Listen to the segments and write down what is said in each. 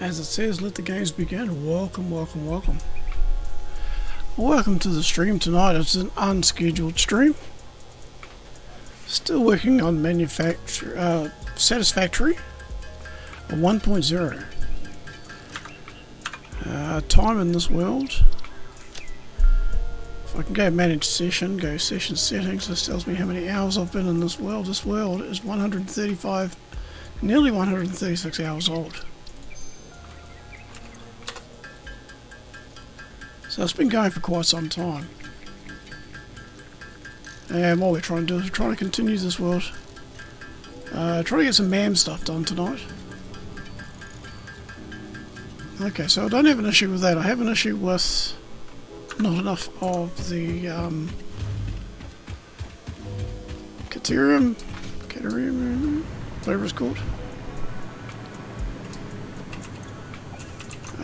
As it says, let the games begin. Welcome, welcome, welcome. Welcome to the stream tonight. It's an unscheduled stream. Still working on Satisfactory 1.0. Time in this world. If I can go manage session, go session settings, this tells me how many hours I've been in this world. This world is 135, nearly 136 hours old. So it's been going for quite some time. And what we're trying to do is try to continue this world. Try to get some MAM stuff done tonight. Okay, so I don't have an issue with that. I have an issue with not enough of the Caterium, whatever it's called.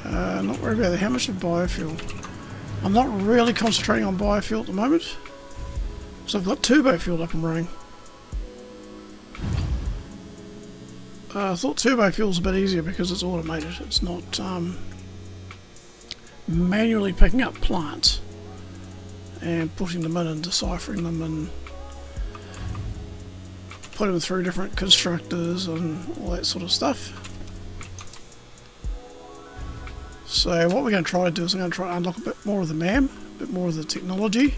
Not worried about how much of biofuel. I'm not really concentrating on biofuel at the moment. So I've got turbo fuel up and running. I thought turbo fuel's a bit easier because it's automated. It's not manually picking up plants and putting them in and deciphering them and putting them through different constructors and all that sort of stuff. So what we're going to try to do is I'm going to try to unlock a bit more of the MAM, a bit more of the technology.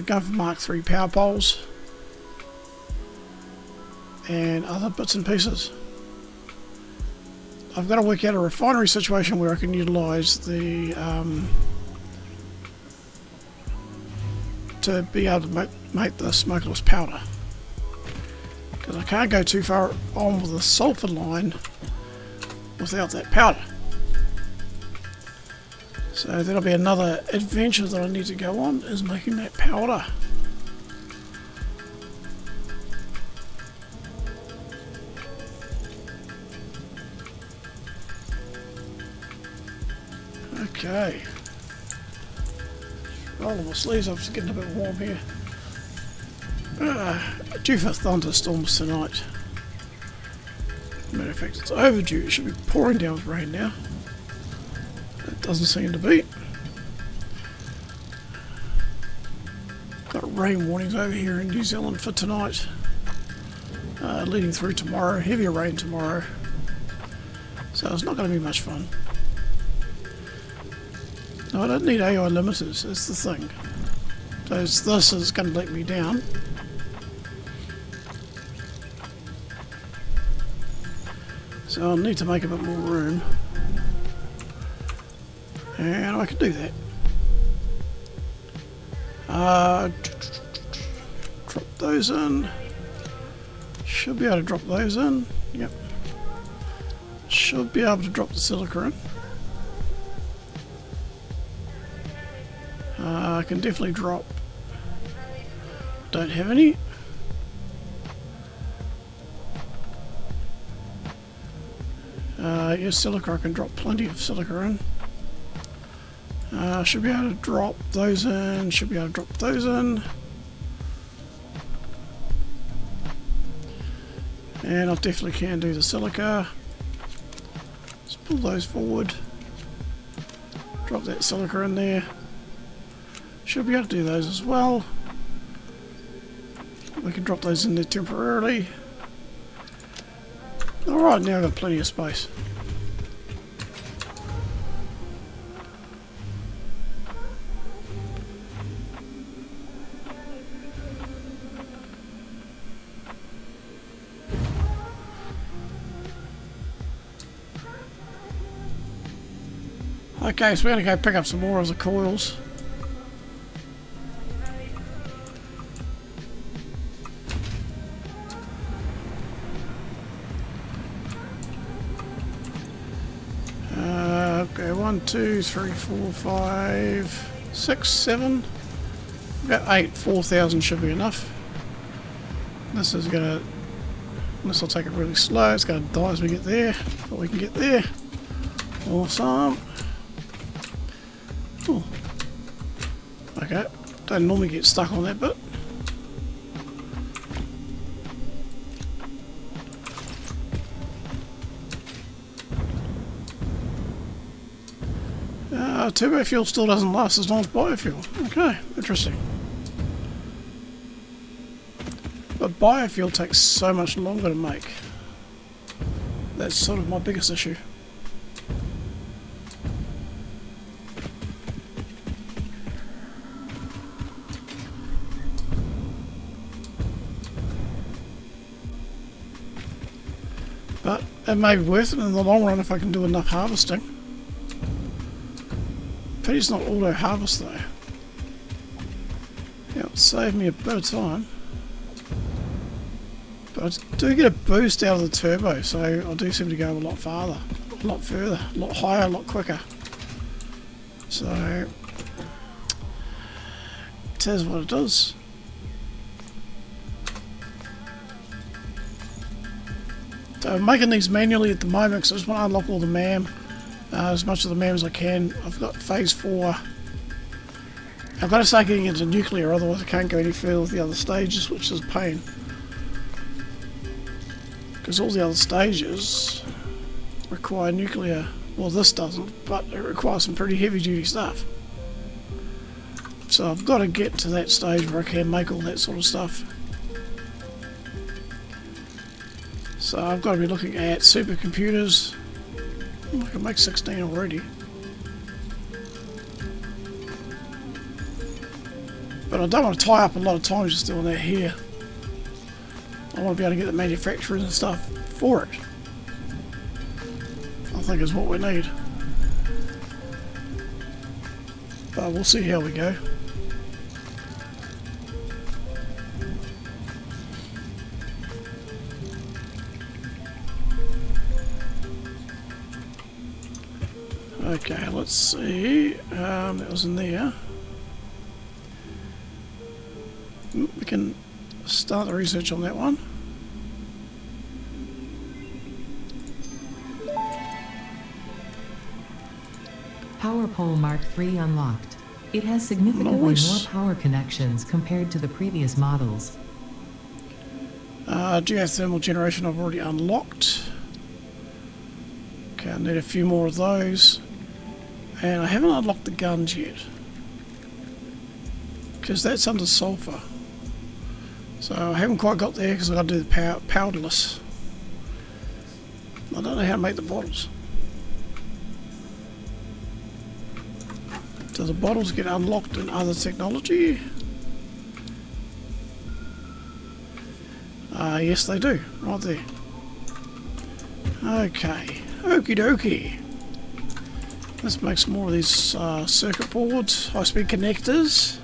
Go for Mark III power poles and other bits and pieces. I've got to work out a refinery situation where I can utilise the to be able to make the smokeless powder, because I can't go too far on with the sulphur line without that powder. So that'll be another adventure that I need to go on, is making that powder. Okay. Rolling my sleeves up, it's getting a bit warm here. Due for thunderstorms tonight. Matter of fact, it's overdue. It should be pouring down with rain now. It doesn't seem to be. Got rain warnings over here in New Zealand for tonight. Leading through tomorrow. Heavier rain tomorrow. So it's not going to be much fun. No, I don't need AI limiters, that's the thing. So this is going to let me down. So I'll need to make a bit more room. And I can do that. Drop those in. Should be able to drop those in. Yep. Should be able to drop the silica in. I can definitely drop. Don't have any. Yes, silica. I can drop plenty of silica in. Should be able to drop those in. Should be able to drop those in. And I definitely can do the silica. Let's pull those forward. Drop that silica in there. Should be able to do those as well. We can drop those in there temporarily. Alright, now I've got plenty of space. Okay, so we're going to go pick up some more of the coils. Okay, 1, 2, 3, 4, 5, 6, 7. About 8, 4,000 should be enough. This is going to, unless I'll take it really slow, it's going to die as we get there, but we can get there. Awesome. Oh. Okay, don't normally get stuck on that bit. Turbo fuel still doesn't last as long as biofuel. Okay, interesting. But biofuel takes so much longer to make. That's sort of my biggest issue. But it may be worth it in the long run if I can do enough harvesting. Pity it's not auto harvest though. Yeah, it'll save me a bit of time. But I do get a boost out of the turbo, so I do seem to go a lot farther, a lot further, a lot higher, a lot quicker. So it is what it is. So I'm making these manually at the moment because I just want to unlock all the MAM, as much of the MAM as I can. I've got phase 4. I've got to start getting into nuclear, otherwise I can't go any further with the other stages, which is a pain. Because all the other stages require nuclear. Well, this doesn't, but it requires some pretty heavy duty stuff. So I've got to get to that stage where I can make all that sort of stuff. So I've got to be looking at supercomputers. I can make 16 already. But I don't want to tie up a lot of time just doing that here. I want to be able to get the manufacturers and stuff for it. I think is what we need. But we'll see how we go. Okay, let's see. That was in there. We can start the research on that one. Power Pole Mark III unlocked. It has significantly Nice. more power connections compared to the previous models. Geothermal generation I've already unlocked. Okay, I need a few more of those. And I haven't unlocked the guns yet. Because that's under sulfur. So I haven't quite got there because I've got to do the powderless. I don't know how to make the bottles. Do the bottles get unlocked in other technology? Yes they do, right there. Okay, okie dokie. Let's make some more of these circuit boards, high-speed connectors.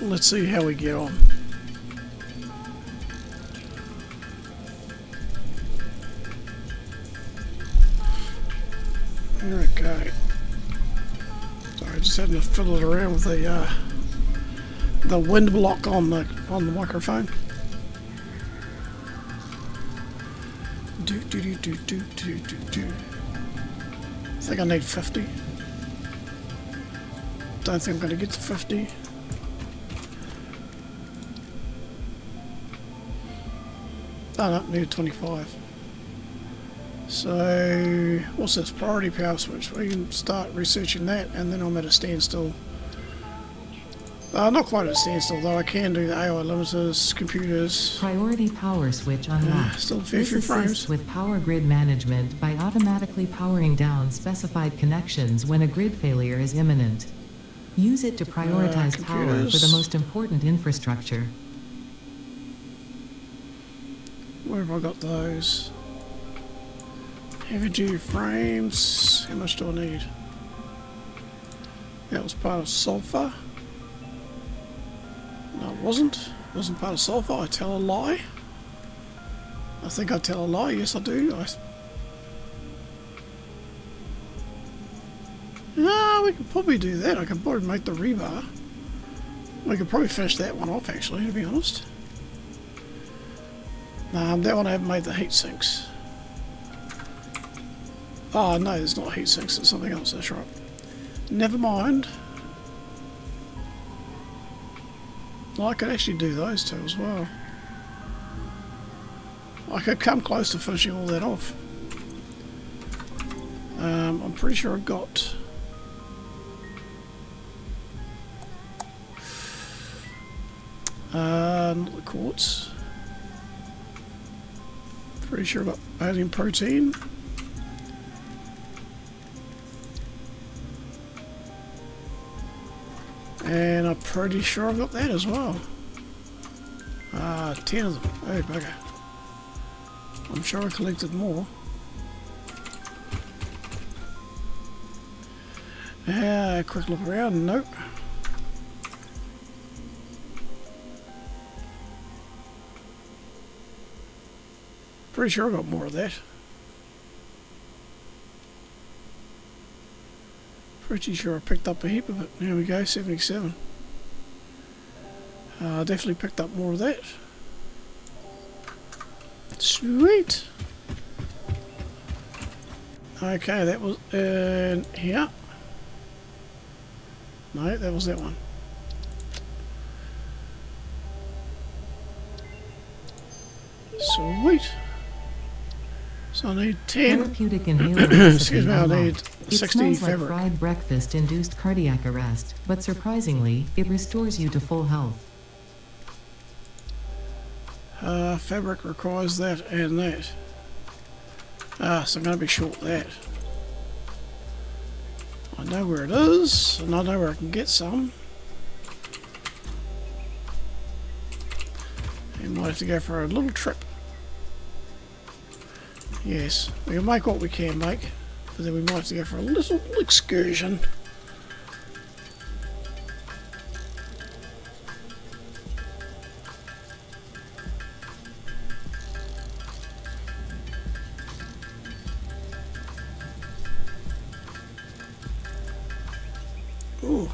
Let's see how we get on. Okay. Sorry, just having to fiddle it around with the wind block on the microphone. I think I need 50. Don't think I'm going to get to 50. Oh no, need 25. So, what's this? Priority power switch. We can start researching that, and then I'm at a standstill. Not quite at a standstill, though. I can do the AI limiters, computers. Priority power switch unlocked. Still a few This frames. assists with power grid management by automatically powering down specified connections when a grid failure is imminent. Use it to prioritize power for the computers. most important infrastructure. Where have I got those? Heavy duty frames. How much do I need? That was part of sulfur. No, it wasn't. It wasn't part of sulfur. I tell a lie. I think I tell a lie. Yes, I do. We could probably do that. I could probably make the rebar. We could probably finish that one off, actually, to be honest. That one I haven't made the heat sinks. Oh, no, it's not heat sinks. It's something else. That's right. Never mind. Well, I could actually do those two as well. I could come close to finishing all that off. I'm pretty sure I've got... not the quartz. Pretty sure I've got alien protein. And I'm pretty sure I've got that as well. 10 of them. Oh, bugger. I'm sure I collected more. Quick look around. Nope. Pretty sure I got more of that. Pretty sure I picked up a heap of it. There we go, 77. Definitely picked up more of that. Sweet. Okay, that was here. No, that was that one. Sweet. So I need 10. Therapeutic inhaler Excuse me, I need It 60 smells like fabric. fried breakfast induced cardiac arrest, but surprisingly, it restores you to full health. Fabric requires that and that. So I'm going to be short that. I know where it is, and I know where I can get some. And might have to go for a little trip. Yes, we can make what we can make, but then we might have to go for a little excursion. Ooh,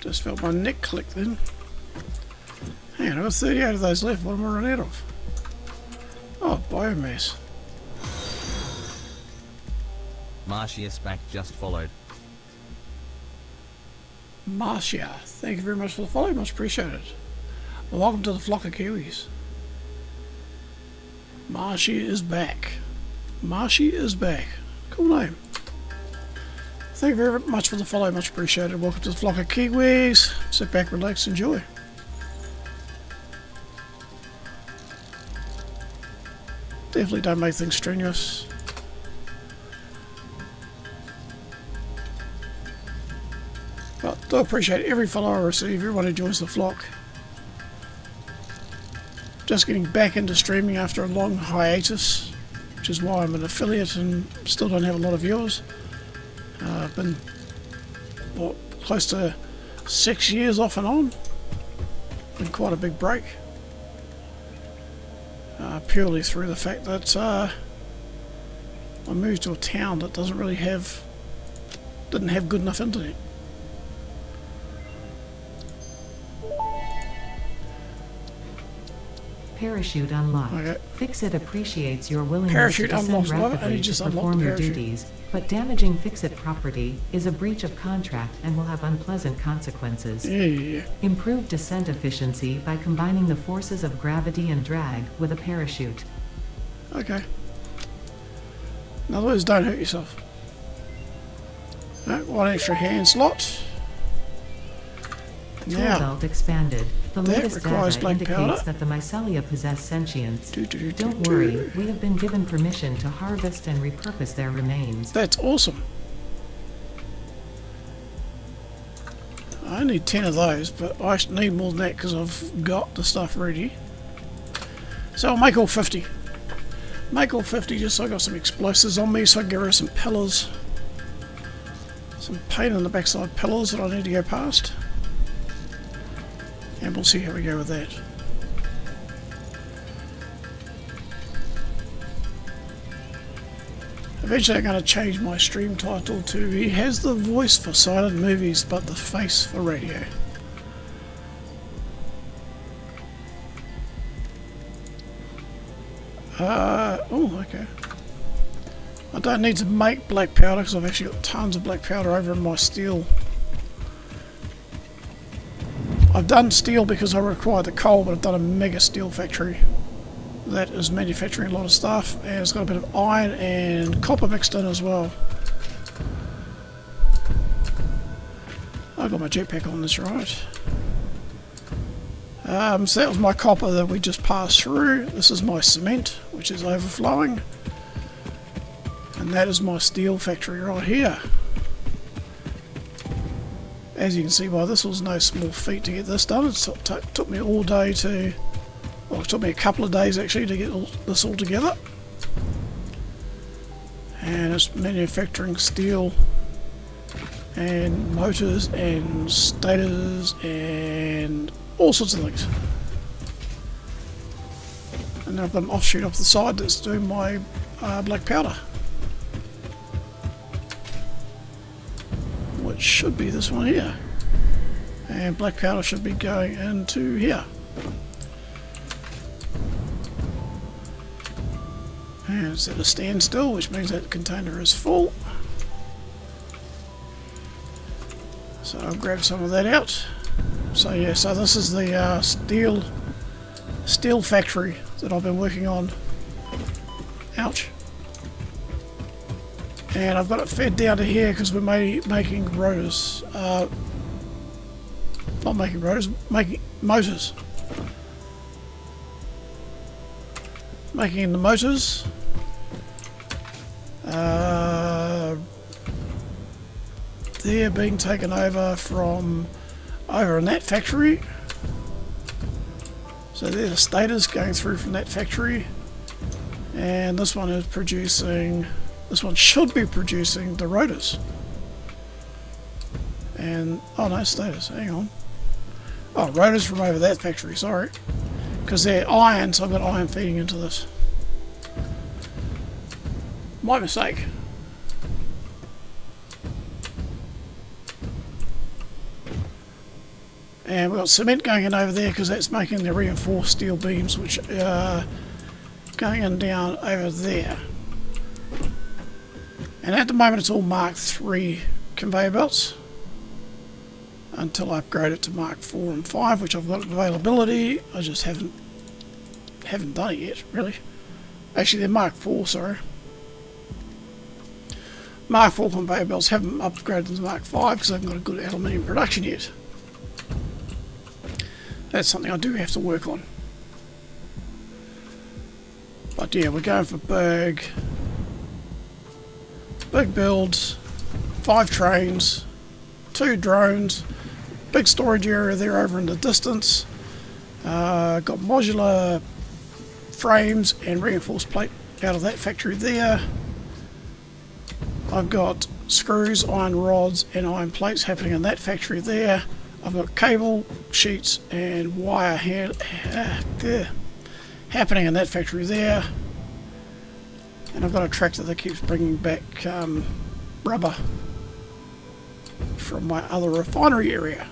just felt my neck click then. Hang on, I've got 38 of those left. What am I running out of? Oh, biomass. Marcia Spack just followed. Marcia, thank you very much for the follow, much appreciated. Well, welcome to the flock of Kiwis. Marcia is back. Marcia is back. Cool name. Thank you very much for the follow, much appreciated. Welcome to the flock of Kiwis. Sit back, relax, enjoy. Definitely don't make things strenuous. But do appreciate every follow I receive, everyone who joins the flock. Just getting back into streaming after a long hiatus, which is why I'm an affiliate and still don't have a lot of viewers. I've been, what, close to 6 years off and on. Been quite a big break. Purely through the fact that I moved to a town that didn't have good enough internet. Parachute unlocked. Okay. Fixit appreciates your willingness Parachute to descend unlocked. Love it. I rapidly just to unlocked perform the your parachute. duties, but damaging Fixit property is a breach of contract and will have unpleasant consequences. Yeah. Improve descent efficiency by combining the forces of gravity and drag with a parachute. Okay. In other words, don't hurt yourself. Right, one extra hand slot. Tool Now, belt expanded. The that latest requires data black indicates powder. that the mycelia possess sentience. Do. Don't worry, we have been given permission to harvest and repurpose their remains. That's awesome. I need 10 of those, but I need more than that because I've got the stuff ready. So I'll make all 50. Make all 50 just so I got some explosives on me so I can get rid of some pillars. Some pain in the backside pillars that I need to go past. And we'll see how we go with that. Eventually I'm going to change my stream title to "He has the voice for silent movies but the face for radio." Oh, okay. I don't need to make black powder because I've actually got tons of black powder over in my steel. I've done steel because I require the coal, but I've done a mega steel factory that is manufacturing a lot of stuff, and it's got a bit of iron and copper mixed in as well. I've got my jetpack on this, right? So that was my copper that we just passed through. This is my cement, which is overflowing. And that is my steel factory right here. As you can see, by this was no small feat to get this done. It took me all day to... Well, it took me a couple of days actually to get this all together. And it's manufacturing steel and motors and stators and all sorts of things. And then I've got an offshoot off the side that's doing my black powder, which should be this one here. And black powder should be going into here. And it's at a standstill, which means that container is full. So I'll grab some of that out. So yeah, so this is the steel factory that I've been working on. Ouch. And I've got it fed down to here because we're making rotors. Not making rotors, making motors. Making the motors. They're being taken over from over in that factory. So they're the stators going through from that factory. And this one is producing, this one should be producing the rotors. And, oh no, stators, hang on. Oh, rotors from over that factory, sorry. Because they're iron, so I've got iron feeding into this. My mistake. And we've got cement going in over there because that's making the reinforced steel beams, which are going in down over there. And at the moment it's all Mark III conveyor belts until I upgrade it to Mark IV and 5, which I've got availability. I just haven't done it yet, really. Actually, they're Mark IV, sorry. Mark IV conveyor belts haven't upgraded to Mark V because I haven't got a good aluminium production yet. That's something I do have to work on. But yeah, we're going for big builds, 5 trains, 2 drones, big storage area there over in the distance. Got modular frames and reinforced plate out of that factory there. I've got screws, iron rods and iron plates happening in that factory there. I've got cable, sheets and wire happening in that factory there. And I've got a tractor that keeps bringing back rubber from my other refinery area.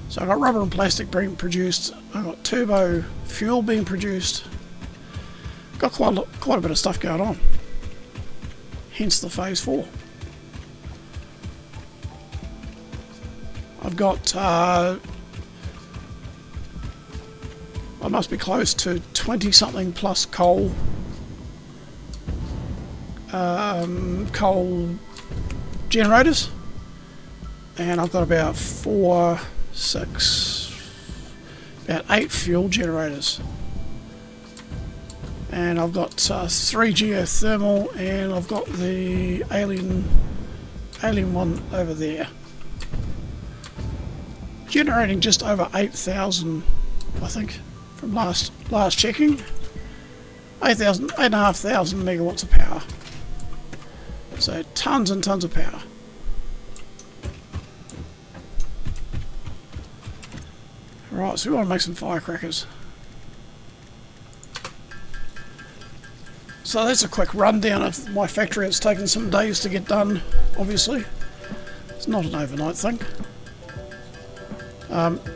So I've got rubber and plastic being produced. I've got turbo fuel being produced. Got quite a bit of stuff going on. Hence the phase 4. I've got, I must be close to 20 something plus coal generators, and I've got about 8 fuel generators, and I've got 3 geothermal, and I've got the alien one over there. Generating just over 8,000, I think, from last checking. 8,500 megawatts of power. So tons and tons of power. Right, so we want to make some firecrackers. So that's a quick rundown of my factory. It's taken some days to get done, obviously. It's not an overnight thing.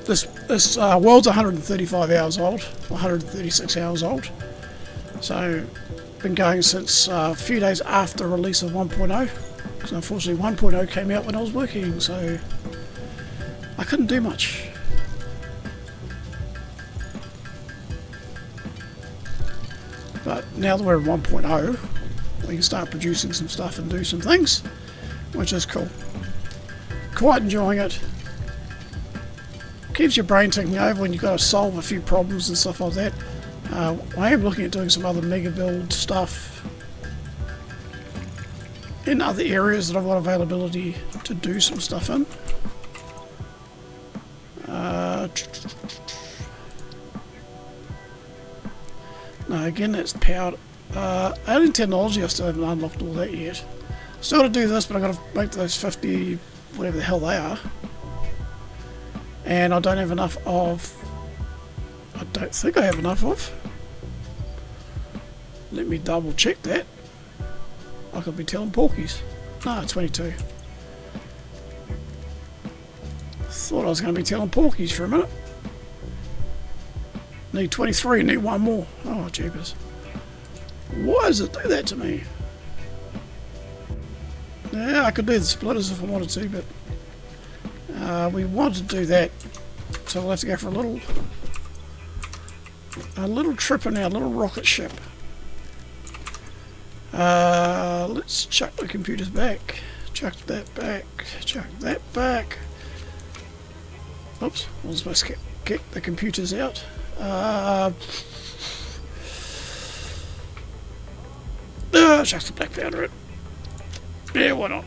This world's 135 hours old, 136 hours old. So, been going since a few days after release of 1.0. Because unfortunately 1.0 came out when I was working, so I couldn't do much. But now that we're in 1.0, we can start producing some stuff and do some things, which is cool. Quite enjoying it. Keeps your brain ticking over when you've got to solve a few problems and stuff like that. I am looking at doing some other mega build stuff in other areas that I've got availability to do some stuff in. No, again, that's powered. Alien technology, I still haven't unlocked all that yet. Still got to do this, but I've got to make those 50, whatever the hell they are. And I don't have enough of... I don't think I have enough of. Let me double check that. I could be telling porkies. No, 22. Thought I was going to be telling porkies for a minute. Need 23, need one more. Oh, jeepers. Why does it do that to me? Yeah, I could do the splitters if I wanted to, but we wanted to do that, so we'll have to go for a little trip in our little rocket ship. Let's chuck the computers back. Chuck that back. Chuck that back. Oops, I was supposed to kick the computers out. Chuck the black powder in. Yeah, why not?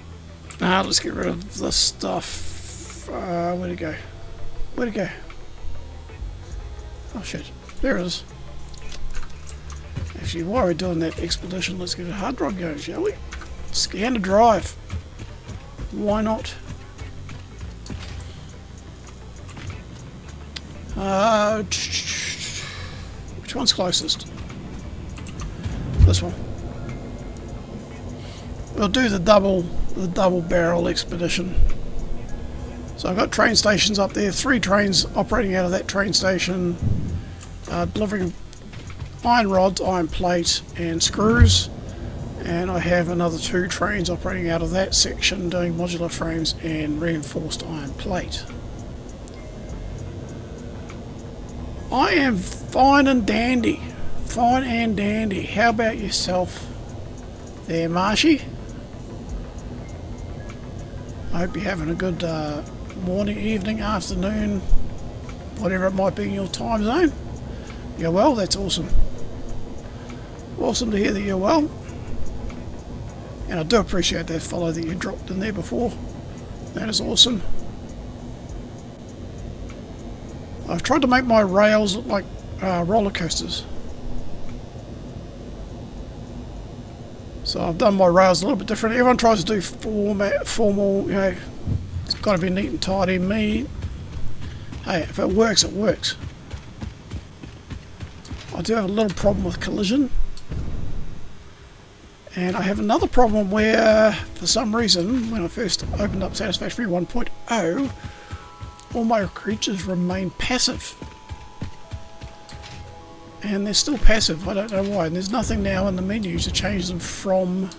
Let's get rid of this stuff. Where'd it go? Where'd it go? Oh shit, there it is. Actually, while we're doing that expedition, let's get a hard drive going, shall we? Scan the drive. Why not? Which one's closest? This one. We'll do the double barrel expedition. So I've got train stations up there, 3 trains operating out of that train station, delivering iron rods, iron plate and screws, and I have another 2 trains operating out of that section doing modular frames and reinforced iron plate. I am fine and dandy. Fine and dandy. How about yourself there, Marshy? I hope you're having a good morning, evening, afternoon, whatever it might be in your time zone. You're well, that's awesome. Awesome to hear that you're well. And I do appreciate that follow that you dropped in there before. That is awesome. I've tried to make my rails look like roller coasters. So I've done my rails a little bit different. Everyone tries to do formal, you know, it's got to be neat and tidy. Me, hey, if it works, it works. I do have a little problem with collision. And I have another problem where, for some reason, when I first opened up Satisfactory 1.0, all my creatures remain passive. And they're still passive, I don't know why. And there's nothing now in the menu to change them from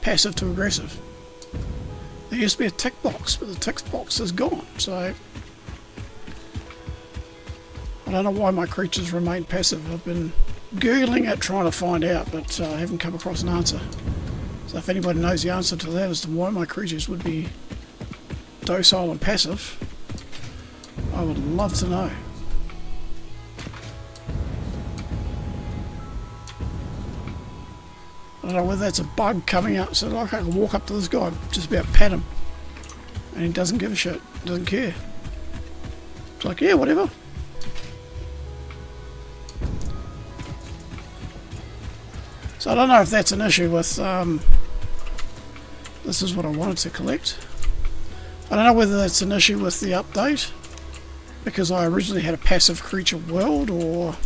passive to aggressive. There used to be a tick box, but the tick box is gone, so I don't know why my creatures remain passive. I've been Googling it, trying to find out, but I haven't come across an answer. So if anybody knows the answer to that as to why my creatures would be docile and passive, I would love to know. I don't know whether that's a bug coming out, so like I can walk up to this guy, just about pat him, and he doesn't give a shit, doesn't care. It's like, yeah, whatever. So I don't know if that's an issue with, this is what I wanted to collect. I don't know whether that's an issue with the update, because I originally had a passive creature world, or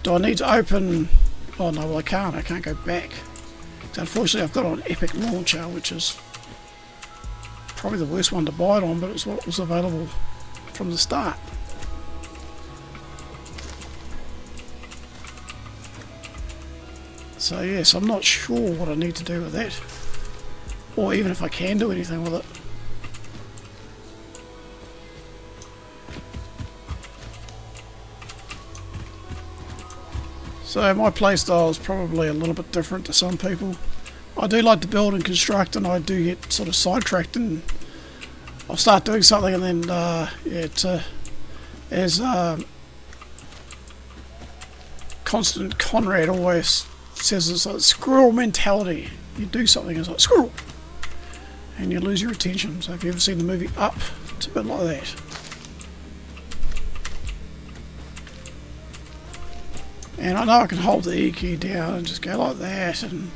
do I need to open... Oh no, well I can't go back. So unfortunately I've got an Epic Launcher, which is probably the worst one to buy it on, but it's what was available from the start. So yes, I'm not sure what I need to do with that, or even if I can do anything with it. So my playstyle is probably a little bit different to some people. I do like to build and construct, and I do get sort of sidetracked, and I'll start doing something, and then as Constant Conrad always says, it's like squirrel mentality. You do something, it's like squirrel, and you lose your attention. So if you've ever seen the movie Up, it's a bit like that. And I know I can hold the E key down and just go like that, and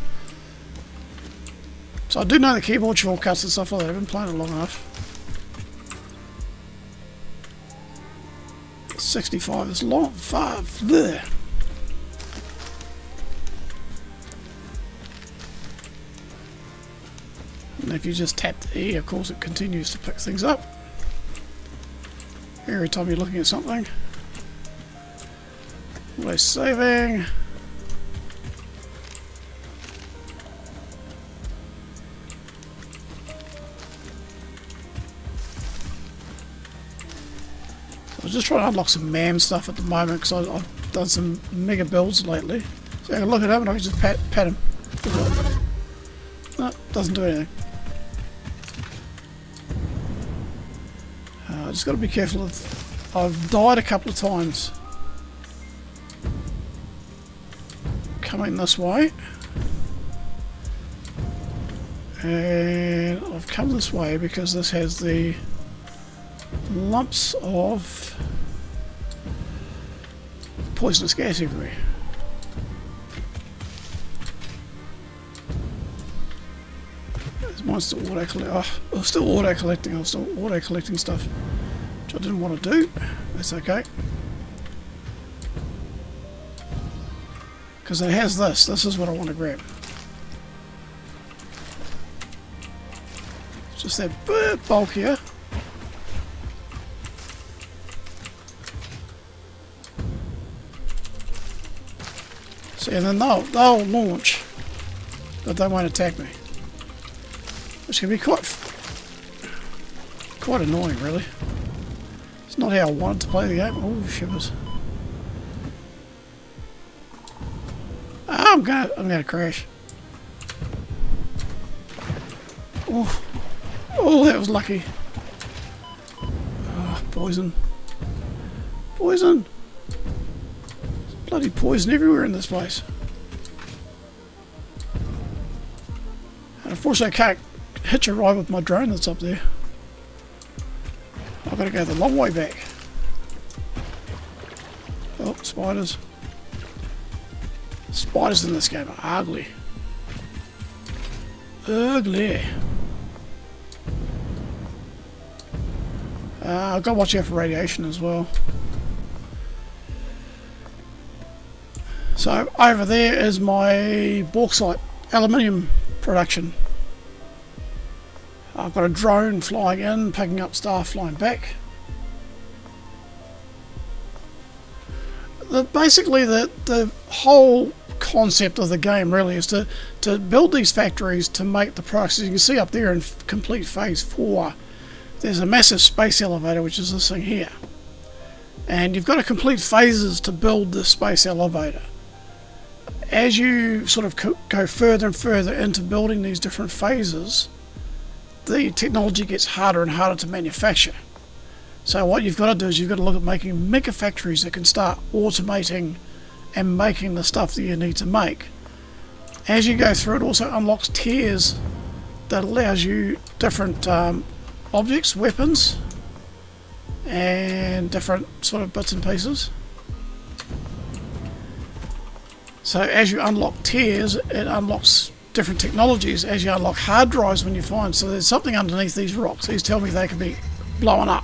so I do know the keyboard shortcuts and stuff like that. I've been playing it long enough. 65 is long, far there. And if you just tap the E, of course, it continues to pick things up every time you're looking at something. We're saving. I was just trying to unlock some MAM stuff at the moment because I've done some mega builds lately. So I can look at him and I can just pat him. No, doesn't do anything. I just got to be careful of. I've died a couple of times coming this way, and I've come this way because this has the lumps of poisonous gas everywhere. Mine's still auto collecting. I'm still auto collecting stuff, which I didn't want to do. That's okay, because it has this. This is what I want to grab. It's just that bit bulkier. See, and then they'll launch, but they won't attack me. Which can be quite annoying, really. It's not how I wanted to play the game. Oh, shivers! I'm gonna crash. Oh, that was lucky. Oh, poison! Poison! There's bloody poison everywhere in this place. And unfortunately, I can't hitch a ride with my drone that's up there. I've got to go the long way back. Oh, spiders. Spiders in this game are ugly. Ugly. I've got to watch out for radiation as well. So over there is my bauxite aluminium production. I've got a drone flying in, picking up stuff, flying back. Basically, the whole concept of the game really is to build these factories to make the products. As you can see up there in complete phase 4, there's a massive space elevator, which is this thing here. And you've got to complete phases to build this space elevator. As you sort of go further and further into building these different phases, the technology gets harder and harder to manufacture. So what you've got to do is you've got to look at making mega factories that can start automating and making the stuff that you need to make. As you go through, it also unlocks tiers that allows you different objects, weapons, and different sort of bits and pieces. So as you unlock tiers, it unlocks different technologies. As you unlock hard drives, when you find, so there's something underneath these rocks. These tell me they can be blown up.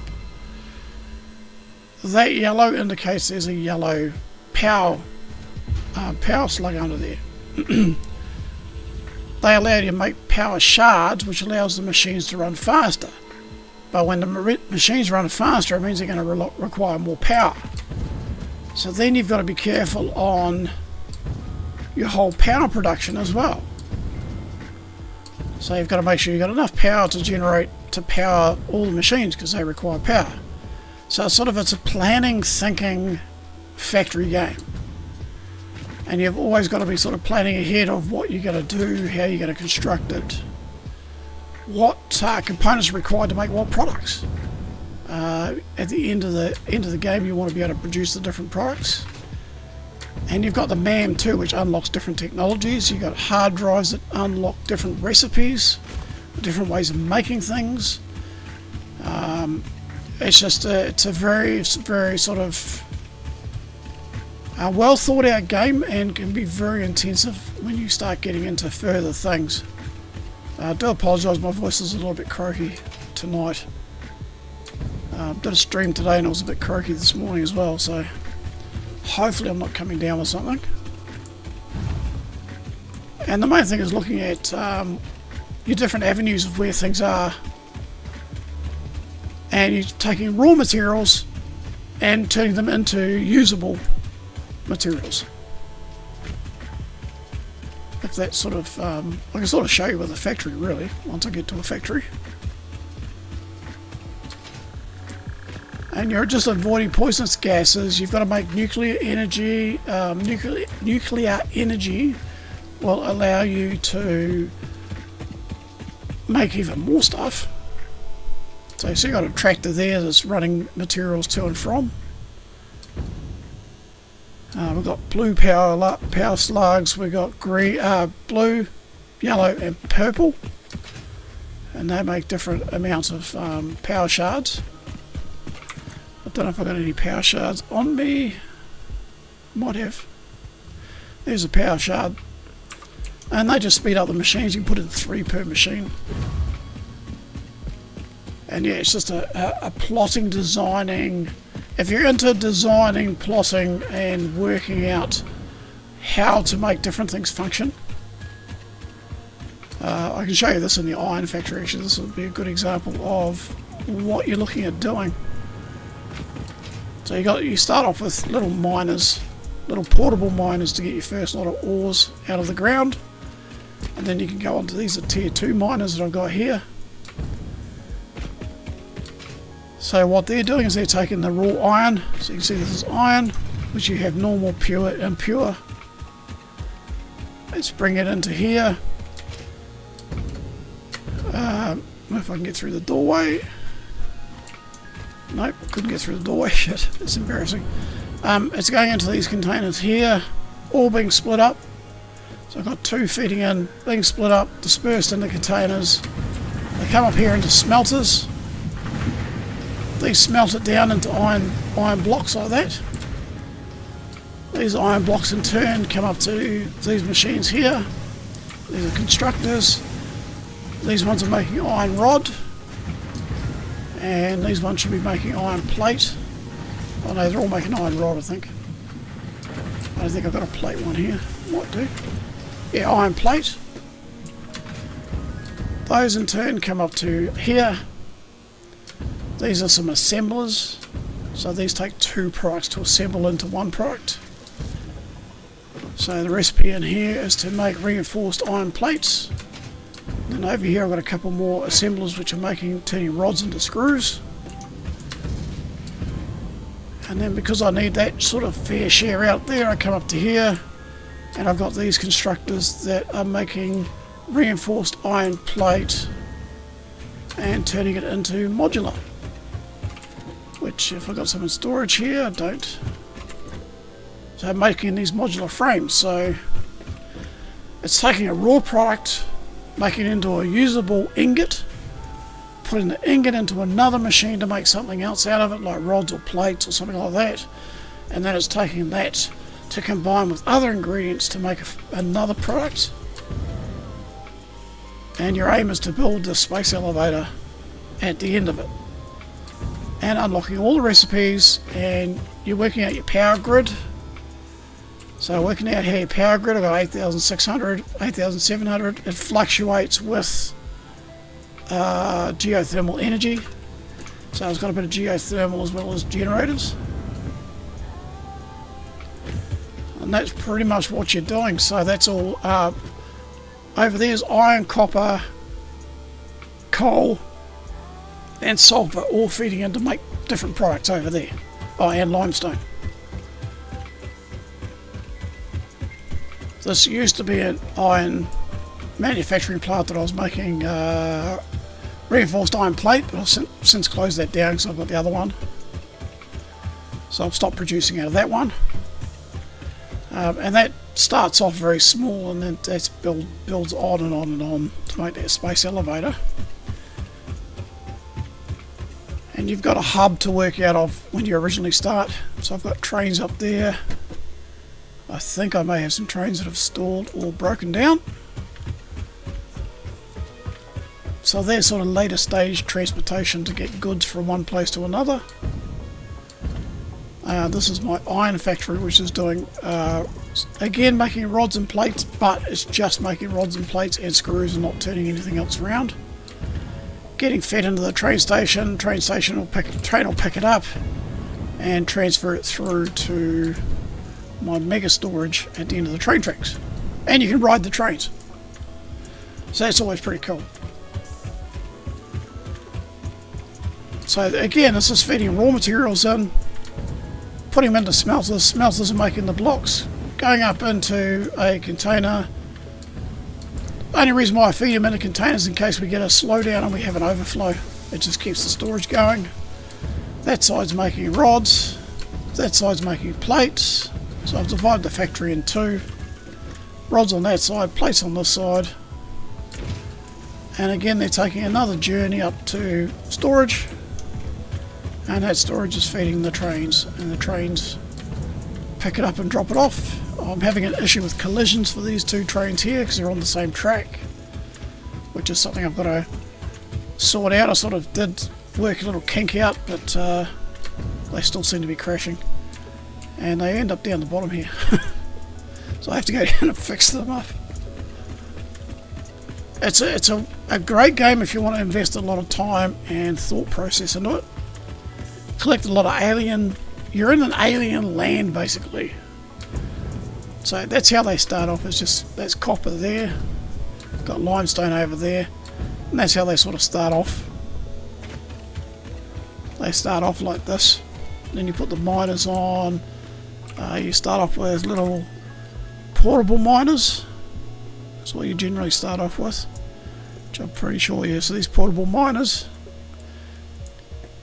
That yellow indicates there's a yellow power slug under there. They allow you to make power shards, which allows the machines to run faster. But when the machines run faster, it means they're going to require more power. So then you've got to be careful on your whole power production as well. So you've got to make sure you've got enough power to power all the machines, because they require power. So it's a planning, thinking factory game. And you've always got to be sort of planning ahead of what you're going to do, how you're going to construct it, what components are required to make what products. At the end of the game, you want to be able to produce the different products. And you've got the MAM too, which unlocks different technologies. You've got hard drives that unlock different recipes, different ways of making things. It's a very sort of well thought out game, and can be very intensive when you start getting into further things. I do apologise, my voice is a little bit croaky tonight. Did a stream today and it was a bit croaky this morning as well, so hopefully I'm not coming down with something. And the main thing is looking at your different avenues of where things are, and you're taking raw materials and turning them into usable materials. If that's sort of, I can sort of show you with a factory really, once I get to a factory. And you're just avoiding poisonous gases. You've got to make nuclear energy. Nuclear energy will allow you to make even more stuff. So you've got a tractor there that's running materials to and from. We've got blue power slugs. We've got green, blue, yellow, and purple, and they make different amounts of power shards. I don't know if I've got any power shards on me. Might have. There's a power shard, and they just speed up the machines. You can put in 3 per machine. And yeah, it's just a plotting, designing. If you're into designing, plotting, and working out how to make different things function, I can show you this in the iron factory. Actually, this would be a good example of what you're looking at doing. So you start off with little miners, little portable miners to get your first lot of ores out of the ground, and then you can go on to these tier 2 miners that I've got here. So what they're doing is they're taking the raw iron, so you can see this is iron, which you have normal, pure, impure. Let's bring it into here. If I can get through the doorway. Nope, couldn't get through the doorway. Shit, it's embarrassing. It's going into these containers here, all being split up. So I've got 2 feeding in, being split up, dispersed into containers. They come up here into smelters. They smelt it down into iron blocks like that. These iron blocks in turn come up to these machines here. These are constructors. These ones are making iron rod. And these ones should be making iron plate. Oh no, they're all making iron rod, I think. I don't think I've got a plate one here. Might do. Yeah, iron plate. Those in turn come up to here. These are some assemblers. So these take 2 products to assemble into 1 product. So the recipe in here is to make reinforced iron plates. Then over here I've got a couple more assemblers which are turning rods into screws. And then because I need that sort of fair share out there, I come up to here and I've got these constructors that are making reinforced iron plate and turning it into modular. Which, if I've got some in storage here, I don't. So I'm making these modular frames. So it's taking a raw product, making it into a usable ingot, putting the ingot into another machine to make something else out of it, like rods or plates or something like that, and then it's taking that to combine with other ingredients to make another product. And your aim is to build the space elevator at the end of it, and unlocking all the recipes, and you're working out your power grid. So working out how your power grid, I've got 8,600, 8,700. It fluctuates with geothermal energy. So it's got a bit of geothermal as well as generators. And that's pretty much what you're doing. So that's all. Over there's iron, copper, coal, and sulfur, all feeding in to make different products over there. Oh, and limestone. This used to be an iron manufacturing plant that I was making reinforced iron plate, but I've since closed that down because I've got the other one. So I've stopped producing out of that one. And that starts off very small, and then that builds on and on and on to make that space elevator. And you've got a hub to work out of when you originally start. So I've got trains up there. I think I may have some trains that have stalled or broken down. So they're sort of later stage transportation to get goods from one place to another. This is my iron factory, which is doing, again, making rods and plates, but it's just making rods and plates and screws and not turning anything else around. Getting fed into the train station will pick it up and transfer it through to my mega storage at the end of the train tracks. And you can ride the trains. So that's always pretty cool. So again, this is feeding raw materials in, putting them into smelters. Smelters are making the blocks, going up into a container. Only reason why I feed them into containers in case we get a slowdown and we have an overflow. It just keeps the storage going. That side's making rods. That side's making plates. So I've divided the factory in two. Rods on that side, plates on this side. And again, they're taking another journey up to storage. And that storage is feeding the trains. And the trains pick it up and drop it off. I'm having an issue with collisions for these two trains here because they're on the same track, which is something I've got to sort out. I sort of did work a little kink out, but they still seem to be crashing. And they end up down the bottom here. So I have to go down and fix them up. It's a great game if you want to invest a lot of time and thought process into it. Collect a lot of alien... You're in an alien land, basically. So that's how they start off. It's just... That's copper there. Got limestone over there. And that's how they sort of start off. They start off like this. Then you put the miners on. You start off with little portable miners. That's what you generally start off with. Which I'm pretty sure, yeah. So these portable miners,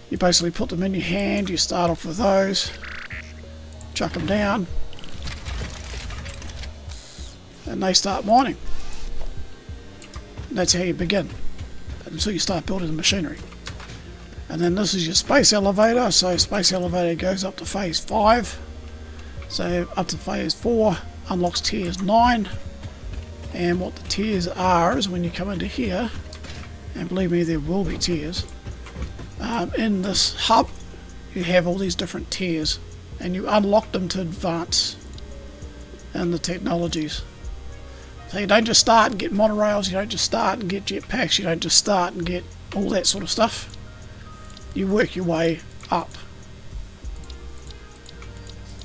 you basically put them in your hand. You start off with those. Chuck them down. And they start mining. And that's how you begin. Until you start building the machinery. And then this is your space elevator. So space elevator goes up to phase 5. So up to phase 4 unlocks tiers 9. And what the tiers are is when you come into here, and believe me, there will be tiers. In this hub, you have all these different tiers, and you unlock them to advance in the technologies. So you don't just start and get monorails, you don't just start and get jetpacks, you don't just start and get all that sort of stuff. You work your way up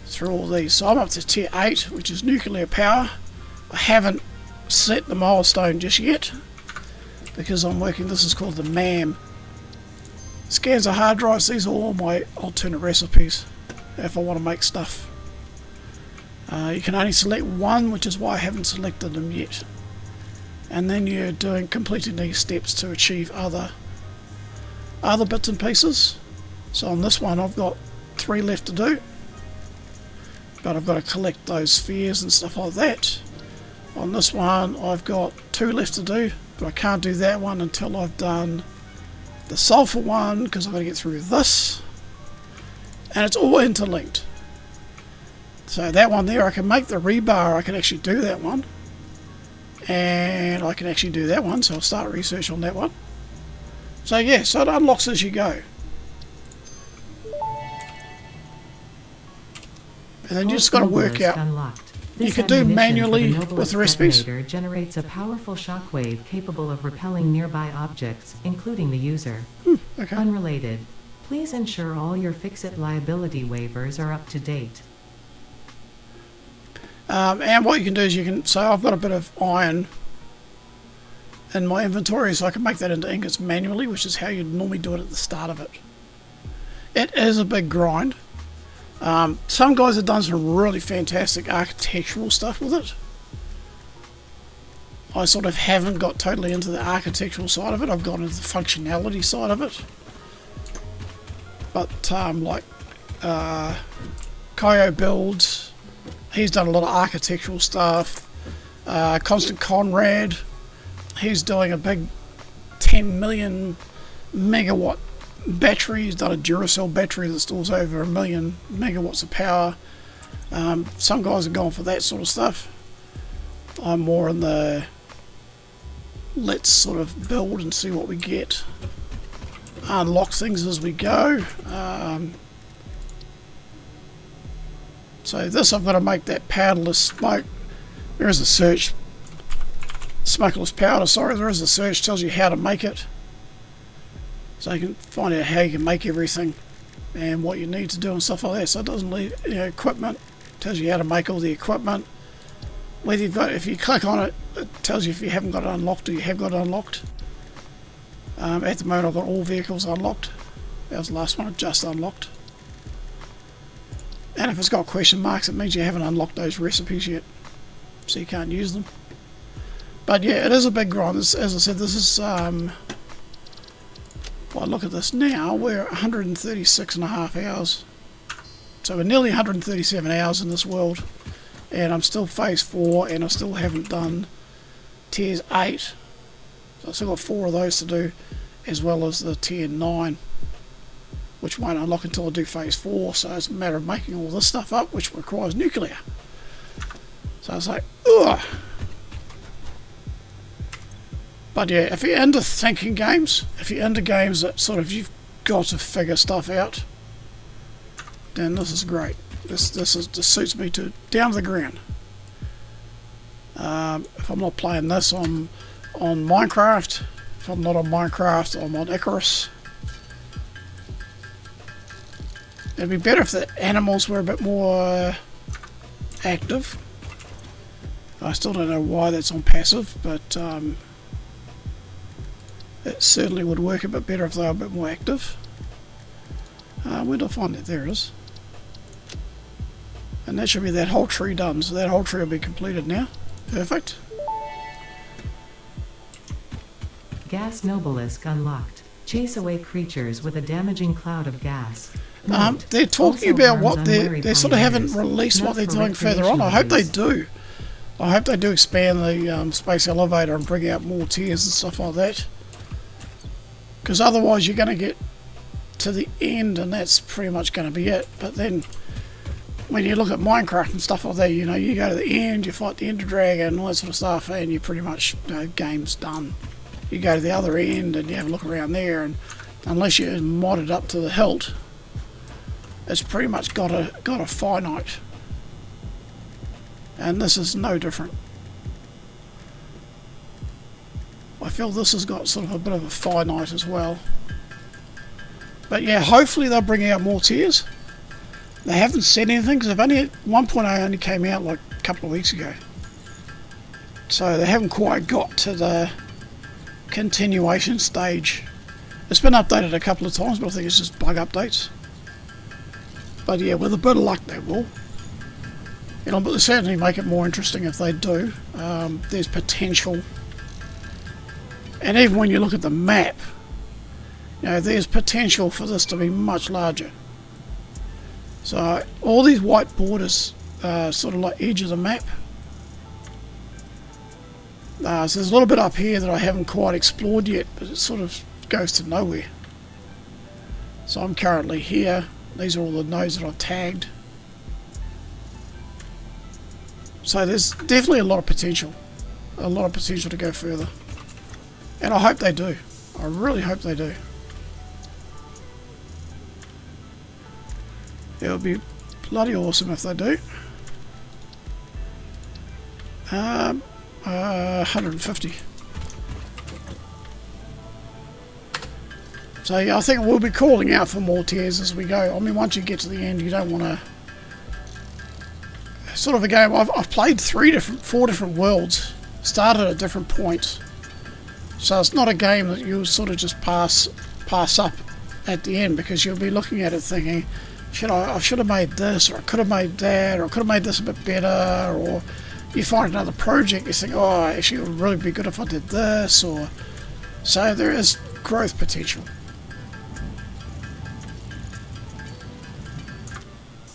through all these. So I'm up to tier 8, which is nuclear power. I haven't set the milestone just yet because I'm working, this is called the MAM. Scans the hard drives. These are all my alternate recipes if I want to make stuff. You can only select one, which is why I haven't selected them yet. And then you're completing these steps to achieve other bits and pieces. So on this one I've got 3 left to do, but I've got to collect those spheres and stuff like that. On this one I've got 2 left to do, but I can't do that one until I've done the sulfur one because I've got to get through this, and it's all interlinked. So that one there, I can make the rebar, I can actually do that one, and I can actually do that one, so I'll start research on that one. So yeah, so it unlocks as you go. And then you just got to work out. You can do manually with the recipes. Generates a powerful shockwave capable of repelling nearby objects, including the user. Okay. Unrelated. Please ensure all your Fix-It liability waivers are up to date. And what you can do is so I've got a bit of iron in my inventory, so I can make that into ingots manually, which is how you'd normally do it at the start of it. It is a big grind. Some guys have done some really fantastic architectural stuff with it. I sort of haven't got totally into the architectural side of it. I've gone into the functionality side of it. But like Kyo Builds, he's done a lot of architectural stuff. Constant Conrad, he's doing a big 10 million megawatt battery. He's done a Duracell battery that stores over 1 million megawatts of power. Some guys are going for that sort of stuff. I'm more in the let's sort of build and see what we get, unlock things as we go. So this, I've got to make that powderless smoke. There is a search, smokeless powder, sorry, there is a search, tells you how to make it. So you can find out how you can make everything and what you need to do and stuff like that. So it doesn't leave, equipment, tells you how to make all the equipment. Whether you've got, if you click on it, it tells you if you haven't got it unlocked or you have got it unlocked. At the moment I've got all vehicles unlocked. That was the last one I just unlocked. And if it's got question marks, it means you haven't unlocked those recipes yet, so you can't use them. But yeah, it is a big grind. As I said, this is well, look at this now, we're 136.5 hours, so we're nearly 137 hours in this world, and I'm still phase 4, and I still haven't done tiers 8, so I've still got 4 of those to do, as well as the tier 9, which won't unlock until I do phase 4. So it's a matter of making all this stuff up, which requires nuclear. So it's like, ugh. But yeah, if you're into thinking games, if you're into games that sort of you've got to figure stuff out, then this is great. This suits me to down to the ground. If I'm not playing this on Minecraft, if I'm not on Minecraft, I'm on Icarus. It'd be better if the animals were a bit more active. I still don't know why that's on passive, but it certainly would work a bit better if they were a bit more active. Where do I find it? There it is. And that should be that whole tree done, so that whole tree will be completed now. Perfect. Gas Nobelisk unlocked. Chase away creatures with a damaging cloud of gas. They're talking Also about what harms they unwary sort of haven't pioneers. released what Not they're for doing further on. I hope they recreational do. I hope they do expand the space elevator and bring out more tiers and stuff like that. Because otherwise you're going to get to the end and that's pretty much going to be it. But then when you look at Minecraft and stuff like that, you go to the end, you fight the Ender Dragon and all that sort of stuff, and you pretty much, game's done. You go to the other end and you have a look around there, and unless you're modded up to the hilt, it's pretty much got a finite. And this is no different. I feel this has got sort of a bit of a finite as well. But yeah, hopefully they'll bring out more tiers. They haven't said anything, because 1.0 only came out like a couple of weeks ago. So they haven't quite got to the continuation stage. It's been updated a couple of times, but I think it's just bug updates. But yeah, with a bit of luck they will. But they certainly make it more interesting if they do. There's potential. And even when you look at the map, there's potential for this to be much larger. So all these white borders are sort of like edge of the map. So there's a little bit up here that I haven't quite explored yet, but it sort of goes to nowhere. So I'm currently here. These are all the nodes that I've tagged. So there's definitely a lot of potential. A lot of potential to go further. And I hope they do. I really hope they do. It would be bloody awesome if they do. 150. So yeah, I think we'll be calling out for more tiers as we go. I mean, once you get to the end, you don't want to... Sort of a game, I've played 4 different worlds, started at different points. So it's not a game that you'll sort of just pass up at the end, because you'll be looking at it thinking, I should have made this, or I could have made that, or I could have made this a bit better, or you find another project, you think, oh, actually it would really be good if I did this, or so there is growth potential.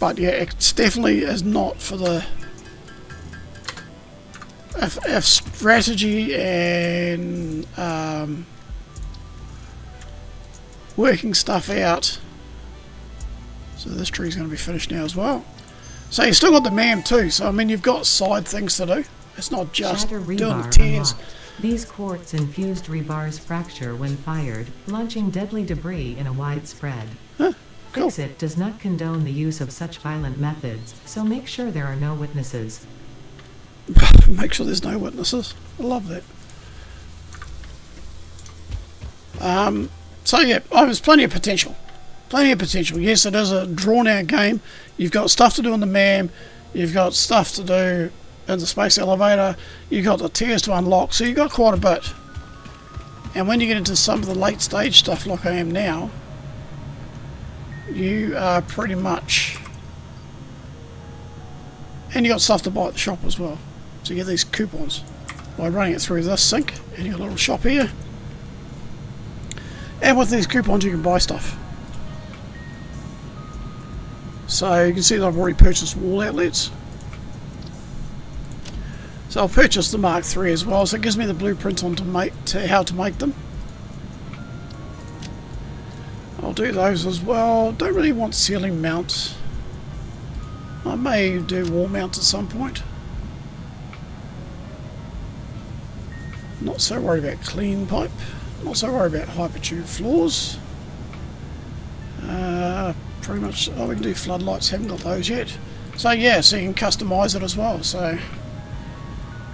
But yeah, it definitely is not for the if strategy and working stuff out. So this tree's going to be finished now as well. So you've still got the MAM too, so I mean you've got side things to do. It's not just Shatter doing the rebar tears. unlocked. These quartz-infused rebars fracture when fired, launching deadly debris in a wide spread. Huh, cool. Fixit does not condone the use of such violent methods, so make sure there are no witnesses. Make sure there's no witnesses. I love that. So yeah, there's plenty of potential. Plenty of potential. Yes, it is a drawn-out game. You've got stuff to do in the MAM. You've got stuff to do in the space elevator. You've got the tiers to unlock. So you've got quite a bit. And when you get into some of the late stage stuff like I am now, you are pretty much... And you got stuff to buy at the shop as well. So you get these coupons by running it through this sink. And you got a little shop here. And with these coupons you can buy stuff. So you can see that I've already purchased wall outlets. So I'll purchase the Mark III as well, so it gives me the blueprint on how to make them. I'll do those as well. Don't really want ceiling mounts. I may do wall mounts at some point. Not so worried about clean pipe. Not so worried about hypertube floors. Pretty much, oh, we can do floodlights, haven't got those yet. So yeah, so you can customise it as well. So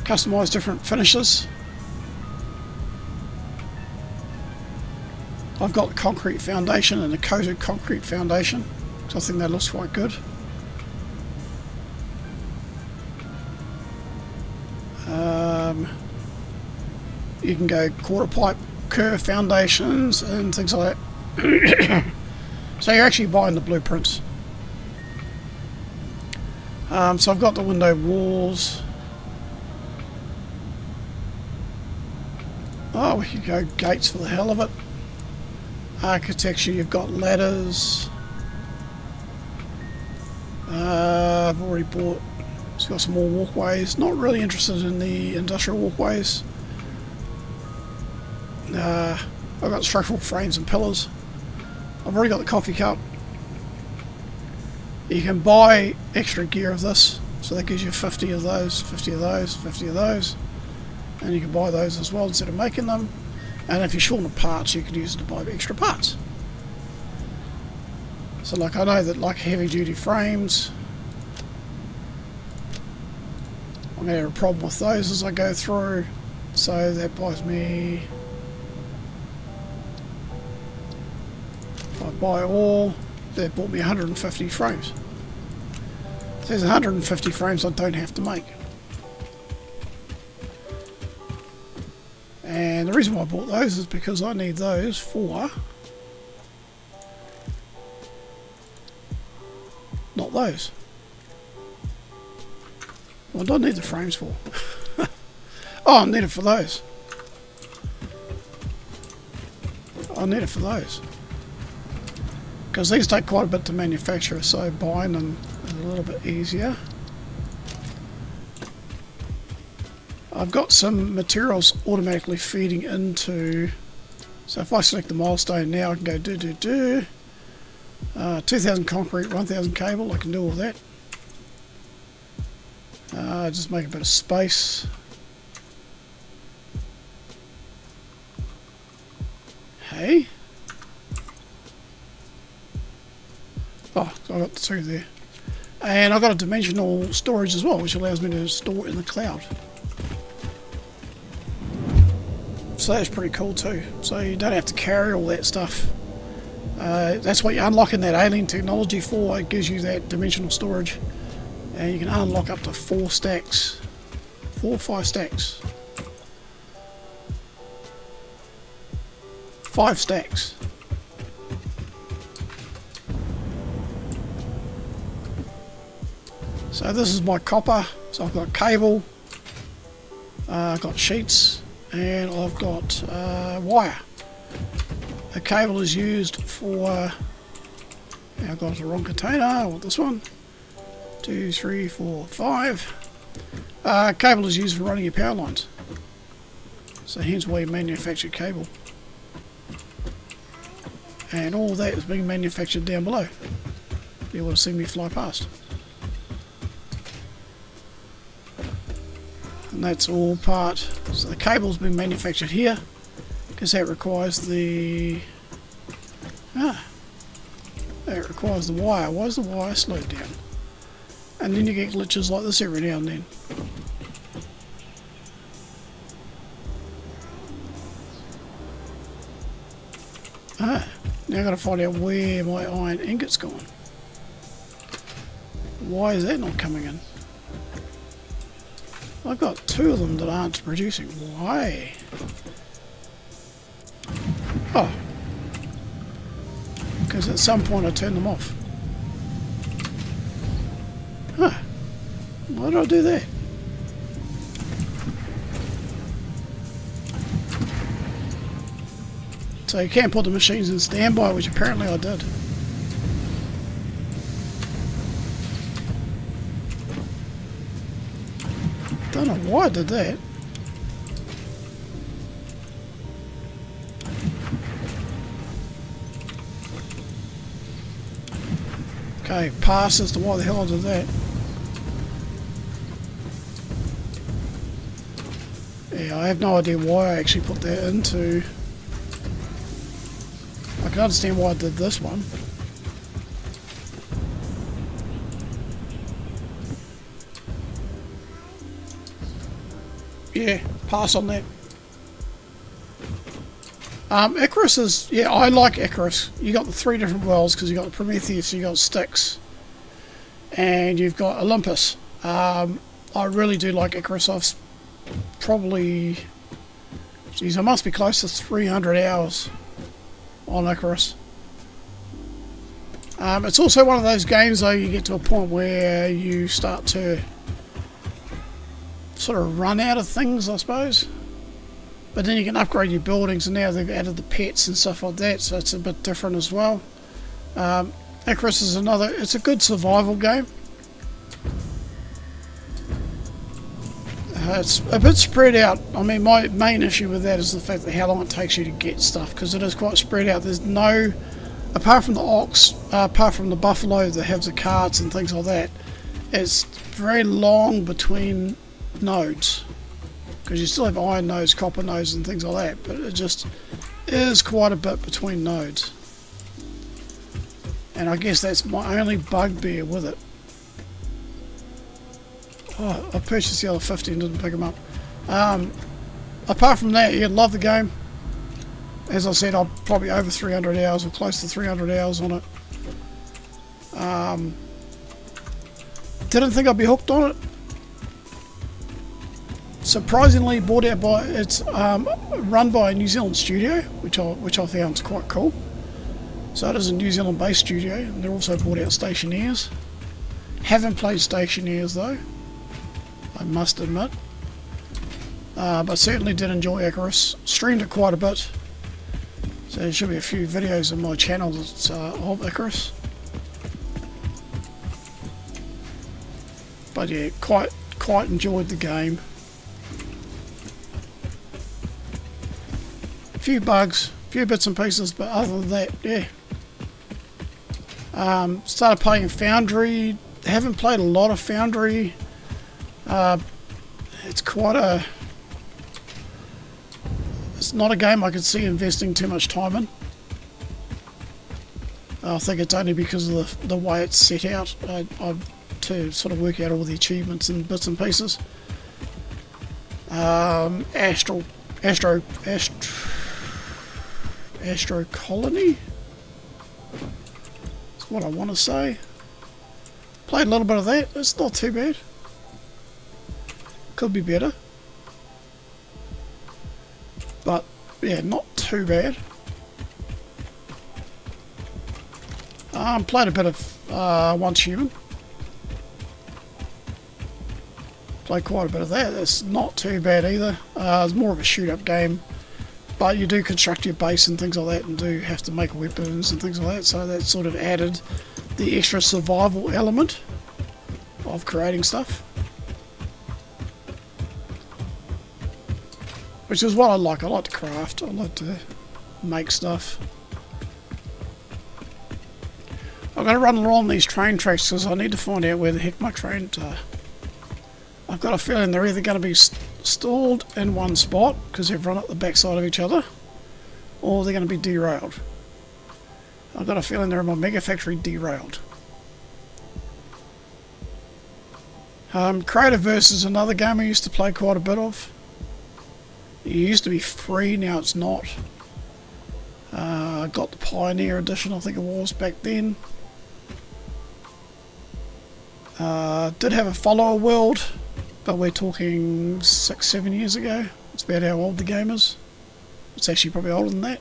customise different finishes. I've got the concrete foundation and the coated concrete foundation, so I think that looks quite good. You can go quarter pipe curve foundations and things like that. So you're actually buying the blueprints. So I've got the window walls. Oh, we could go gates for the hell of it. Architecture, you've got ladders. I've already bought, it's got some more walkways. Not really interested in the industrial walkways. I've got structural frames and pillars. I've already got the coffee cup. You can buy extra gear of this, so that gives you 50 of those, 50 of those, 50 of those, and you can buy those as well instead of making them. And if you're short of parts, you can use it to buy extra parts. So like I know that like heavy duty frames, I'm going to have a problem with those as I go through, so that buys me... I buy all, that bought me 150 frames. So there's 150 frames I don't have to make. And the reason why I bought those is because I need those for... not those. What do I need the frames for? Oh, I need it for those. I need it for those. Because these take quite a bit to manufacture, so buying them is a little bit easier. I've got some materials automatically feeding into, so if I select the milestone now, I can go do 2000 concrete, 1000 cable, I can do all that. Just make a bit of space. Hey. Oh, I got the two there. And I've got a dimensional storage as well, which allows me to store in the cloud. So that's pretty cool too. So you don't have to carry all that stuff. That's what you're unlocking that alien technology for. It gives you that dimensional storage. And you can unlock up to 4 stacks. 4 or 5 stacks. 5 stacks. So this is my copper. So So I've got cable, I've got sheets, and I've got wire. The cable is used for, I've got the wrong container, I want this one. 2, 3, 4, 5. Cable is used for running your power lines. So hence why you manufacture cable. And all that is being manufactured down below. You will see me fly past. And that's all part, so the cable's been manufactured here, because that requires the, that requires the wire. Why is the wire slowed down? And then you get glitches like this every now and then. Now I've got to find out where my iron ingot's gone. Why is that not coming in? I've got 2 of them that aren't producing. Why? Oh. Because at some point I turned them off. Huh. Why did I do that? So you can't put the machines in standby, which apparently I did. Don't know why I did that. Okay, pass as to why the hell I did that. Yeah, I have no idea why I actually put that into. I can understand why I did this one. Yeah, pass on that. Icarus is, yeah, I like Icarus. You got the 3 different worlds because you got Prometheus, you got Styx, and you've got Olympus. I really do like Icarus. I've probably, geez, I must be close to 300 hours on Icarus. It's also one of those games though you get to a point where you start to sort of run out of things, I suppose. But then you can upgrade your buildings, and now they've added the pets and stuff like that, so it's a bit different as well. Icarus is another, it's a good survival game. It's a bit spread out. I mean, my main issue with that is the fact that how long it takes you to get stuff, because it is quite spread out. There's no, apart from the ox, apart from the buffalo that have the carts and things like that, it's very long between nodes, because you still have iron nodes, copper nodes and things like that, but it just is quite a bit between nodes. And I guess that's my only bugbear with it. Oh, I purchased the other 50 and didn't pick them up. Apart from that, yeah, love the game. As I said, I'm probably over 300 hours or close to 300 hours on it. Didn't think I'd be hooked on it. Surprisingly, bought out by, it's run by a New Zealand studio, which I found is quite cool. So it is a New Zealand based studio, and they're also bought out Stationeers. Haven't played Stationeers though, I must admit. But certainly did enjoy Icarus. Streamed it quite a bit. So there should be a few videos on my channel that's of Icarus. But yeah, quite enjoyed the game. A few bugs, a few bits and pieces, but other than that, yeah. Started playing Foundry. Haven't played a lot of Foundry. It's quite a... It's not a game I could see investing too much time in. I think it's only because of the way it's set out to sort of work out all the achievements and bits and pieces. Astro Colony? That's what I want to say. Played a little bit of that. It's not too bad. Could be better. But, yeah, not too bad. Played a bit of Once Human. Played quite a bit of that. It's not too bad either. It's more of a shoot-up game, but you do construct your base and things like that, and do have to make weapons and things like that, so that sort of added the extra survival element of creating stuff. Which is what I like. I like to craft. I like to make stuff. I've got to run along these train tracks because I need to find out where the heck my trains are. I've got a feeling they're either going to be stalled in one spot because they've run up the backside of each other, or they're going to be derailed. I've got a feeling they're in my Mega Factory derailed. Creativerse is another game I used to play quite a bit of. It used to be free, now it's not. I got the Pioneer Edition, I think it was, back then. Did have a follower world, but we're talking 6-7 years ago. That's about how old the game is. It's actually probably older than that.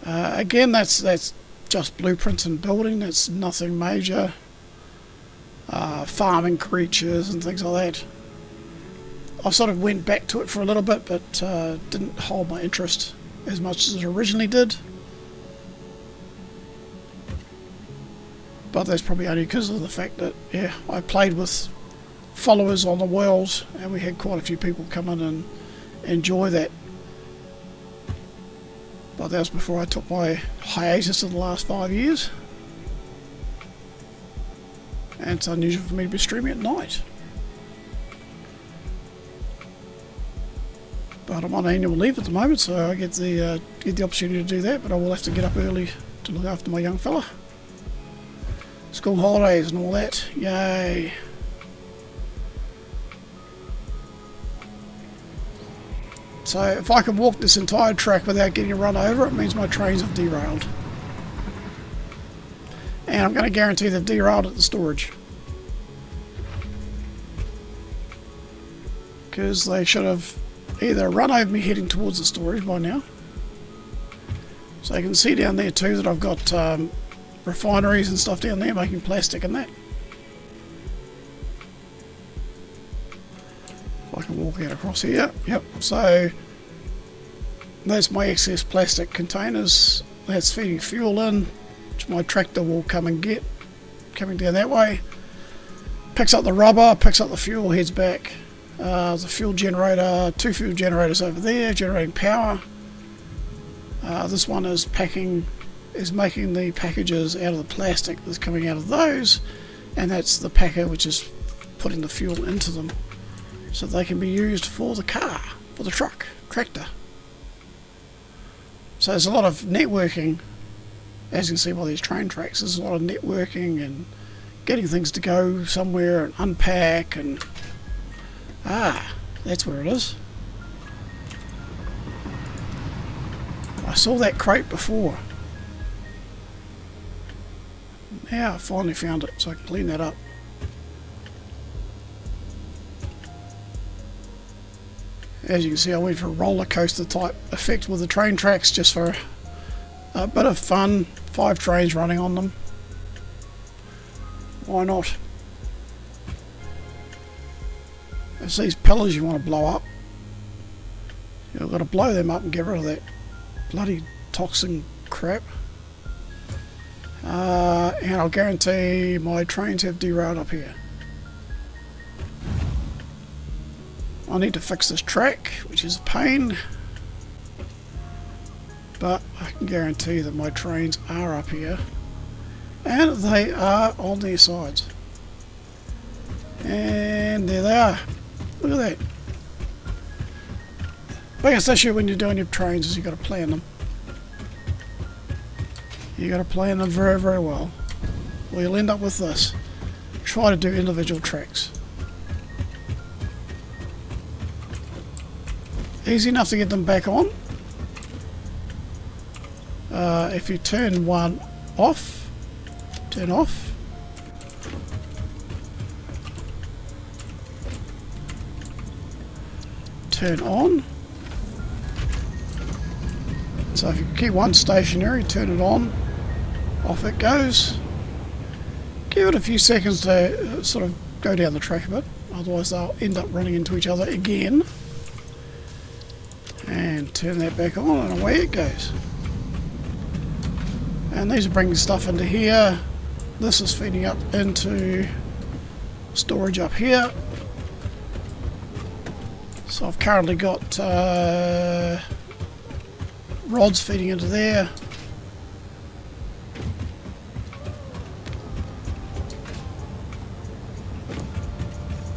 Again, that's just blueprints and building. That's nothing major. Farming creatures and things like that. I sort of went back to it for a little bit, but didn't hold my interest as much as it originally did. But that's probably only because of the fact that, yeah, I played with followers on the world, and we had quite a few people come in and enjoy that. But that was before I took my hiatus in the last 5 years. And it's unusual for me to be streaming at night. But I'm on annual leave at the moment, so I get the opportunity to do that, but I will have to get up early to look after my young fella. School holidays and all that. Yay. So if I can walk this entire track without getting run over, it means my trains have derailed. And I'm going to guarantee they've derailed at the storage. Because they should have either run over me heading towards the storage by now. So you can see down there too that I've got refineries and stuff down there making plastic and that. If I can walk out across here. Yep, so that's my excess plastic containers. That's feeding fuel in, which my tractor will come and get. Coming down that way. Picks up the rubber, picks up the fuel, heads back. There's a fuel generator, 2 fuel generators over there, generating power. This one is making the packages out of the plastic that's coming out of those, and that's the packer which is putting the fuel into them, so they can be used for the car, for the tractor. So there's a lot of networking, as you can see by these train tracks. There's a lot of networking and getting things to go somewhere and unpack and... that's where it is. I saw that crate before. Now I finally found it, so I can clean that up. As you can see, I went for a roller coaster type effect with the train tracks just for a bit of fun. 5 trains running on them. Why not? It's these pillars you want to blow up. You've got to blow them up and get rid of that bloody toxin crap. And I'll guarantee my trains have derailed up here. I need to fix this track, which is a pain. But I can guarantee that my trains are up here. And they are on their sides. And there they are. Look at that. Biggest issue when you're doing your trains is you've got to plan them. You've got to plan them very, very well. Or you'll end up with this. Try to do individual tracks. Easy enough to get them back on. If you turn one off, turn off. Turn on. So if you keep one stationary, turn it on, off it goes. Give it a few seconds to sort of go down the track a bit, otherwise they'll end up running into each other again. And turn that back on and away it goes. And these are bringing stuff into here. This is feeding up into storage up here. So I've currently got rods feeding into there.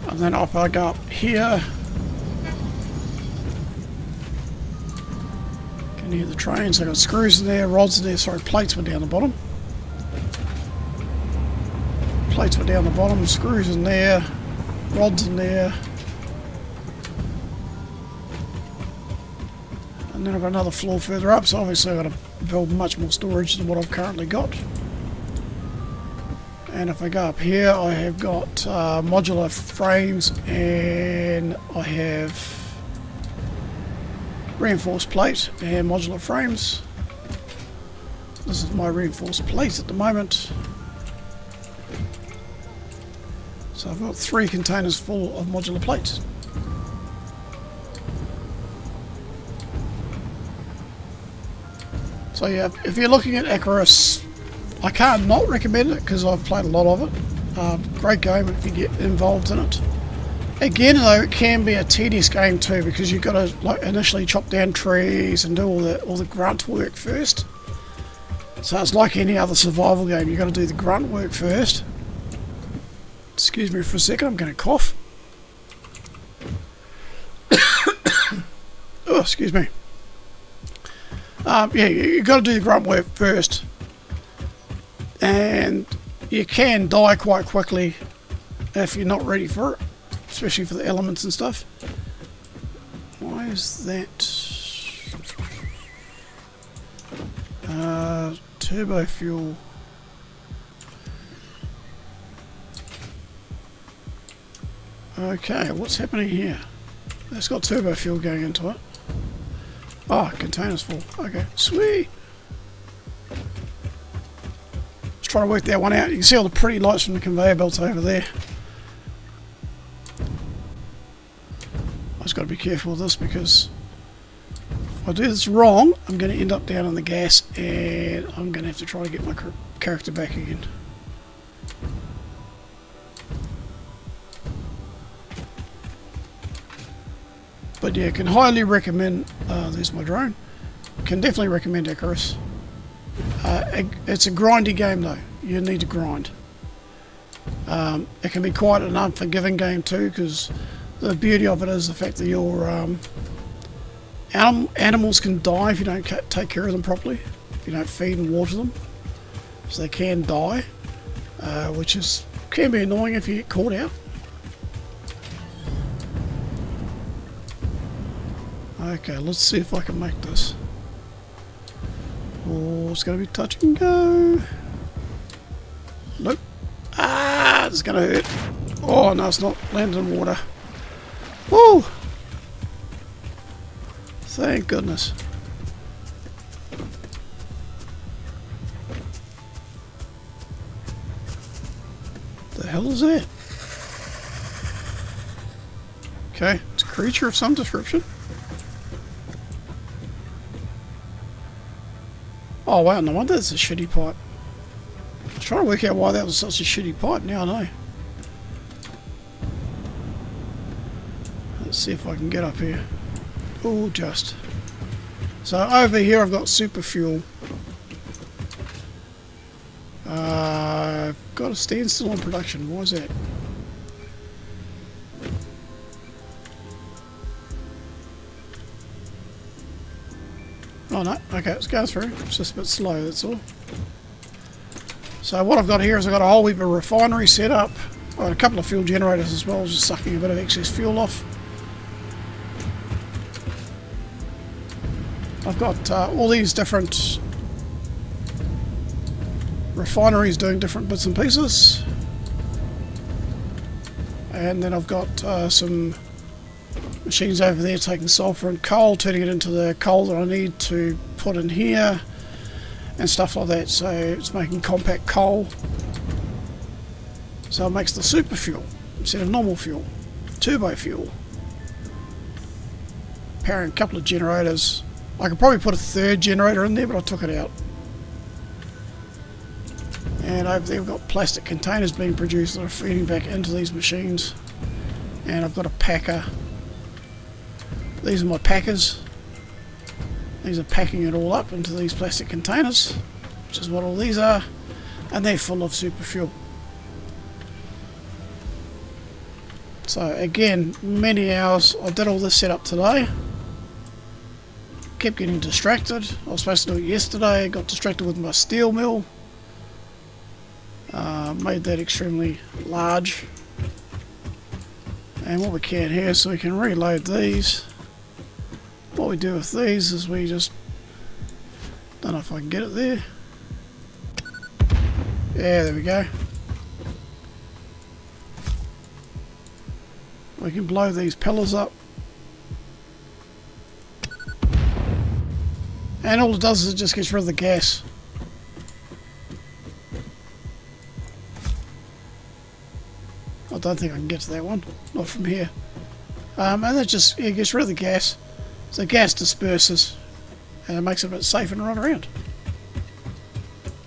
And then if I go up here, can hear the trains. I've got screws in there, rods in there, sorry, plates went down the bottom. Plates went down the bottom, screws in there, rods in there. And then I've got another floor further up, so obviously I've got to build much more storage than what I've currently got. And if I go up here, I have got modular frames, and I have reinforced plate and modular frames. This is my reinforced plate at the moment. So I've got 3 containers full of modular plates. So yeah, if you're looking at Icarus, I can't not recommend it because I've played a lot of it. Great game if you get involved in it. Again though, it can be a tedious game too because you've got to like initially chop down trees and do all the grunt work first. So it's like any other survival game, you've got to do the grunt work first. Excuse me for a second, I'm going to cough. Oh, excuse me. Yeah, you've got to do the grunt work first. And you can die quite quickly if you're not ready for it, especially for the elements and stuff. Why is that? Turbo fuel. Okay, what's happening here? It's got turbo fuel going into it. Oh, container's full. Okay, sweet. Just trying to work that one out. You can see all the pretty lights from the conveyor belts over there. I just got to be careful with this because if I do this wrong, I'm going to end up down in the gas and I'm going to have to try to get my character back again. But yeah, can highly recommend, there's my drone, can definitely recommend Icarus. It's a grindy game though, you need to grind. It can be quite an unforgiving game too, because the beauty of it is the fact that your animals can die if you don't take care of them properly, if you don't feed and water them. So they can die, which can be annoying if you get caught out. Okay, let's see if I can make this. Oh, it's going to be touch and go. Nope. Ah, it's going to hurt. Oh, no, it's not. Landed in water. Woo! Thank goodness. The hell is that? Okay, it's a creature of some description. Oh wow, no wonder it's a shitty pipe. I was trying to work out why that was such a shitty pipe, now I know. Let's see if I can get up here. Oh, just. So over here I've got super fuel. I've got a standstill on production, why is that? Oh no, okay, it's going through. It's just a bit slow, that's all. So what I've got here is I've got a whole heap of refinery set up. I've got a couple of fuel generators as well, just sucking a bit of excess fuel off. I've got all these different refineries doing different bits and pieces. And then I've got some machines over there taking sulfur and coal, turning it into the coal that I need to put in here and stuff like that. So it's making compact coal, so it makes the super fuel. instead of normal fuel. Turbo fuel. Powering a couple of generators. I could probably put a third generator in there, but I took it out. And over there we've got plastic containers being produced that are feeding back into these machines. And I've got a packer. These are my packers. These are packing it all up into these plastic containers, which is what all these are, and they're full of super fuel. So again, many hours. I did all this setup today. Kept getting distracted. I was supposed to do it yesterday. Got distracted with my steel mill. Made that extremely large. And what we can here, so we can reload these. What we do with these is we just, don't know if I can get it there. Yeah, there we go. We can blow these pillars up. And all it does is it just gets rid of the gas. I don't think I can get to that one, not from here. And it just, it gets rid of the gas. So gas disperses and it makes it a bit safer to run around.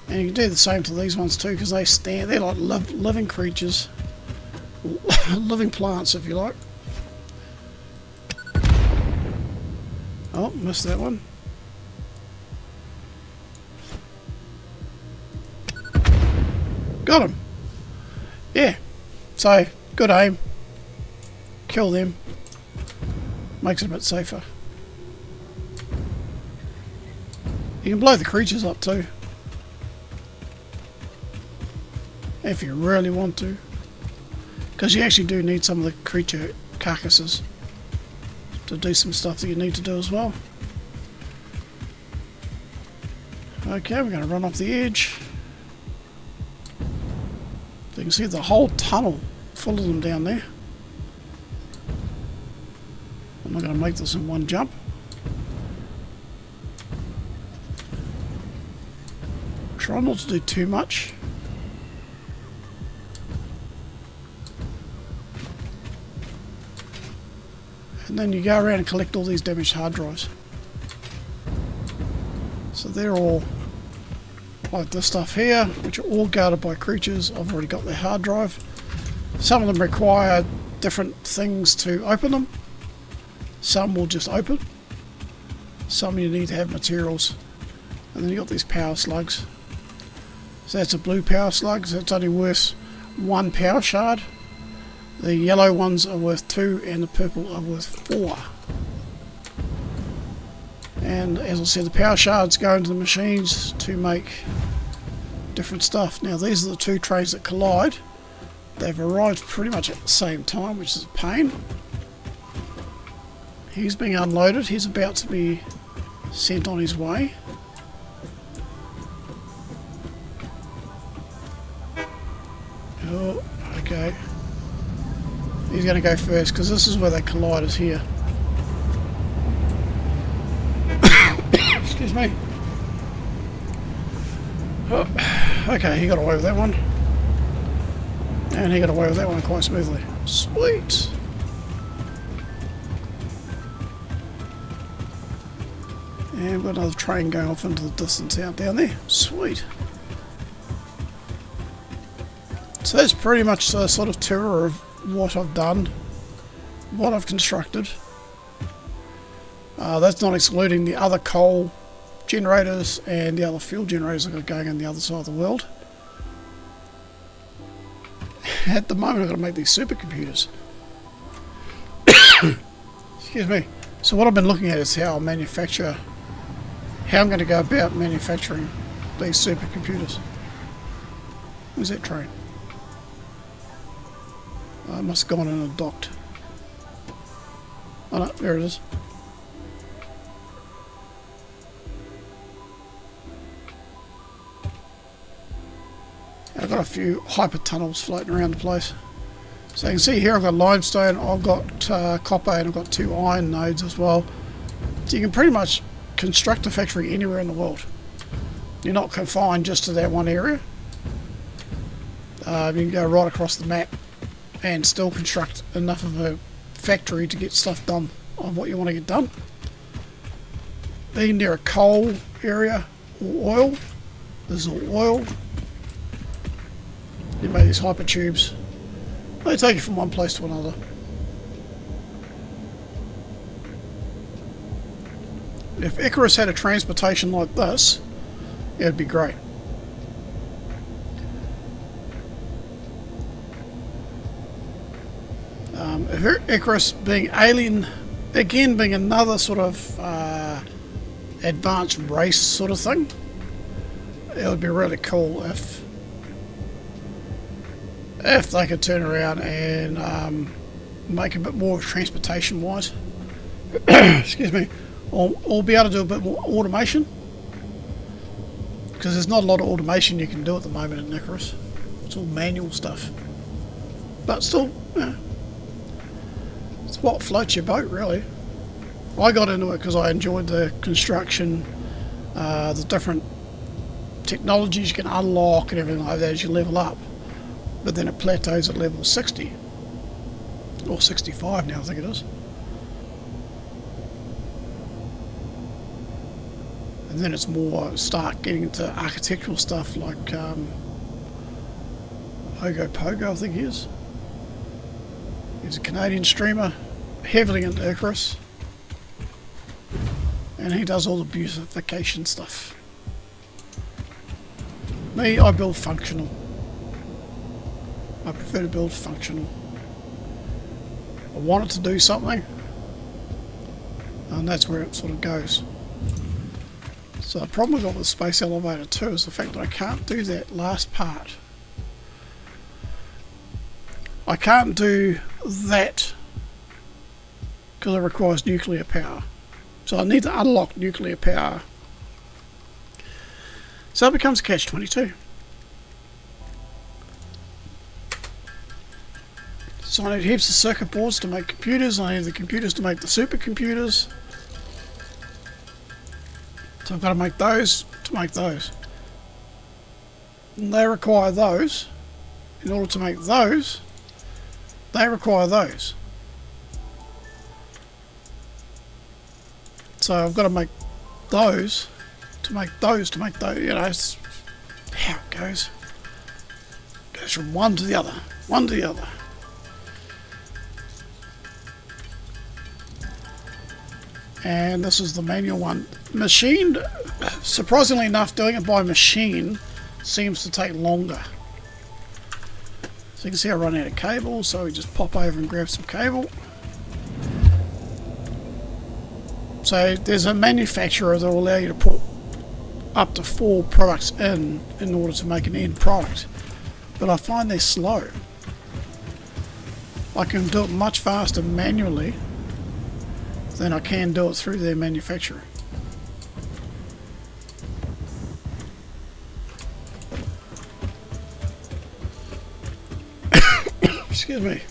And you can do the same to these ones too, because they're like living creatures. Living plants, if you like. Oh, missed that one. Got him. Yeah. So, good aim. Kill them. Makes it a bit safer. You can blow the creatures up too, if you really want to, because you actually do need some of the creature carcasses to do some stuff that you need to do as well. Okay, we're going to run off the edge. You can see the whole tunnel full of them down there. I'm not going to make this in one jump. Try not to do too much. And then you go around and collect all these damaged hard drives. So they're all like this stuff here, which are all guarded by creatures. I've already got their hard drive. Some of them require different things to open them. Some will just open. Some you need to have materials. And then you got these power slugs. So that's a blue power slug, so it's only worth 1 power shard. The yellow ones are worth 2 and the purple are worth 4. And as I said, the power shards go into the machines to make different stuff. Now these are the 2 trains that collide. They've arrived pretty much at the same time, which is a pain. He's being unloaded, he's about to be sent on his way. Oh, okay. He's going to go first because this is where they collide, is here. Excuse me. Oh, okay, he got away with that one. And he got away with that one quite smoothly. Sweet. And we've got another train going off into the distance out down there. Sweet. So that's pretty much a sort of tour of what I've done, what I've constructed. That's not excluding the other coal generators and the other fuel generators I've got going on the other side of the world. At the moment I've got to make these supercomputers. Excuse me. So what I've been looking at is how I'm going to go about manufacturing these supercomputers. Where's that train? I must have gone in and docked. Oh no, there it is. I've got a few hyper tunnels floating around the place. So you can see here I've got limestone, I've got copper, and I've got 2 iron nodes as well. So you can pretty much construct a factory anywhere in the world. You're not confined just to that one area. You can go right across the map and still construct enough of a factory to get stuff done of what you want to get done. Being near a coal area or oil, this is all oil. You make these hypertubes. They take you from one place to another. If Icarus had a transportation like this, it'd be great. If Icarus being alien, again being another sort of advanced race sort of thing, it would be really cool if they could turn around and make a bit more transportation wise. Excuse me. Or be able to do a bit more automation, because there's not a lot of automation you can do at the moment in Icarus. It's all manual stuff, but still, it's what floats your boat really. I got into it because I enjoyed the construction, the different technologies you can unlock and everything like that as you level up, but then it plateaus at level 60 or 65 now I think it is. And then it's more start getting into architectural stuff like Ogopogo, I think he is. He's a Canadian streamer, heavily into Icarus. And he does all the beautification stuff. Me, I build functional. I prefer to build functional. I want it to do something, and that's where it sort of goes. So the problem we've got with the Space Elevator 2 is the fact that I can't do that last part. I can't do that because it requires nuclear power. So I need to unlock nuclear power. So it becomes a catch-22. So I need heaps of circuit boards to make computers, I need the computers to make the supercomputers. So I've got to make those to make those. And they require those. In order to make those, they require those. So I've got to make those to make those to make those. You know, it's how it goes. It goes from one to the other, one to the other. And this is the manual one. Machined, surprisingly enough, doing it by machine seems to take longer. So you can see I run out of cable, so we just pop over and grab some cable. So there's a manufacturer that will allow you to put up to 4 products in order to make an end product. But I find they're slow. I can do it much faster manually than I can do it through their manufacturer. Excuse me.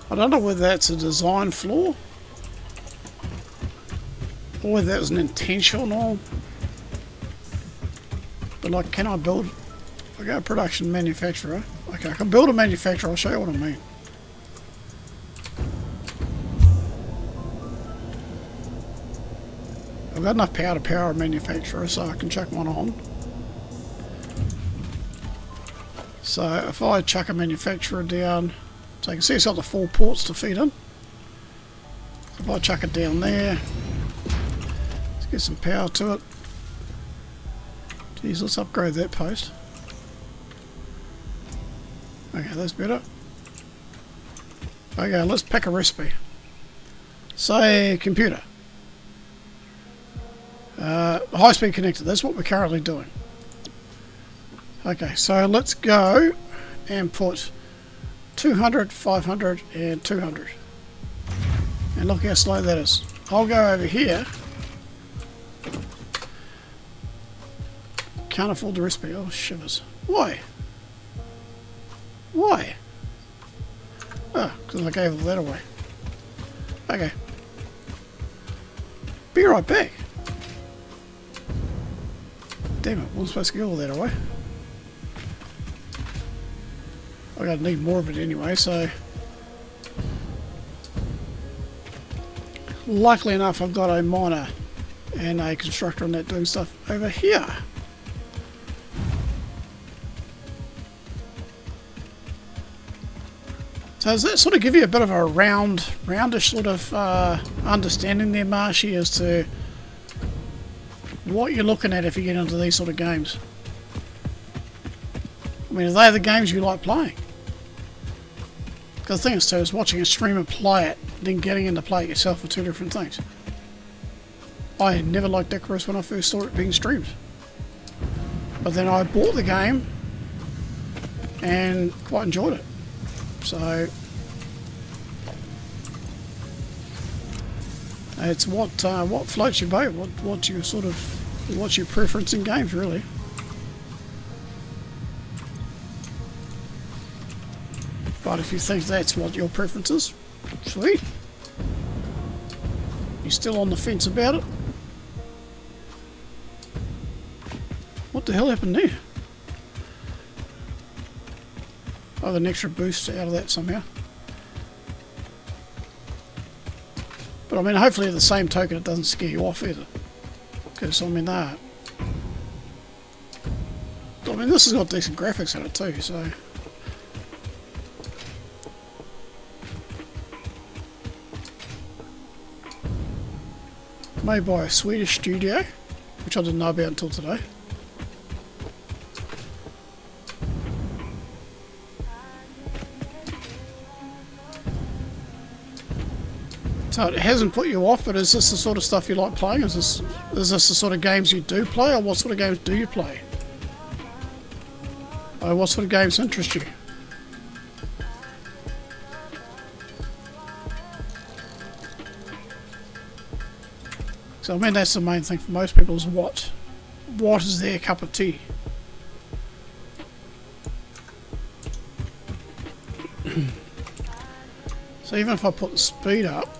I don't know whether that's a design flaw or whether that was an intentional. But like, can I build? If I go production manufacturer. Okay, I can build a manufacturer. I'll show you what I mean. I've got enough power to power a manufacturer, so I can chuck one on. So if I chuck a manufacturer down, so you can see it's got the 4 ports to feed in. If I chuck it down there, let's get some power to it. Geez, let's upgrade that post. Okay, that's better. Okay, let's pick a recipe. Say computer. High-speed connector, that's what we're currently doing. Okay, so let's go and put 200, 500 and 200. And look how slow that is. I'll go over here. Can't afford the recipe. Oh, shivers. Why? Why? Oh, because I gave all that away. Okay. Be right back. Damn it, wasn't supposed to give all that away. I'm going to need more of it anyway, so... Luckily enough, I've got a miner and a constructor on that doing stuff over here. So does that sort of give you a bit of a roundish sort of understanding there, Marshy, as to what you're looking at if you get into these sort of games? I mean, are they the games you like playing? Because the thing is, too, is watching a streamer play it, then getting into play it yourself are two different things. I never liked Icarus when I first saw it being streamed. But then I bought the game and quite enjoyed it. So it's what floats your boat, what's your preference in games, really. But if you think that's what your preference is, sweet. You're still on the fence about it? What the hell happened there? Oh, an extra boost out of that somehow. But I mean, hopefully at the same token it doesn't scare you off either. Because, I mean, this has got decent graphics in it too, so... Made by a Swedish studio, which I didn't know about until today. So it hasn't put you off, but is this the sort of stuff you like playing? Is this the sort of games you do play, or what sort of games do you play? Or what sort of games interest you? So I mean, that's the main thing for most people, is what is their cup of tea. So even if I put the speed up,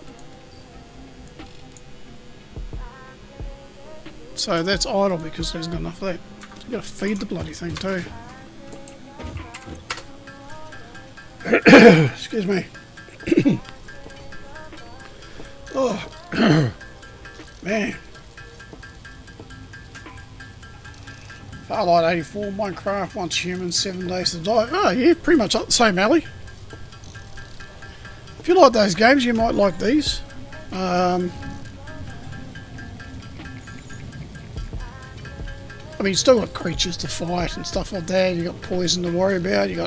so that's idle because there's not enough of that. So you've got to feed the bloody thing too. Excuse me. Oh. Man. Farlight 84, Minecraft, Once Human, 7 Days to Die. Oh yeah, pretty much up the same alley. If you like those games, you might like these. I mean, you still got creatures to fight and stuff like that. You got poison to worry about. You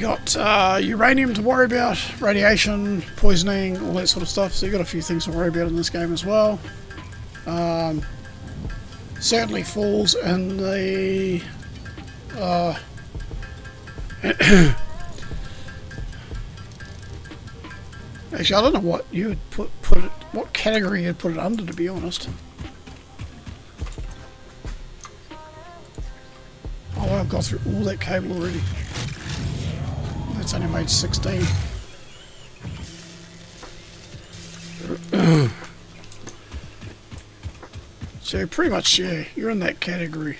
got uranium to worry about, radiation, poisoning, all that sort of stuff. So you got a few things to worry about in this game as well. Certainly falls in the actually, I don't know what you would put it, what category you'd put it under, to be honest. Oh, I've got through all that cable already. That's only made 16. So pretty much, yeah, you're in that category.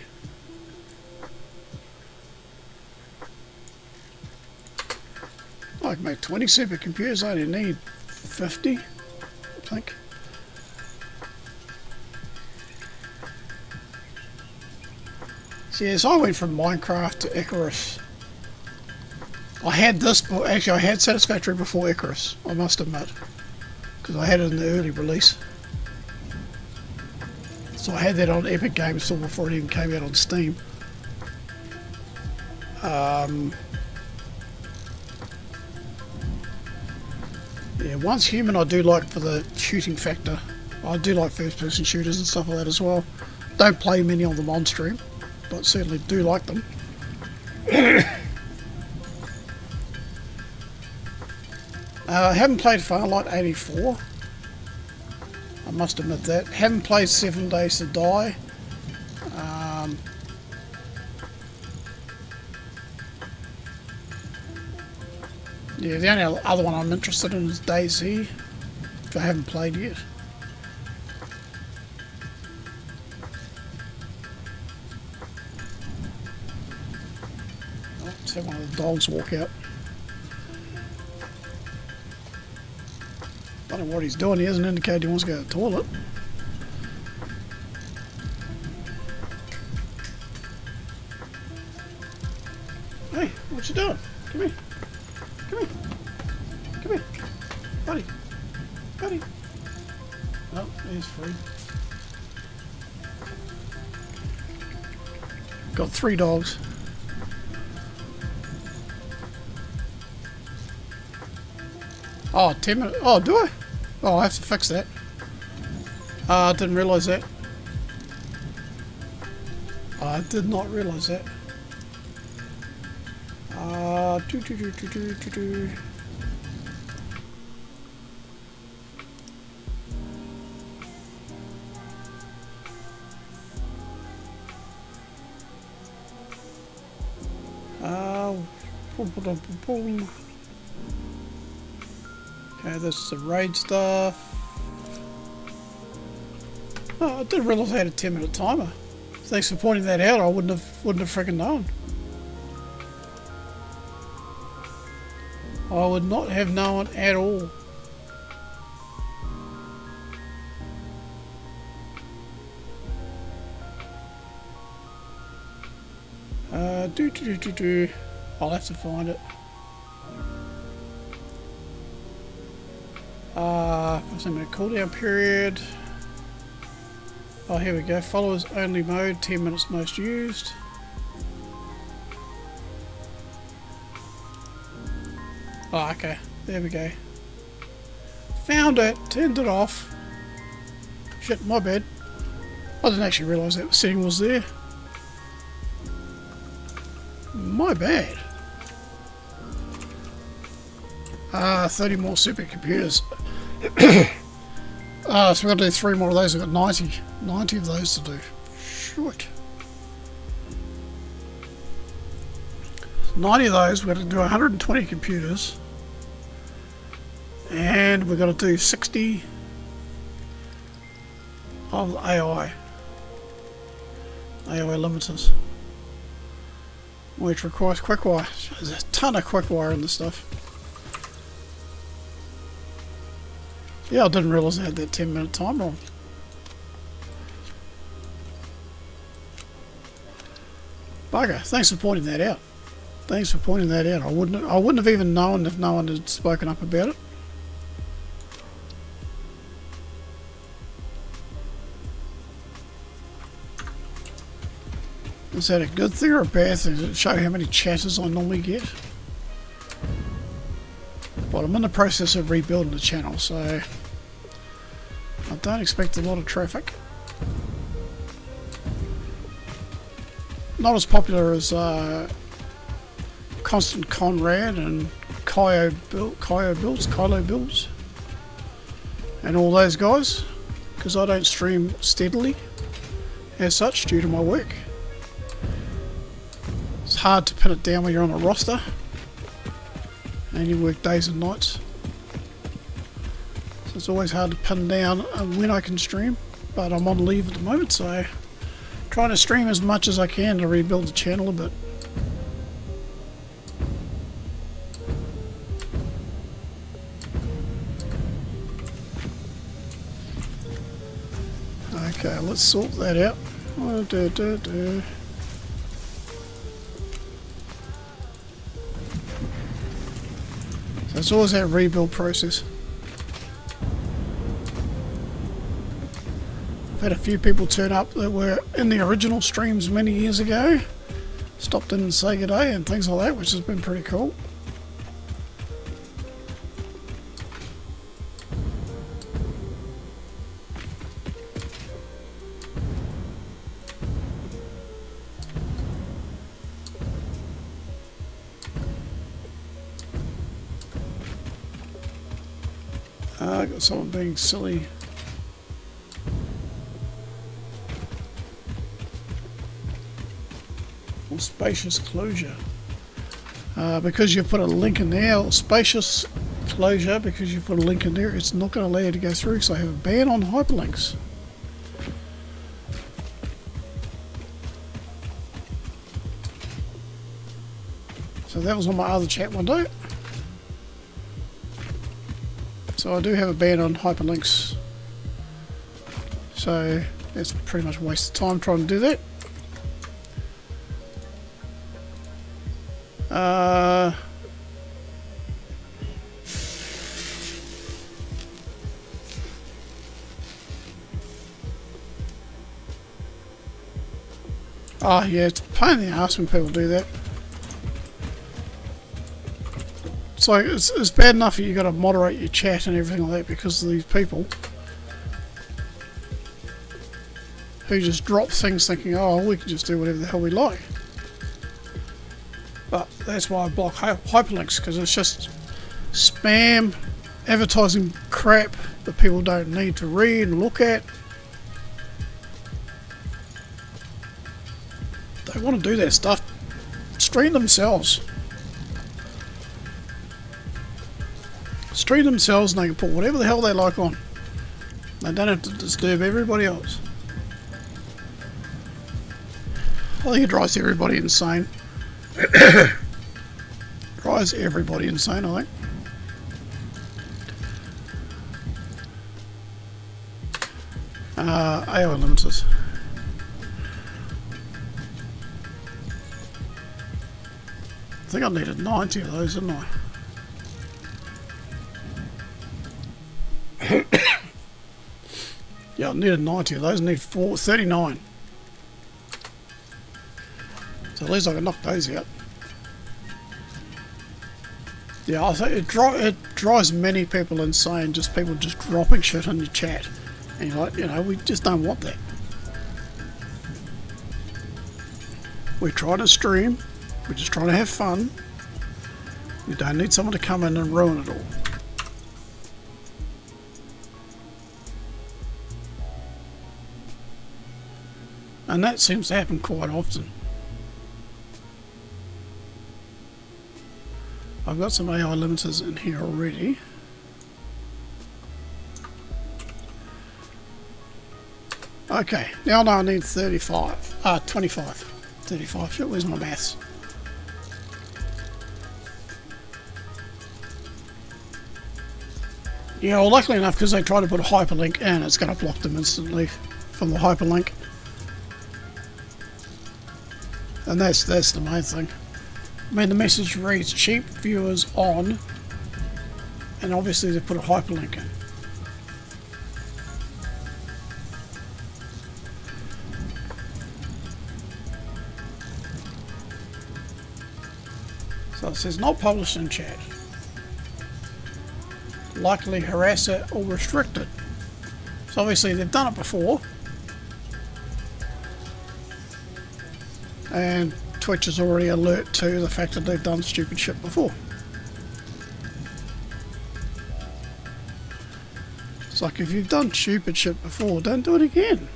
I can make 20 supercomputers, I only need 50, I think. So yes, I went from Minecraft to Icarus. I had this, actually I had Satisfactory before Icarus, I must admit. Because I had it in the early release. So I had that on Epic Games Store before it even came out on Steam. Yeah, Once Human I do like for the shooting factor. I do like first-person shooters and stuff like that as well. Don't play many of them on stream, but certainly do like them. I haven't played Farlight 84. I must admit that. Haven't played 7 Days to Die. Yeah, the only other one I'm interested in is DayZ, which I haven't played yet. Let's have one of the dogs walk out. I don't know what he's doing. He hasn't indicated he wants to go to the toilet. Hey, what you doing? Come here. Come here. Come here. Buddy. Buddy. Oh, he's free. Got 3 dogs. Oh, 10 minutes. Oh, do I? Oh, I have to fix that. I didn't realise that. I did not realise that. Do. Boom. Okay, this is the raid stuff. Oh, I didn't realise I had a 10-minute timer. Thanks for pointing that out. I wouldn't have freaking known. I would not have known at all. Do. I'll have to find it. First a minute cooldown period. Oh, here we go. Followers only mode, 10 minutes most used. Oh, okay. There we go. Found it. Turned it off. Shit, my bad. I didn't actually realise that setting was there. My bad. 30 more supercomputers. So we've got to do 3 more of those. We've got 90 of those to do. Shit. 90 of those, we've got to do 120 computers. And we've got to do 60 of AI limiters. Which requires quick-wire. There's a ton of quick-wire in this stuff. Yeah, I didn't realise I had that 10-minute timer on. Bugger, thanks for pointing that out. Thanks for pointing that out. I wouldn't have even known if no one had spoken up about it. Is that a good thing or a bad thing? Does it show how many chatters I normally get? But I'm in the process of rebuilding the channel, so I don't expect a lot of traffic. Not as popular as Constant Conrad and Kylo Builds, and all those guys, because I don't stream steadily as such due to my work. It's hard to pin it down when you're on a roster and you work days and nights. So it's always hard to pin down when I can stream, but I'm on leave at the moment, so trying to stream as much as I can to rebuild the channel a bit. Okay, let's sort that out. So it's always that rebuild process. I've had a few people turn up that were in the original streams many years ago, stopped in and say good day and things like that, which has been pretty cool. I got someone being silly. Or spacious closure. Because you put a link in there, or spacious closure, because you put a link in there, it's not going to allow you to go through, so I have a ban on hyperlinks. So that was on my other chat window. So I do have a ban on hyperlinks. So it's pretty much a waste of time trying to do that. Oh yeah, it's a pain in the ass when people do that. It's like, it's bad enough that you got to moderate your chat and everything like that because of these people who just drop things thinking, oh, we can just do whatever the hell we like. But that's why I block hyperlinks, because it's just spam, advertising crap that people don't need to read and look at. They want to do that stuff, stream themselves. Stream themselves and they can put whatever the hell they like on. They don't have to disturb everybody else. I think it drives everybody insane. Drives everybody insane, I think. AI limiters. I think I needed 90 of those, didn't I? Yeah, I needed 90 of those. I need 39. So at least I can knock those out. Yeah, I think it drives many people insane, just people just dropping shit in your chat. And you're like, you know, we just don't want that. We're trying to stream. We're just trying to have fun. We don't need someone to come in and ruin it all. And that seems to happen quite often. I've got some AI limiters in here already. Okay, now I need 25. 25. 35. Shit, where's my maths? Yeah, well, luckily enough, because they try to put a hyperlink in, it's going to block them instantly from the hyperlink. And that's the main thing. I mean, the message reads cheap viewers on, and obviously they put a hyperlink in. So it says not published in chat. Likely harass it or restrict it. So obviously they've done it before. And Twitch is already alert to the fact that they've done stupid shit before. It's like, if you've done stupid shit before, don't do it again.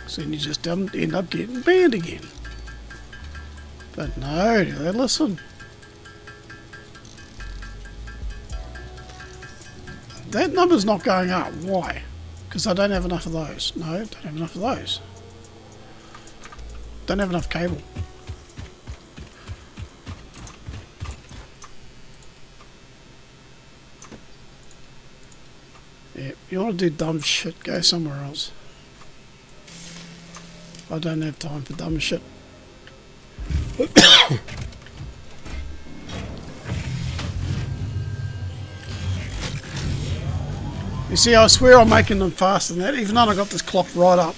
So then you just end up getting banned again. But no, do they listen? That number's not going up. Why? Because I don't have enough of those. No, don't have enough of those. Don't have enough cable. Yeah, you want to do dumb shit, go somewhere else. I don't have time for dumb shit. You see, I swear I'm making them faster than that, even though I got this clock right up.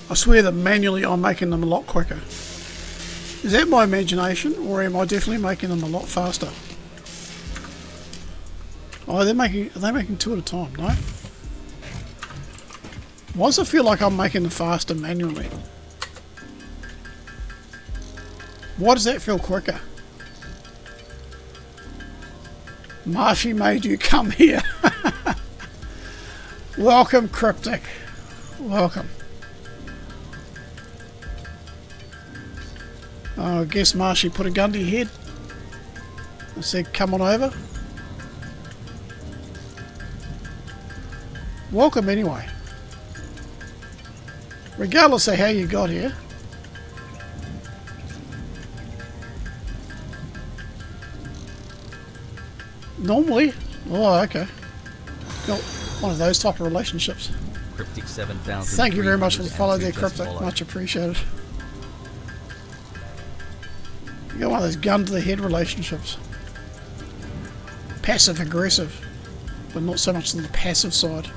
I swear that manually I'm making them a lot quicker. Is that my imagination, or am I definitely making them a lot faster? Oh, are they making two at a time, no? Why does it feel like I'm making them faster manually? Why does that feel quicker? Marshy made you come here. Welcome, Cryptic. Welcome. I guess Marshy put a gun to your head. I said, come on over. Welcome anyway. Regardless of how you got here, Normally? Oh, okay. Got one of those type of relationships. Cryptic 7000. Thank you very much for the follow there, Cryptic. Much appreciated. You got one of those gun to the head relationships. Passive aggressive, but not so much on the passive side,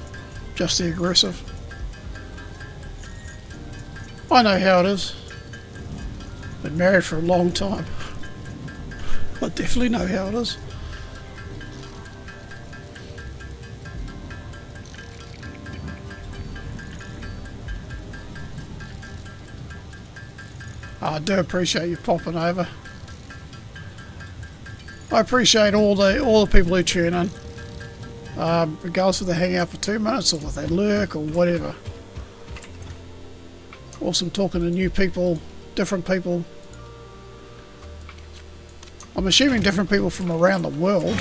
just the aggressive. I know how it is. Been married for a long time. I definitely know how it is. I do appreciate you popping over. I appreciate all the people who tune in, regardless if they hang out for 2 minutes or if they lurk or whatever. Awesome talking to new people, different people. I'm assuming different people from around the world.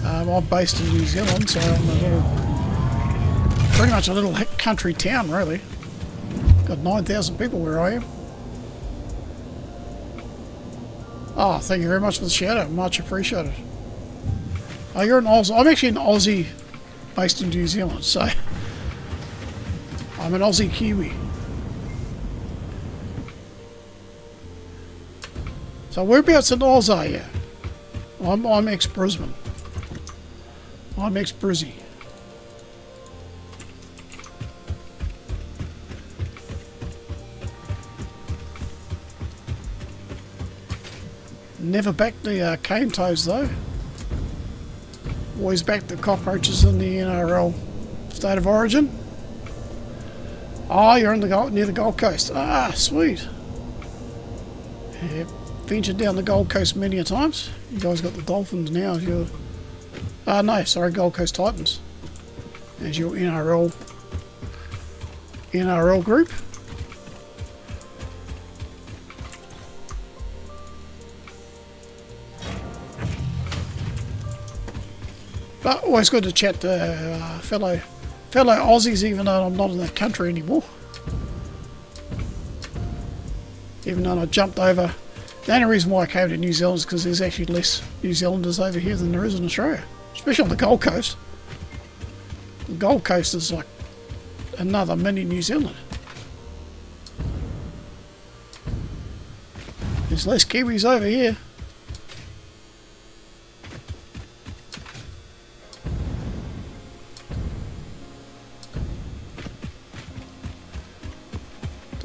I'm based in New Zealand, so I'm pretty much a little country town, really. Got 9,000 people where I am. Oh, thank you very much for the shout out. Much appreciated. Oh, you're an Aussie. I'm actually an Aussie based in New Zealand, so I'm an Aussie Kiwi. So whereabouts in Oz are you? I'm ex-Brisbane. I'm ex-Brizzy. Never backed the cane toes though. Always backed the cockroaches in the NRL State of Origin. Oh, you're in the near the Gold Coast. Ah, sweet. Yeah, ventured down the Gold Coast many a times. You guys got the Dolphins now as your... no, sorry, Gold Coast Titans as your NRL group. But always good to chat to fellow Aussies, even though I'm not in that country anymore. Even though I jumped over. The only reason why I came to New Zealand is because there's actually less New Zealanders over here than there is in Australia, especially on the Gold Coast. The Gold Coast is like another mini New Zealand. There's less Kiwis over here.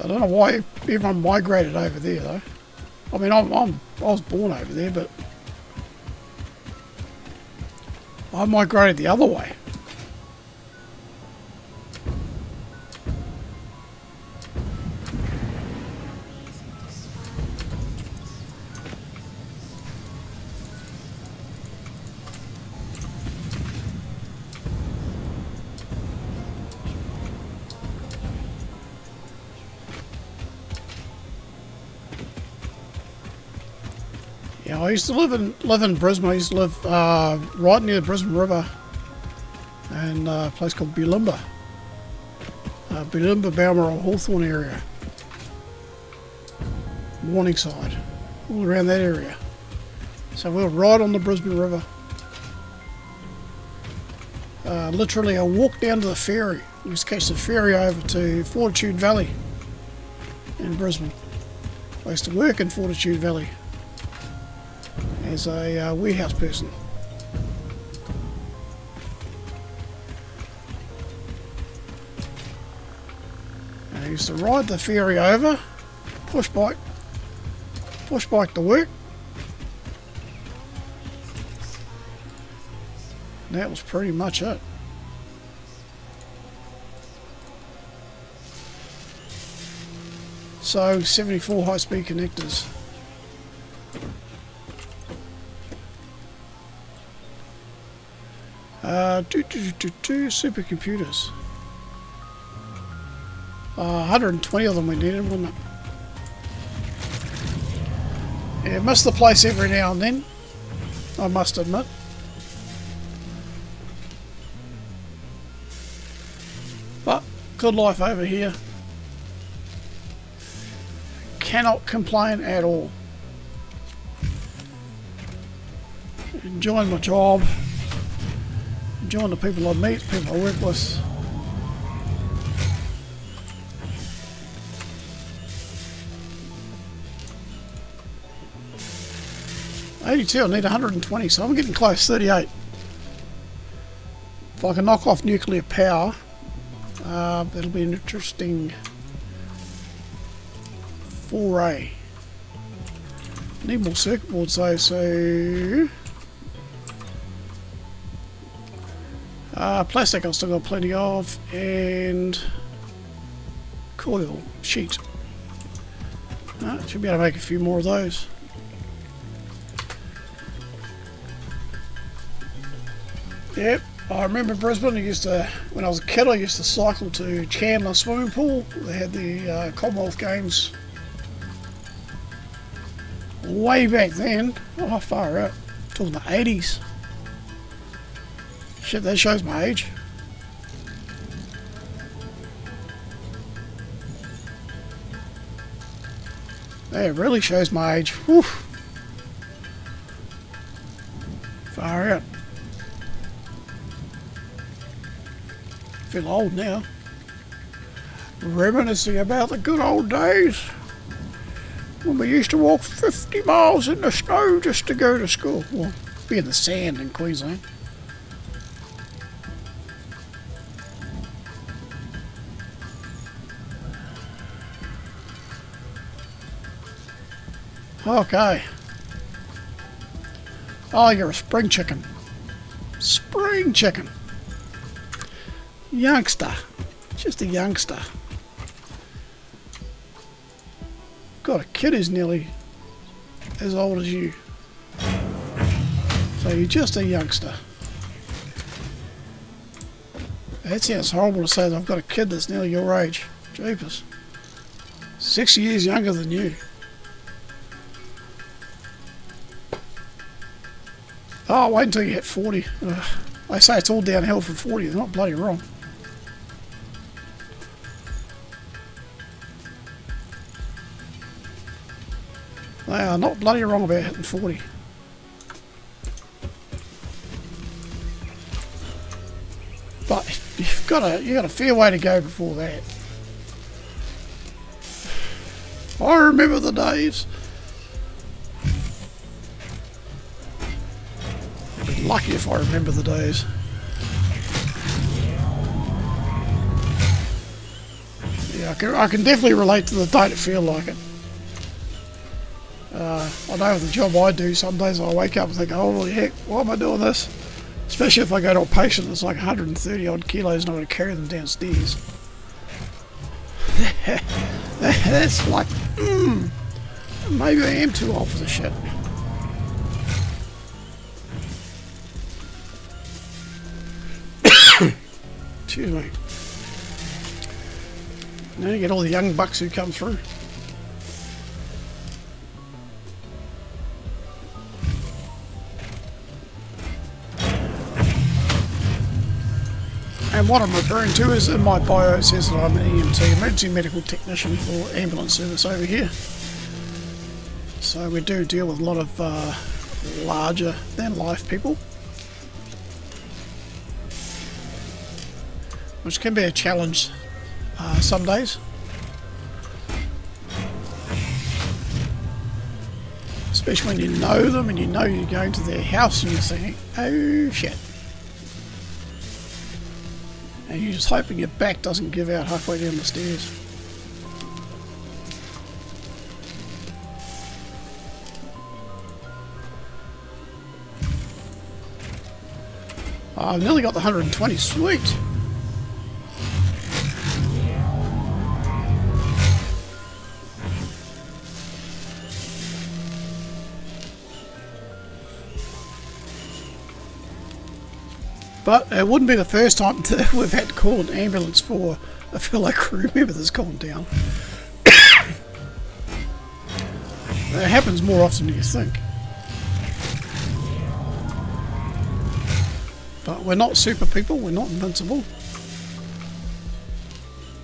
I don't know why everyone migrated over there though. I mean, I was born over there, but I migrated the other way. Yeah, I used to live in Brisbane. I used to live right near the Brisbane River, and a place called Bulimba, Balmoral, Hawthorne area, Morningside, all around that area. So we were right on the Brisbane River. Literally, I walked down to the ferry. We used to catch the ferry over to Fortitude Valley in Brisbane. I used to work in Fortitude Valley as a warehouse person. And I used to ride the ferry over, push bike to work. And that was pretty much it. So 74 high-speed connectors. Supercomputers. 120 of them we needed, wasn't it? Yeah, miss the place every now and then, I must admit. But good life over here. Cannot complain at all. enjoying my job, enjoying the people I meet, people I work with. I need 120, so I'm getting close. 38. If I can knock off nuclear power, that'll be an interesting foray. Need more circuit boards though, so plastic I've still got plenty of, and coil sheet. Should be able to make a few more of those. Yep, I remember Brisbane. When I was a kid, I used to cycle to Chandler swimming pool. They had the Commonwealth Games way back then. Oh, far out. Talking the 80s. Shit, that shows my age. That really shows my age. Whew. Far out. Feel old now. Reminiscing about the good old days when we used to walk 50 miles in the snow just to go to school. Well, be in the sand in Queensland. Okay. Oh, you're a spring chicken. Spring chicken. Youngster. Just a youngster. Got a kid who's nearly as old as you. So you're just a youngster. That sounds horrible to say that I've got a kid that's nearly your age. Jeepers. 6 years younger than you. Oh, wait until you hit 40. Ugh. They say it's all downhill from 40. They're not bloody wrong. They are not bloody wrong about hitting 40. But you've got a fair way to go before that. I remember the days. I'd be lucky if I remember the days. Yeah, I can definitely relate to the don't feel like it. I know with the job I do, some days I wake up and think, holy heck, why am I doing this? Especially if I go to a patient that's like 130 odd kilos and I'm going to carry them downstairs. That's like, maybe I am too old for this shit. Excuse me. Now you get all the young bucks who come through. And what I'm referring to is in my bio it says that I'm an EMT, emergency medical technician for ambulance service over here. So we do deal with a lot of larger than life people, which can be a challenge some days. Especially when you know them and you know you're going to their house and you're thinking, oh shit. And you're just hoping your back doesn't give out halfway down the stairs. Oh, I've nearly got the 120, sweet! But it wouldn't be the first time that we've had to call an ambulance for a fellow crew member that's gone down. It happens more often than you think. But we're not super people, we're not invincible.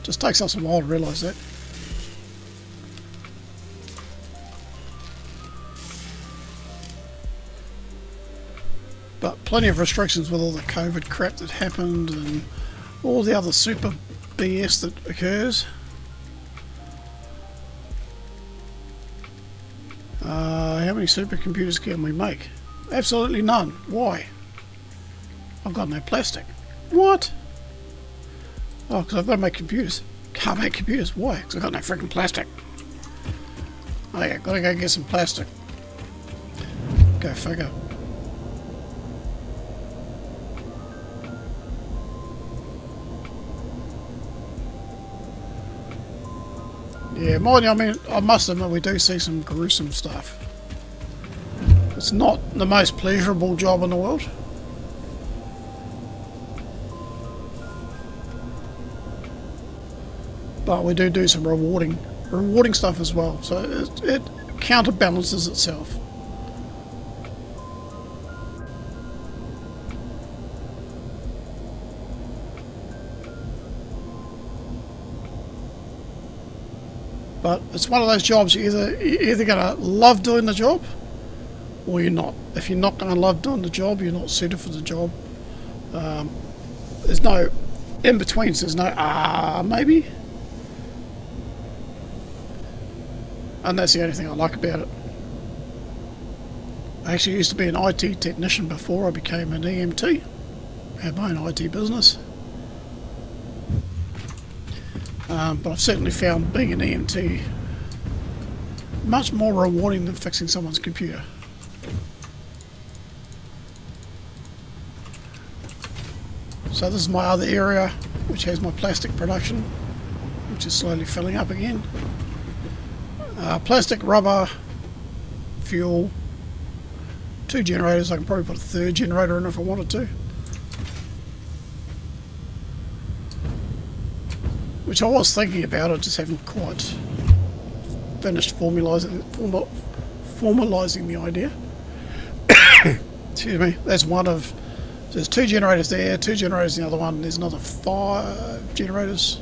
Just takes us a while to realise that. But plenty of restrictions with all the COVID crap that happened and all the other super BS that occurs. How many supercomputers can we make? Absolutely none. Why? I've got no plastic. What? Oh, because I've got to make computers. Can't make computers. Why? Because I've got no freaking plastic. Oh yeah, gotta go get some plastic. Go figure. Yeah, mind you, I mean, I must admit we do see some gruesome stuff. It's not the most pleasurable job in the world. But we do some rewarding stuff as well, so it counterbalances itself. But it's one of those jobs you're either going to love doing the job or you're not. If you're not going to love doing the job, you're not suited for the job. There's no in between. There's no maybe. And that's the only thing I like about it. I actually used to be an IT technician before I became an EMT. I had my own IT business. But I've certainly found being an EMT much more rewarding than fixing someone's computer. So this is my other area, which has my plastic production, which is slowly filling up again. Plastic, rubber, fuel, 2 generators. I can probably put a 3rd generator in if I wanted to. Which I was thinking about, I just haven't quite finished formalising the idea. Excuse me. That's one of... There's 2 generators there, 2 generators in the other one, there's another 5 generators.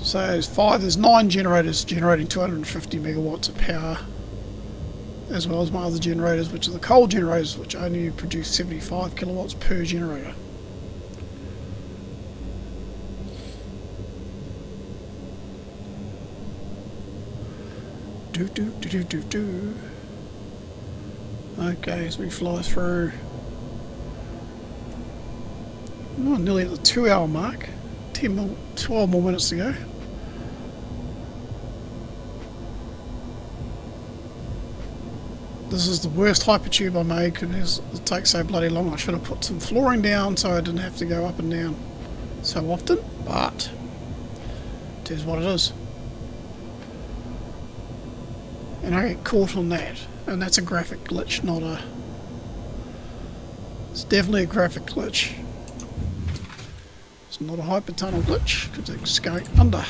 So there's 9 generators generating 250 megawatts of power, as well as my other generators, which are the coal generators, which only produce 75 kilowatts per generator. Okay, as we fly through, nearly at the 2-hour mark, 12 more minutes to go. This is the worst hypertube I made because it takes so bloody long. I should have put some flooring down so I didn't have to go up and down so often, but it is what it is. And I get caught on that, and that's a graphic glitch, not a... It's definitely a graphic glitch. It's not a hypertunnel glitch, because it's going under.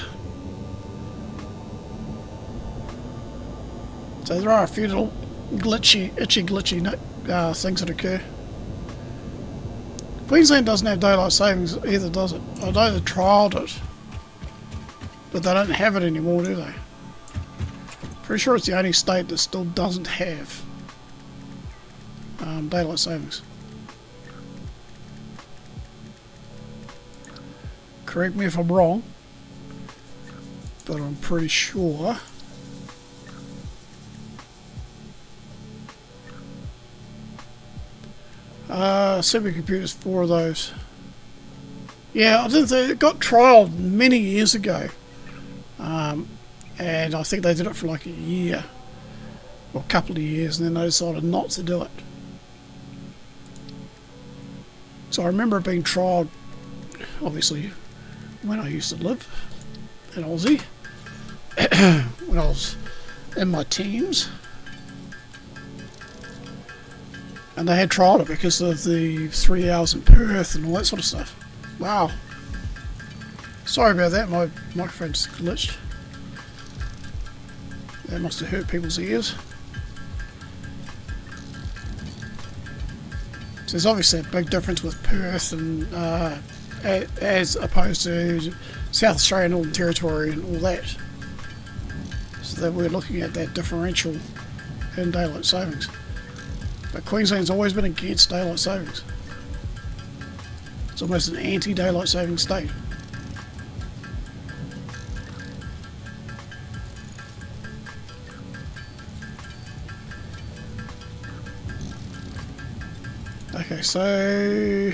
So there are a few little itchy things that occur. Queensland doesn't have daylight savings either, does it? I know they trialled it, but they don't have it anymore, do they? Pretty sure it's the only state that still doesn't have daylight savings. Correct me if I'm wrong, but I'm pretty sure. Supercomputers, 4 of those. Yeah, I think they got trialled many years ago. And I think they did it for like a year or a couple of years, and then they decided not to do it. So I remember it being trialled, obviously, when I used to live in Aussie, when I was in my teens. And they had trialled it because of the 3 hours in Perth and all that sort of stuff. Wow. Sorry about that, my microphone just glitched. That must have hurt people's ears. So there's obviously a big difference with Perth and as opposed to South Australia, Northern Territory and all that. So that we're looking at that differential in daylight savings. But Queensland's always been against daylight savings. It's almost an anti-daylight saving state. Okay, so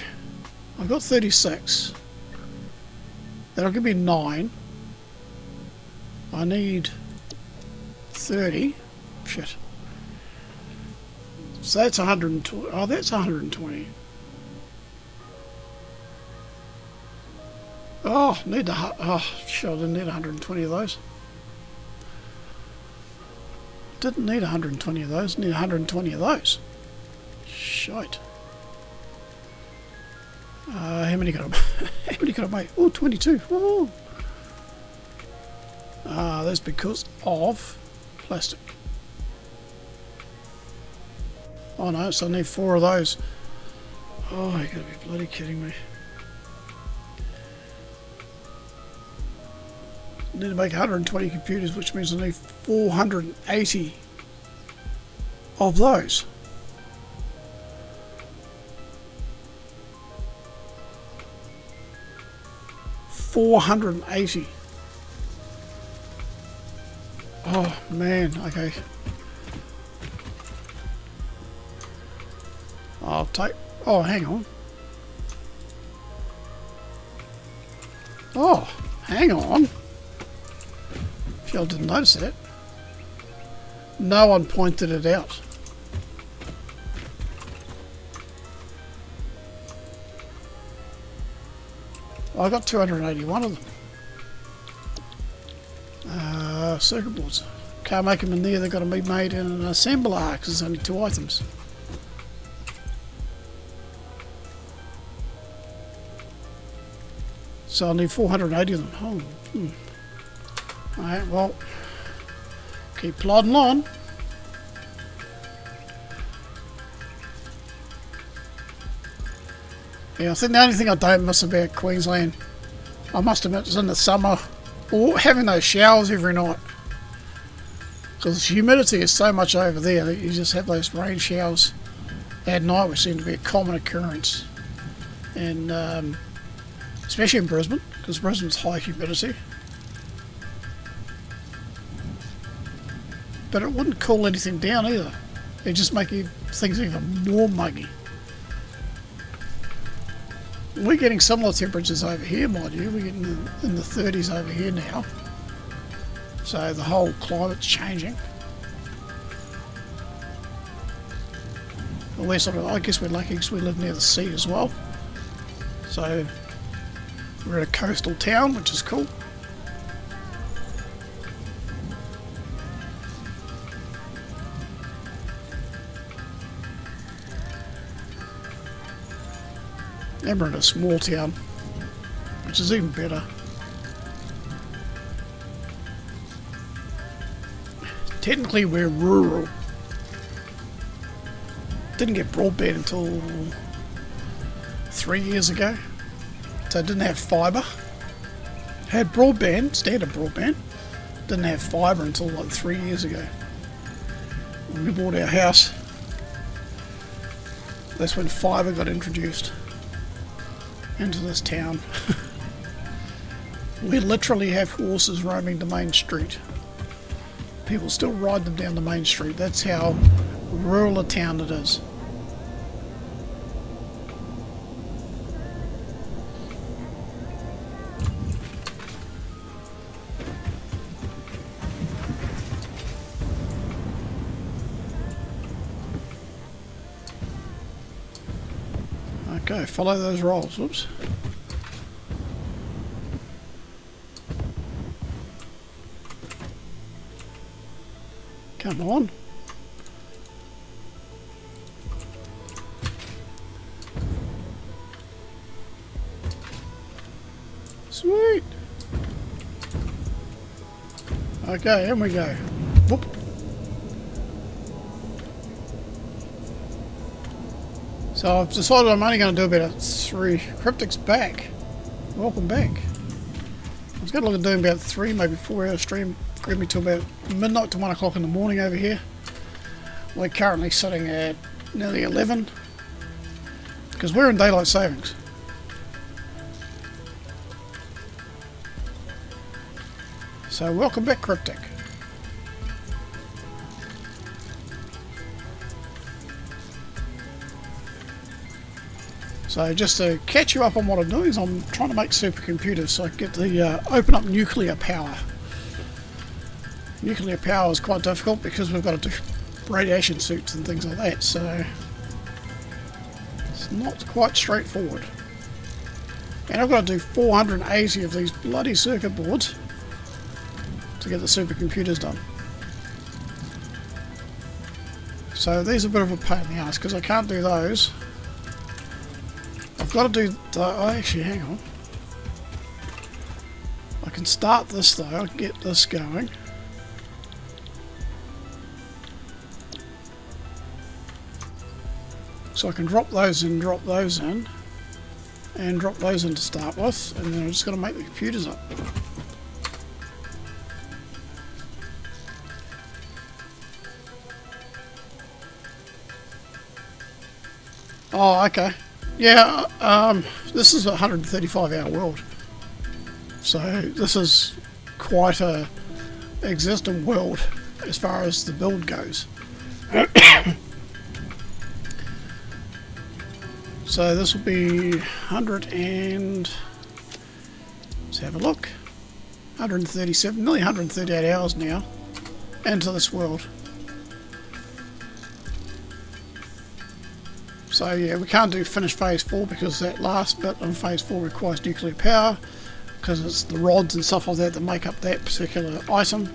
I've got 36. That'll give me 9. I need 30. Shit. So that's 120. Oh, that's 120. Oh, need the. Oh, shit, I didn't need 120 of those. Didn't need 120 of those. Need 120 of those. Shite. How many could I? How many could I make? Oh, 22. Oh. That's because of plastic. Oh no, so I need 4 of those. Oh, you gotta be bloody kidding me. I need to make 120 computers, which means I need 480 of those. $480. Oh man, okay. I'll take. Oh, hang on. Oh, hang on. I didn't notice that. No one pointed it out. I got 281 of them. Circuit boards. Can't make them in there, they've got to be made in an assembler because there's only 2 items. So I need 480 of them. Oh, Alright, well, keep plodding on. Yeah, I think the only thing I don't miss about Queensland, I must admit, is in the summer, or having those showers every night. Because the humidity is so much over there that you just have those rain showers at night, which seem to be a common occurrence. And especially in Brisbane, because Brisbane's high humidity. But it wouldn't cool anything down either. It'd just make things even more muggy. We're getting similar temperatures over here, mind you. We're getting in the 30s over here now. So the whole climate's changing. Well, we're sort of, I guess we're lucky because we live near the sea as well. So we're in a coastal town, which is cool. And we're in a small town, which is even better. Technically we're rural. Didn't get broadband until 3 years ago. So I didn't have fibre. Had broadband, standard broadband. Didn't have fibre until like 3 years ago. When we bought our house, that's when fibre got introduced into this town. We literally have horses roaming the main street. People still ride them down the main street. That's how rural a town it is. Okay, follow those rolls. Whoops. Come on. Sweet. Okay, in we go. Whoop. So I've decided I'm only going to do about 3. Cryptic's back. Welcome back. I was going to look at doing about 3, maybe 4 hour stream. Grab me till about midnight to 1 o'clock in the morning over here. We're currently sitting at nearly 11, because we're in daylight savings. So welcome back, Cryptic. So just to catch you up on what I'm doing is I'm trying to make supercomputers so I can get the open up nuclear power. Nuclear power is quite difficult because we've got to do radiation suits and things like that, so it's not quite straightforward. And I've got to do 480 of these bloody circuit boards to get the supercomputers done. So these are a bit of a pain in the ass because I can't do those. I've got to do oh, actually hang on. I can start this though, get this going. So I can drop those in, and drop those in to start with, and then I'm just going to make the computers up. Oh, okay. Yeah, this is a 135-hour world. So this is quite a existing world as far as the build goes. So this will be 100 and... let's have a look. 137, nearly 138 hours now into this world. So yeah, we can't do finish phase 4 because that last bit of phase 4 requires nuclear power, because it's the rods and stuff like that that make up that particular item.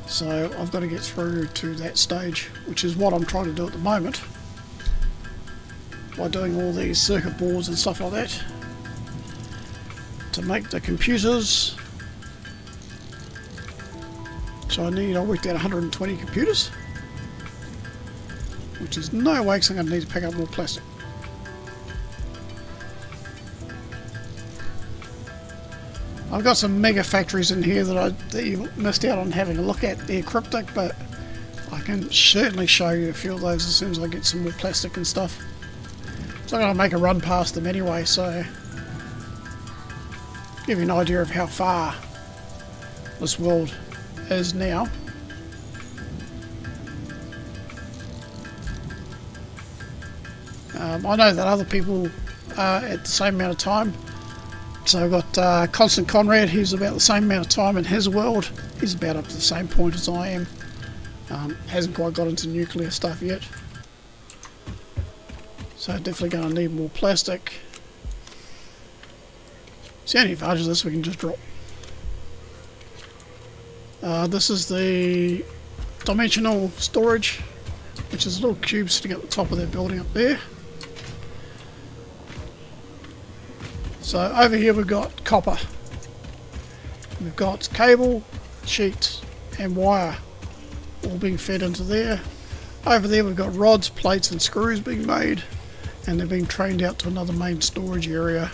So I've got to get through to that stage, which is what I'm trying to do at the moment, by doing all these circuit boards and stuff like that to make the computers. So I worked out 120 computers, which is no way because I'm going to need to pick up more plastic. I've got some mega factories in here that you missed out on having a look at there, Cryptic, but I can certainly show you a few of those as soon as I get some more plastic and stuff. So I'm going to make a run past them anyway, so give you an idea of how far this world is now. I know that other people are at the same amount of time. So I've got Constant Conrad, he's about the same amount of time in his world. He's about up to the same point as I am. Hasn't quite got into nuclear stuff yet. So definitely going to need more plastic. So the only advantage of this we can just drop. This is the dimensional storage, which is little cubes sitting at the top of that building up there. So over here we've got copper. We've got cable, sheet and wire all being fed into there. Over there we've got rods, plates and screws being made, and they're being trained out to another main storage area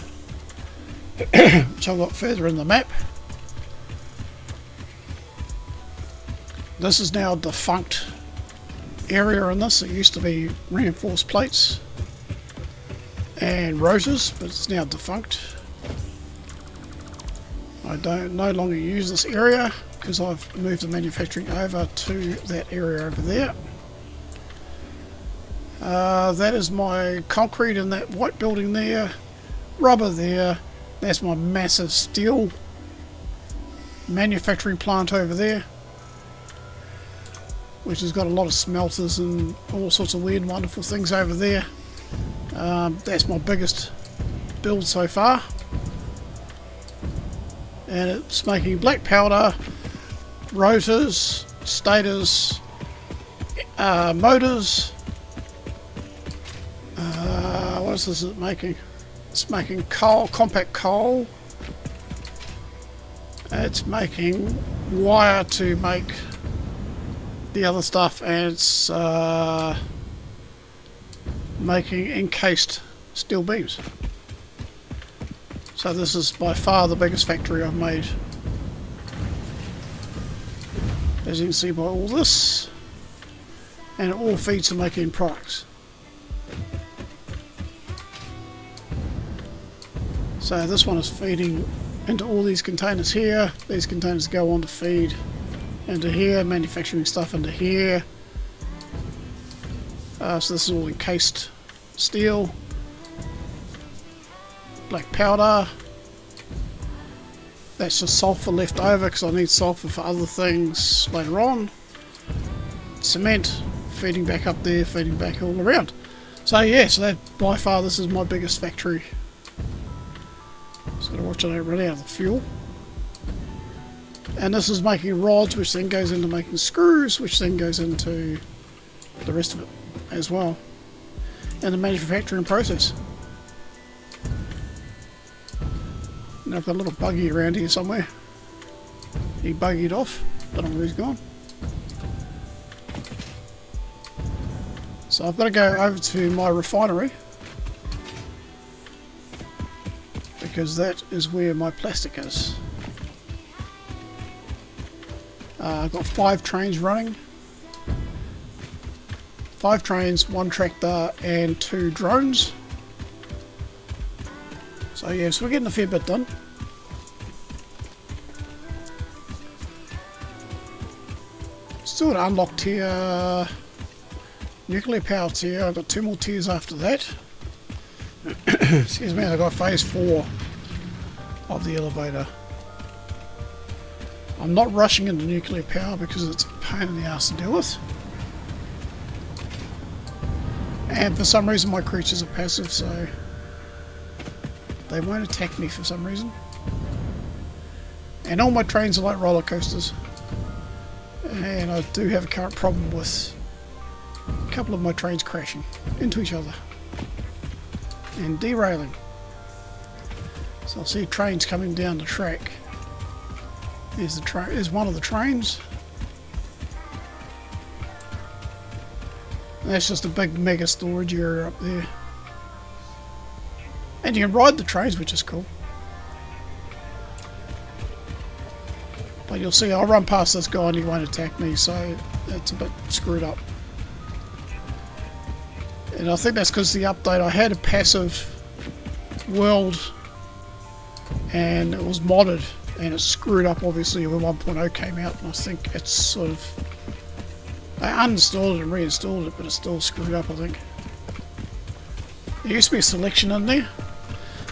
which I've got further in the map. This is now a defunct area in this. It used to be reinforced plates and rotors, but it's now defunct. I no longer use this area because I've moved the manufacturing over to that area over there. That is my concrete in that white building there, rubber there. That's my massive steel manufacturing plant over there, which has got a lot of smelters and all sorts of weird and wonderful things over there. That's my biggest build so far, and it's making black powder, rotors, stators, motors. What else is it making? It's making coal, compact coal. It's making wire to make the other stuff, and it's making encased steel beams. So this is by far the biggest factory I've made, as you can see by all this, and it all feeds to making products. So this one is feeding into all these containers here. These containers go on to feed into here, manufacturing stuff into here. So this is all encased steel. Black powder. That's just sulfur left over because I need sulfur for other things later on. Cement feeding back up there, feeding back all around. So yeah, so that by far this is my biggest factory. Just gotta watch I don't run out of the fuel. And this is making rods, which then goes into making screws, which then goes into the rest of it as well. And the manufacturing process. And I've got a little buggy around here somewhere. He buggied off. Don't know where he's gone. So I've got to go over to my refinery. Because that is where my plastic is. I've got 5 trains running. 5 trains, 1 tractor and 2 drones. So yeah, so we're getting a fair bit done. Still an unlocked tier. Nuclear power tier. I've got 2 more tiers after that. Excuse me, I've got phase 4 of the elevator. I'm not rushing into nuclear power because it's a pain in the ass to deal with. And for some reason my creatures are passive, so they won't attack me for some reason. And all my trains are like roller coasters. And I do have a current problem with a couple of my trains crashing into each other and derailing. So I'll see trains coming down the track. There's one of the trains. And that's just a big mega storage area up there. And you can ride the trains, which is cool. But you'll see I'll run past this guy and he won't attack me, so it's a bit screwed up. And I think that's because the update, I had a passive world and it was modded and it screwed up obviously when 1.0 came out, and I think it's sort of, I uninstalled it and reinstalled it, but it's still screwed up I think. There used to be a selection in there,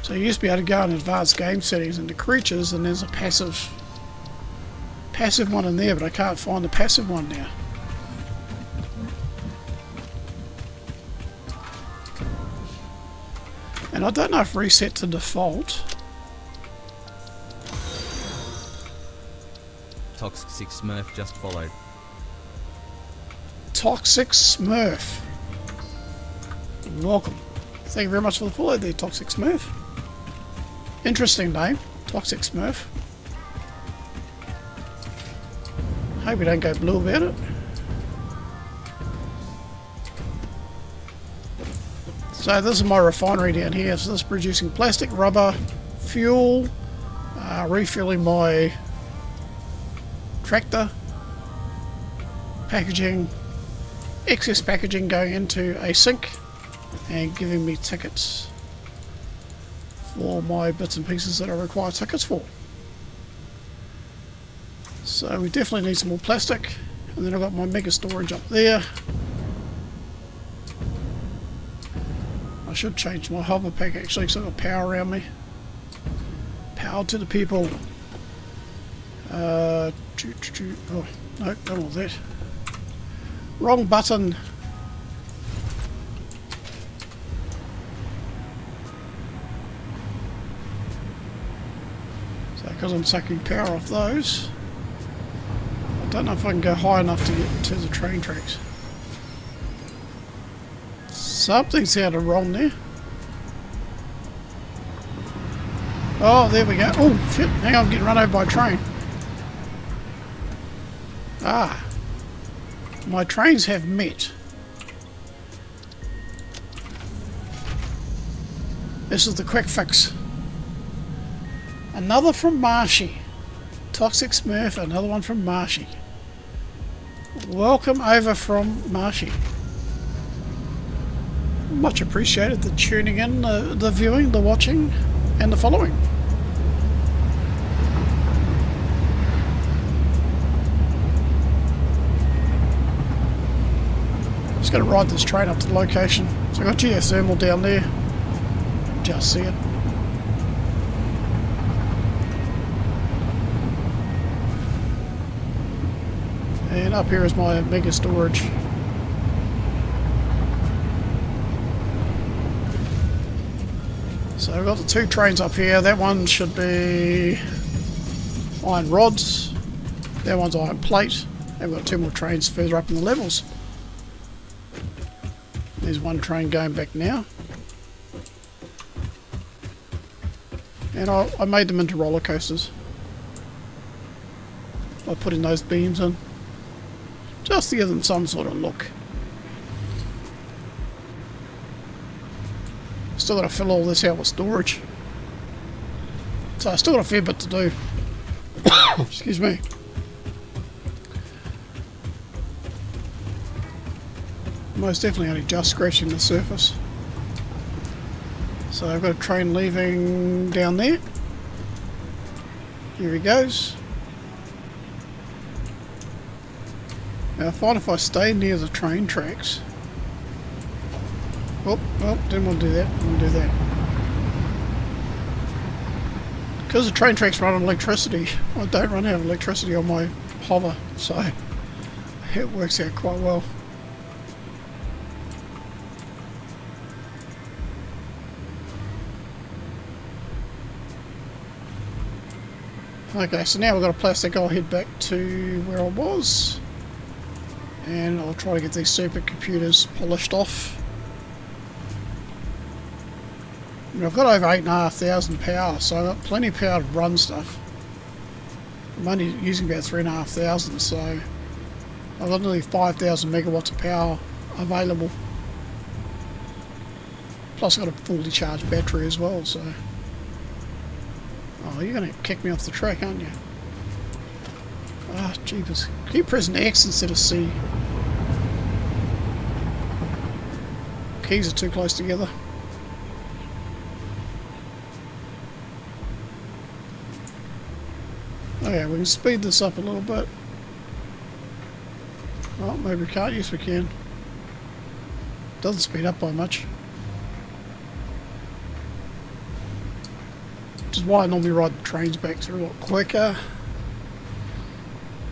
so you used to be able to go in advanced game settings into creatures and there's a passive one in there, but I can't find the passive one now. And I don't know if reset to default. Toxic Smurf just followed. Toxic Smurf. Welcome. Thank you very much for the follow there, Toxic Smurf. Interesting name, Toxic Smurf. Hope we don't go blue about it. So this is my refinery down here. So this is producing plastic, rubber, fuel, refueling my tractor, packaging, excess packaging going into a sink and giving me tickets for my bits and pieces that I require tickets for. So we definitely need some more plastic. And then I've got my mega storage up there. I should change my hover pack actually, so I've got power around me. Power to the people. Oh, no, don't want that. Wrong button. So because I'm sucking power off those, I don't know if I can go high enough to get to the train tracks. Something sounded wrong there. Oh, there we go. Oh, shit. Hang on, I'm getting run over by a train. Ah. My trains have met. This is the quick fix. Another from Marshy. Toxic Smurf, another one from Marshy. Welcome over from Marshy. Much appreciated the tuning in, the viewing, the watching. and the following. Just going to ride this train up to the location. So I've got geothermal down there. Just see it. And up here is my mega storage. So I've got the 2 trains up here. That one should be iron rods. That one's iron plate. I've got 2 more trains further up in the levels. There's 1 train going back now. And I made them into roller coasters by putting those beams in, just to give them some sort of look. Still got to fill all this out with storage, so I still got a fair bit to do. Excuse me. Most definitely only just scratching the surface. So I've got a train leaving down there. Here he goes. Now I find if I stay near the train tracks... Oh, didn't want to do that. Didn't want to do that. Because the train tracks run on electricity, I don't run out of electricity on my hover, so it works out quite well. Okay, so now we've got a plastic. I'll head back to where I was, and I'll try to get these supercomputers polished off. I mean, I've got over 8,500 power, so I've got plenty of power to run stuff. I'm only using about 3,500, so I've got nearly 5,000 megawatts of power available. Plus I've got a fully charged battery as well, so... Oh, you're going to kick me off the track, aren't you? Ah, jeepers. Keep pressing X instead of C. Keys are too close together. Okay, we can speed this up a little bit. Oh, maybe we can't. Yes, we can. Doesn't speed up by much. Which is why I normally ride the trains back. They're a lot quicker.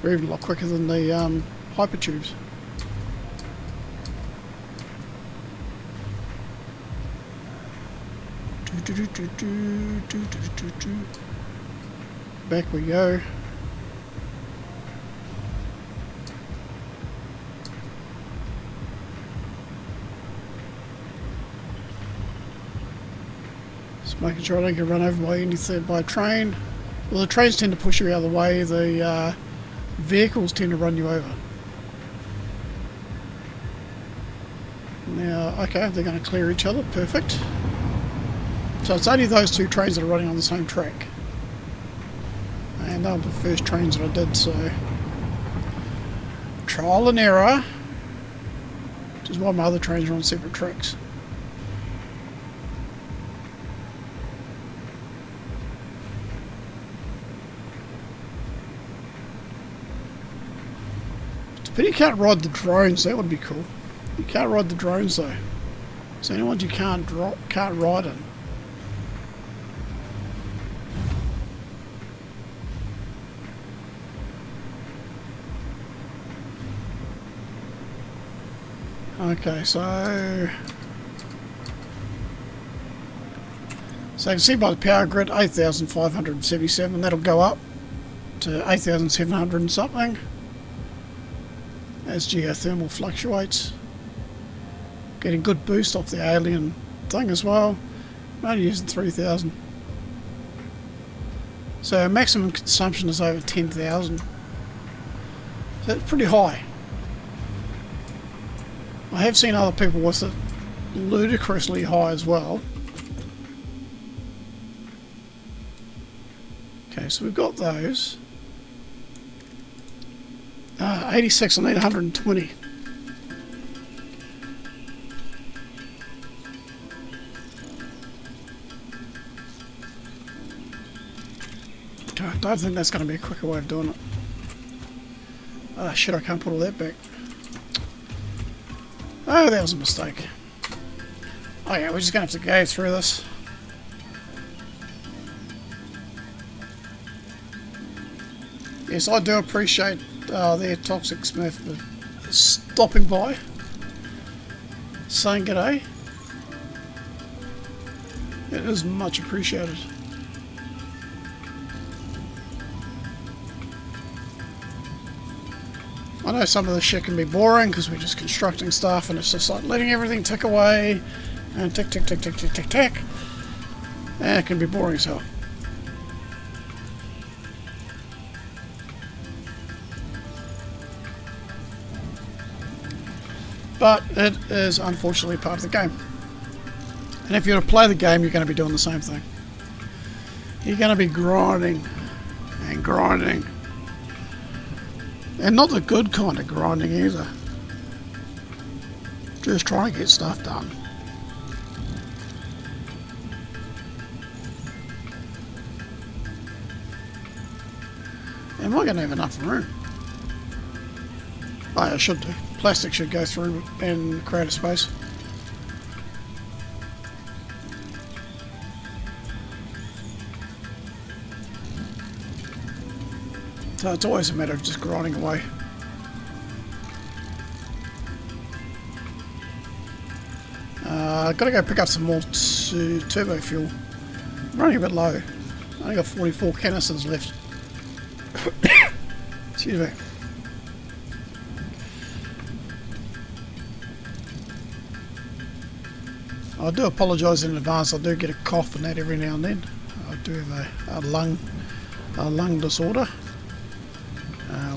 They're even a lot quicker than the hypertubes. Back we go. Just making sure I don't get run over by anything by a train. Well, the trains tend to push you out of the way, the vehicles tend to run you over. Now, okay, they're going to clear each other, perfect. So it's only those 2 trains that are running on the same track. And they were the first trains that I did, so... Trial and error. Which is why my other trains are on separate tracks. It's a pity you can't ride the drones, that would be cool. You can't ride the drones though. So any ones you can't ride in. Okay, so you can see by the power grid 8,577, that'll go up to 8,700 and something as geothermal fluctuates. Getting good boost off the alien thing as well. I'm only using 3,000. So maximum consumption is over 10,000. So that's pretty high. I have seen other people with it ludicrously high as well. Okay, so we've got those. 86, I need 120. don't think that's going to be a quicker way of doing it. Ah, shit, I can't put all that back. Oh, that was a mistake. Oh yeah, we're just going to have to go through this. Yes, I do appreciate their Toxic Smurf for stopping by, saying g'day. It is much appreciated. I know some of this shit can be boring because we're just constructing stuff and it's just like letting everything tick away and tick, tick, tick, tick, tick, tick, tick. And it can be boring as hell. But it is unfortunately part of the game. And if you're to play the game, you're going to be doing the same thing. You're going to be grinding and grinding. And not the good kind of grinding either. Just trying to get stuff done. Am I going to have enough room? Oh, I should do. Plastic should go through and create a space. So it's always a matter of just grinding away. I've got to go pick up some more turbo fuel. I'm running a bit low. I only got 44 canisters left. Excuse me. I do apologise in advance. I do get a cough and that every now and then. I do have a lung disorder,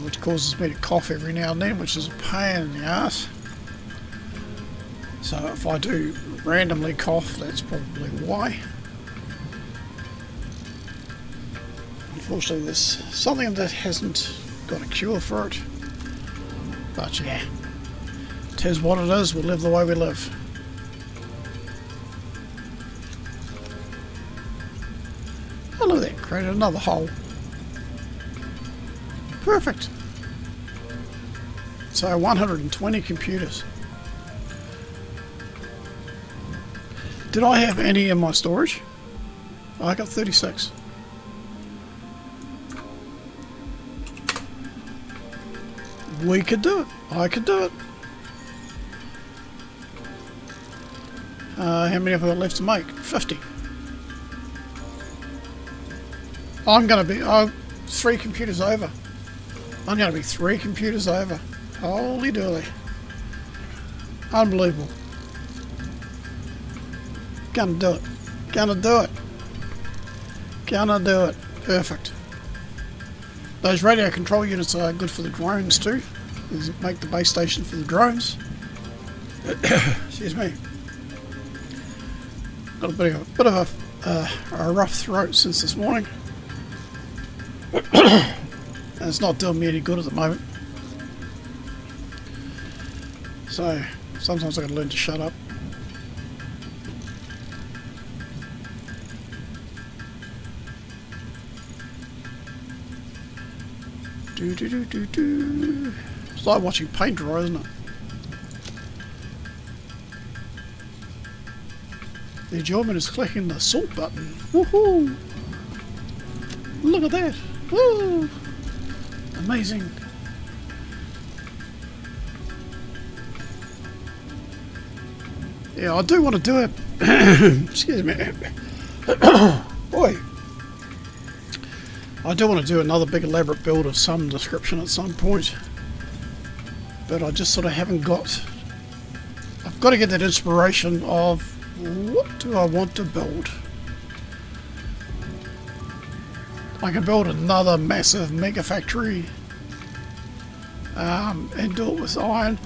which causes me to cough every now and then, which is a pain in the ass. So if I do randomly cough, that's probably why. Unfortunately, there's something that hasn't got a cure for it. But yeah, it is what it is. We'll live the way we live. Oh, look at that, created another hole. Perfect. So 120 computers. Did I have any in my storage? Oh, I got 36. We could do it. I could do it. How many have I got left to make? 50. I'm going to be 3 computers over. I'm going to be 3 computers over. Holy dooly. Unbelievable. Gonna do it. Gonna do it. Gonna do it. Perfect. Those radio control units are good for the drones too. These make the base station for the drones. Excuse me. Got a bit of a rough throat since this morning. And it's not doing me any good at the moment. So sometimes I gotta learn to shut up. It's like watching paint dry, isn't it? The enjoyment is clicking the salt button. Woohoo! Look at that! Woo! Amazing! Yeah, I do want to do it. Excuse me. Boy. I do want to do another big elaborate build of some description at some point, but I just sort of haven't got. I've got to get that inspiration of what do I want to build. I can build another massive mega factory and do it with iron,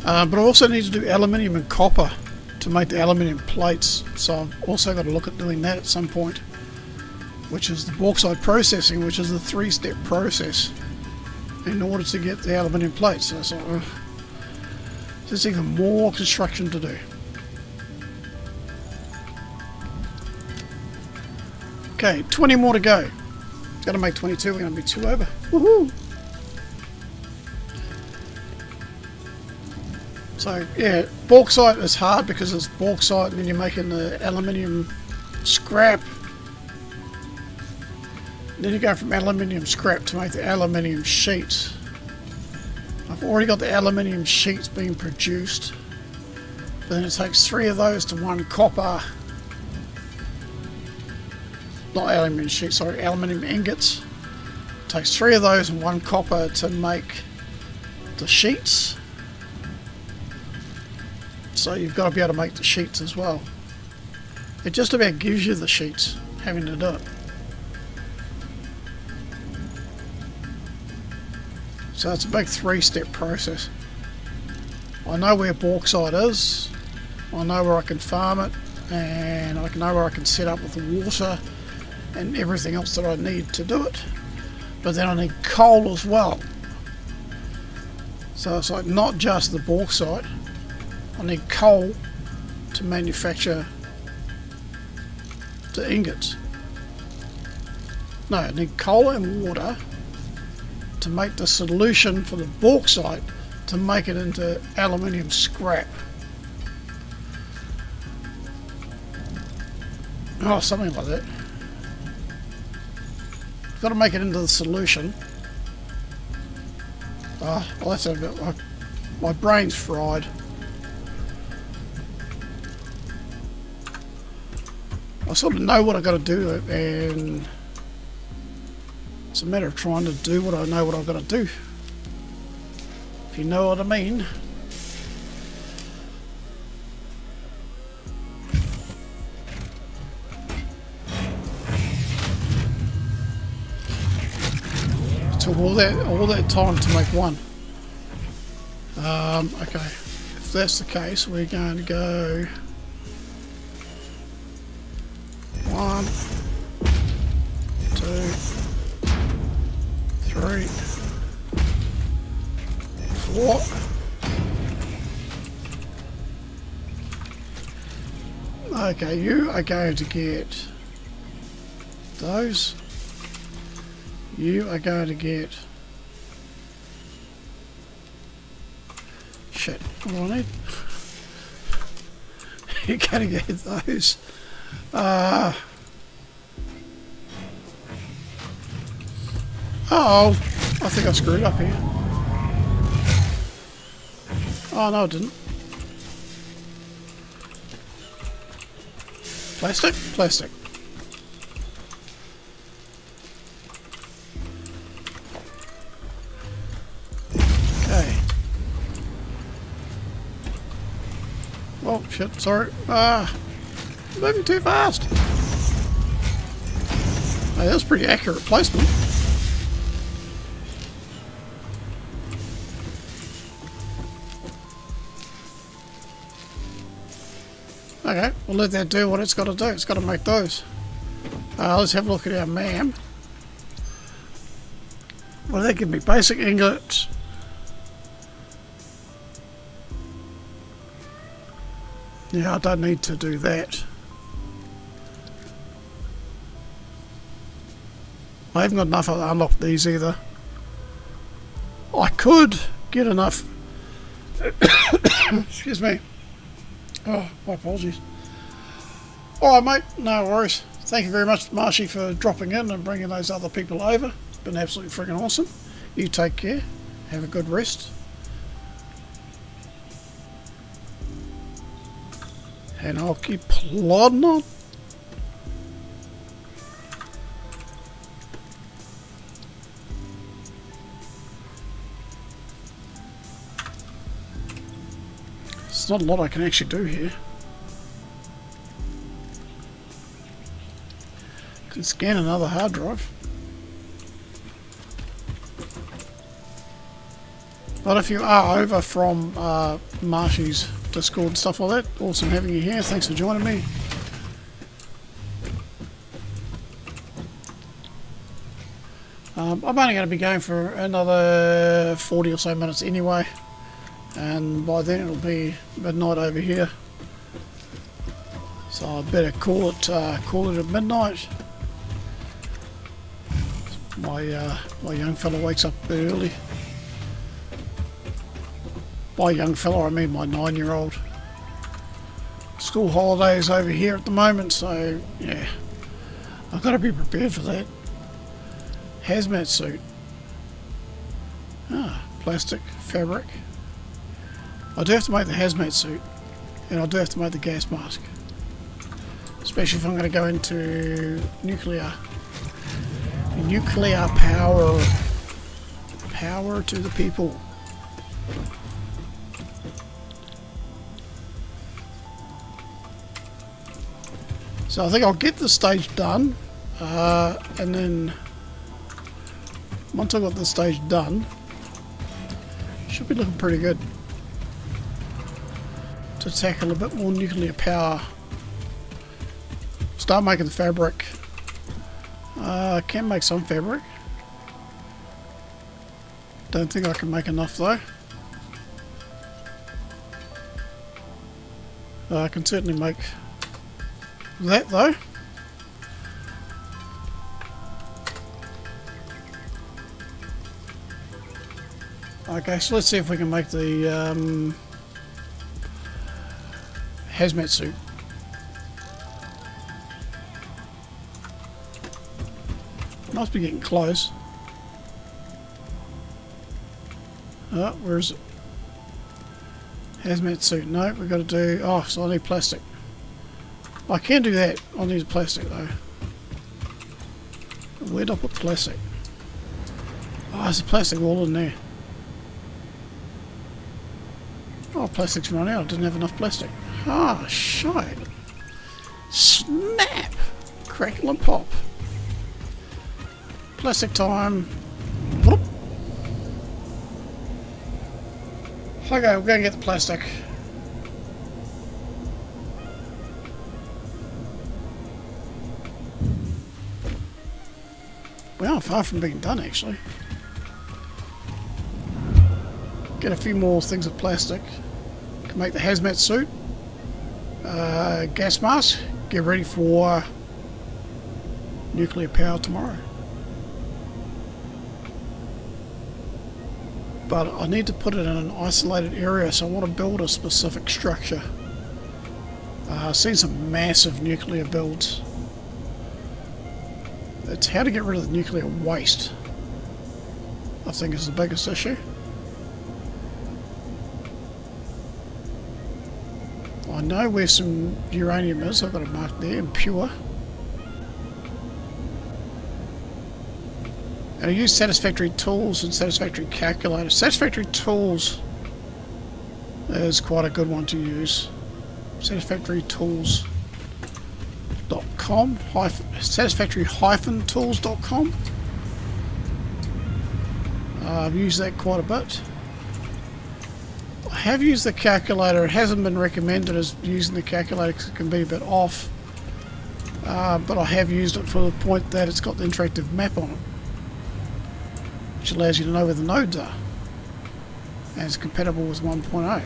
but I also need to do aluminium and copper to make the aluminium plates, so I've also got to look at doing that at some point, which is the bauxite processing, which is the 3-step process in order to get the aluminium plates. So it's like, there's even more construction to do. Okay, 20 more to go. Got to make 22. We're going to be 2 over. Woohoo! So yeah, bauxite is hard because it's bauxite, and then you're making the aluminium scrap. Then you go from aluminium scrap to make the aluminium sheets. I've already got the aluminium sheets being produced. But then it takes 3 of those to 1 copper. Not aluminium sheets, sorry, aluminium ingots. It takes 3 of those and 1 copper to make the sheets. So you've got to be able to make the sheets as well. It just about gives you the sheets, having to do it. So it's a big 3-step process. I know where bauxite is, I know where I can farm it, and I know where I can set up with the water and everything else that I need to do it. But then I need coal as well. So it's like not just the bauxite, I need coal to manufacture the ingots. No, I need coal and water to make the solution for the bauxite to make it into aluminium scrap. Oh, something like that. Got to make it into the solution. Well, that's a bit like my brain's fried. I sort of know what I got to do, and it's a matter of trying to do what I know what I've got to do. If you know what I mean. It took all that time to make one. Okay, if that's the case, we're going to go 1, 2, 3, 4. Okay, you are going to get those. You are going to get... Shit, what do I need? You're going to get those. Oh, I think I screwed up here. Oh, no, I didn't. Plastic? Plastic. Okay. Oh, shit, sorry. Moving too fast. Hey, that was pretty accurate placement. Okay, we'll let that do what it's got to do. It's got to make those. Let's have a look at our MAM. Well, they give me basic ingots. Yeah, I don't need to do that. I haven't got enough to unlock these either. I could get enough. Excuse me. Oh, my apologies. Alright, mate, no worries. Thank you very much, Marshy, for dropping in and bringing those other people over. It's been absolutely freaking awesome. You take care. Have a good rest. And I'll keep plodding on. There's not a lot I can actually do here. Can scan another hard drive. But if you are over from Marshy's Discord and stuff like that, awesome having you here. Thanks for joining me. I'm only going to be going for another 40 or so minutes anyway. And by then it'll be midnight over here, so I better call it at midnight. My young fella wakes up a bit early. By young fella, I mean my 9-year-old. School holidays over here at the moment, so yeah, I've got to be prepared for that. Hazmat suit. Plastic, fabric. I do have to make the hazmat suit, and I do have to make the gas mask. Especially if I'm going to go into nuclear power. Power to the people. So I think I'll get this stage done, and then once I've got this stage done, should be looking pretty good to tackle a bit more nuclear power. Start making the fabric. I can make some fabric. Don't think I can make enough though. I can certainly make that though. Okay, so let's see if we can make the hazmat suit. Must be getting close. Oh, where is it? Hazmat suit. No, we've got to do... Oh, so I need plastic. I can do that. I'll need plastic though. Where'd I put plastic? Oh, there's a plastic all in there. Oh, plastic's run out. I didn't have enough plastic. Ah, shite. Snap! Crackle and pop. Plastic time. Whoop. Okay, we're going to get the plastic. We are far from being done, actually. Get a few more things of plastic. Can make the hazmat suit. Gas mask. Get ready for nuclear power tomorrow. But I need to put it in an isolated area, so I want to build a specific structure. I've seen some massive nuclear builds. It's how to get rid of the nuclear waste, I think, is the biggest issue. I know where some uranium is. I've got it marked there, impure. And I use Satisfactory Tools and Satisfactory Calculator. Satisfactory Tools is quite a good one to use. Satisfactorytools.com, satisfactory-tools.com. I've used that quite a bit. I have used the calculator. It hasn't been recommended as using the calculator because it can be a bit off. But I have used it for the point that it's got the interactive map on it, which allows you to know where the nodes are. And it's compatible with 1.0.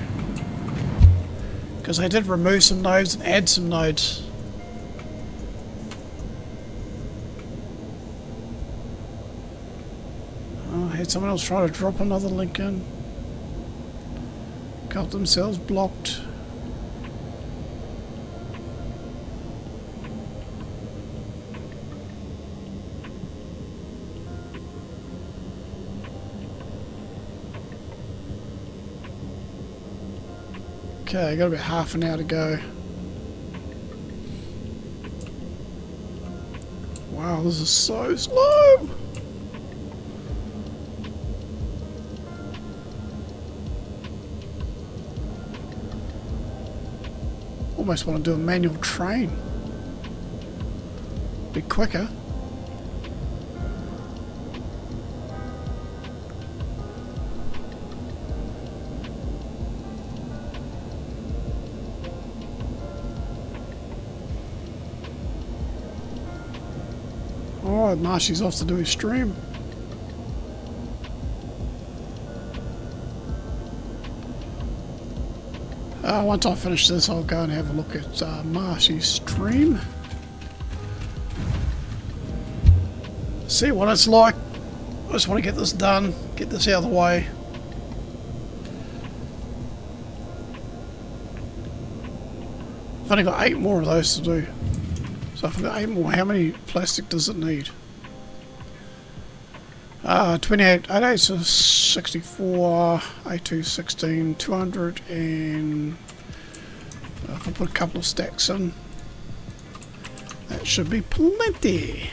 Because they did remove some nodes and add some nodes. Oh, I had someone else try to drop another link in. Got themselves blocked. Okay, got about half an hour to go. Wow, this is so slow! Almost want to do a manual train. Be quicker. Alright, Marshy's off to do his stream. Once I finish this, I'll go and have a look at Marshy's stream. see what it's like. I just want to get this done, get this out of the way. I've only got 8 more of those to do. So if I've got 8 more, how many plastic does it need? 28, 8 so 64, 82, 16, 200, and if I put a couple of stacks in, that should be plenty.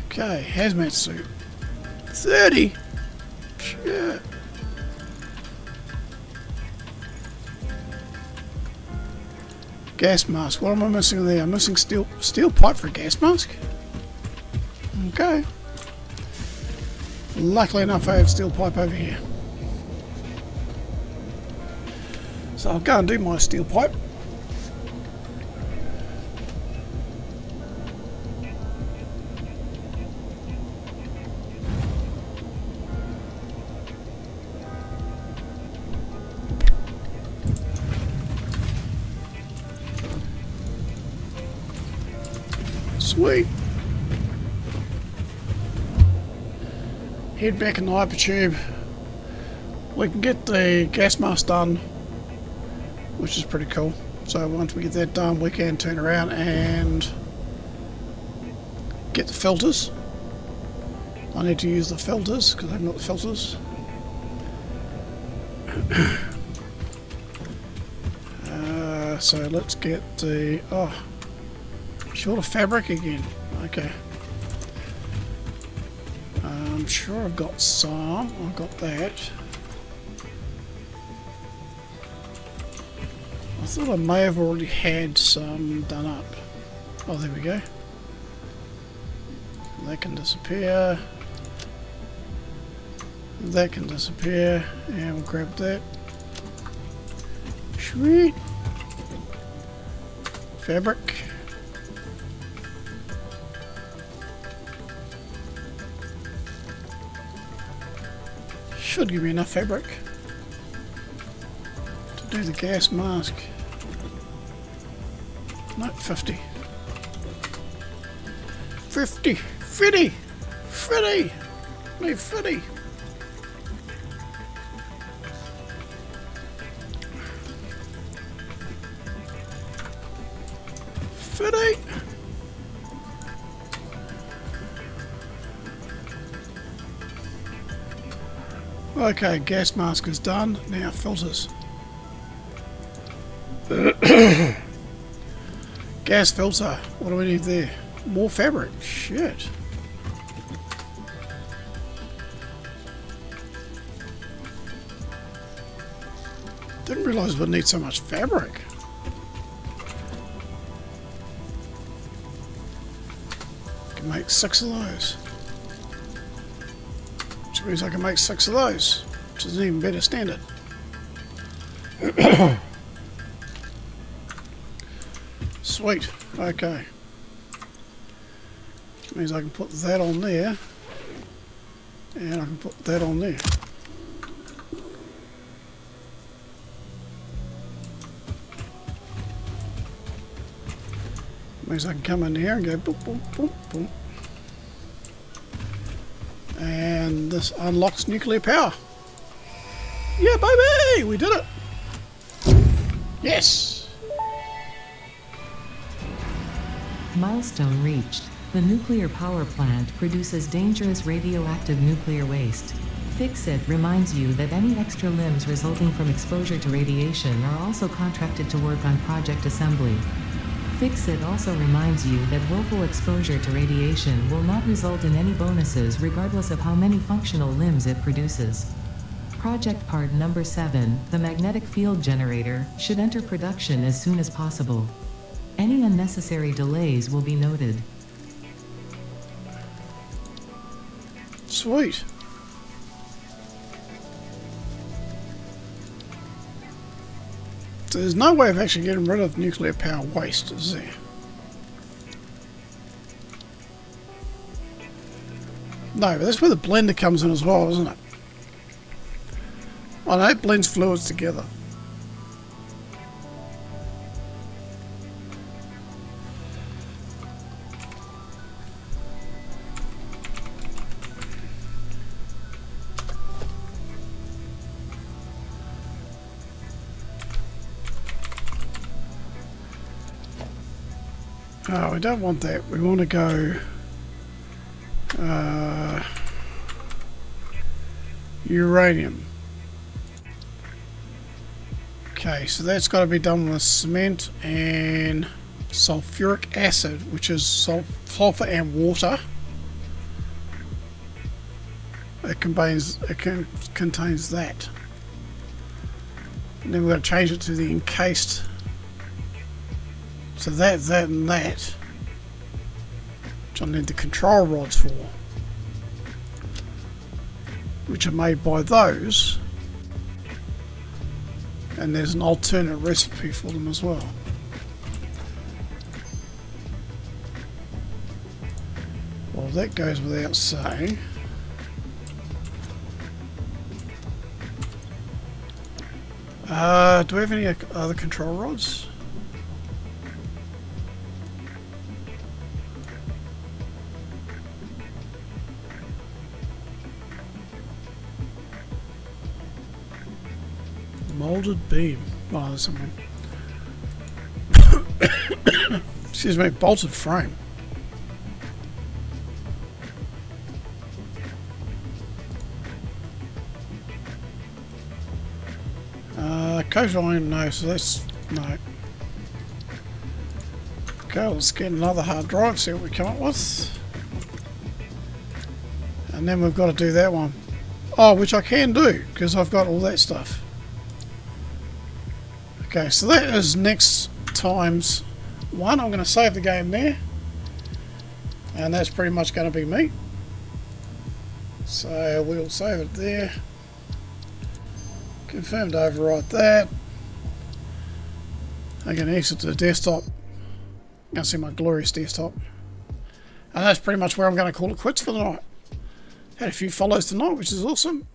Okay, hazmat suit. 30? Shit. Gas mask. What am I missing there? I'm missing steel pipe for a gas mask. Okay. Luckily enough, I have steel pipe over here. So I'll go and do my steel pipe. Sweet. Head back in the hypertube. We can get the gas mask done, which is pretty cool. So once we get that done, we can turn around and get the filters. I need to use the filters because I've got the filters. So let's get the short of fabric again. Okay. I'm sure I've got some. I've got that. I thought I may have already had some done up. Oh, there we go. That can disappear. That can disappear. And we'll grab that. Sweet. Fabric. Should give me enough fabric to do the gas mask. No, 50. 50! 50! 50! No, 50! Okay, gas mask is done. Now filters. Gas filter. What do we need there? More fabric. Shit. Didn't realise we'd need so much fabric. Can make 6 of those. Which means I can make 6 of those, which is an even better standard. Sweet. Okay. Which means I can put that on there, and I can put that on there. Means I can come in here and go boop, boop, boop, boop. And this unlocks nuclear power. Yeah, baby! We did it! Yes! Milestone reached. The nuclear power plant produces dangerous radioactive nuclear waste. Fix-It reminds you that any extra limbs resulting from exposure to radiation are also contracted to work on project assembly. Fix-It also reminds you that willful exposure to radiation will not result in any bonuses regardless of how many functional limbs it produces. Project part number 7, the magnetic field generator, should enter production as soon as possible. Any unnecessary delays will be noted. Sweet. So there's no way of actually getting rid of nuclear power waste, is there? No, but that's where the blender comes in as well, isn't it? I know it blends fluids Oh, we don't want that. We want to go uranium. Okay, so that's got to be done with cement and sulfuric acid, which is sulfur and water. It contains that. And then we've got to change it to the encased. So that, and that. Which I need the control rods for. Which are made by those. And there's an alternate recipe for them as well. Well, that goes without saying. Do we have any other control rods? Molded beam. Oh, there's something. Excuse me, bolted frame. Coat iron, no, so that's no. Okay, let's get another hard drive, see what we come up with. And then we've got to do that one. Oh, which I can do, because I've got all that stuff. Okay, so that is next times 1. I'm going to save the game there. And that's pretty much going to be me. So we'll save it there. Confirm to overwrite that. I can exit to the desktop. You can see my glorious desktop. And that's pretty much where I'm going to call it quits for the night. Had a few follows tonight, which is awesome.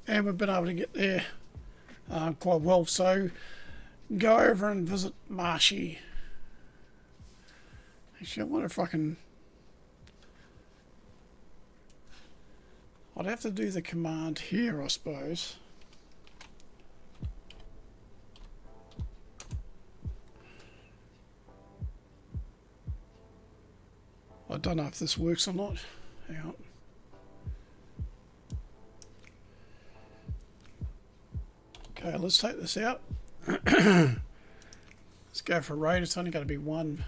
And we've been able to get there quite well. So go over and visit Marshy. Actually, I wonder if I can... I'd have to do the command here, I suppose. I don't know if this works or not. Hang on. Okay, let's take this out. Let's go for a raid. It's only going to be 1.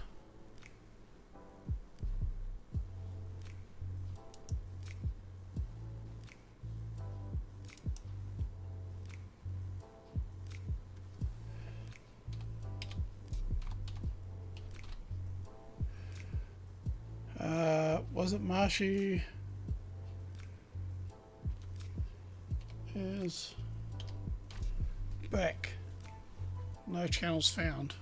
Was it Marshy? Is back. No channels found.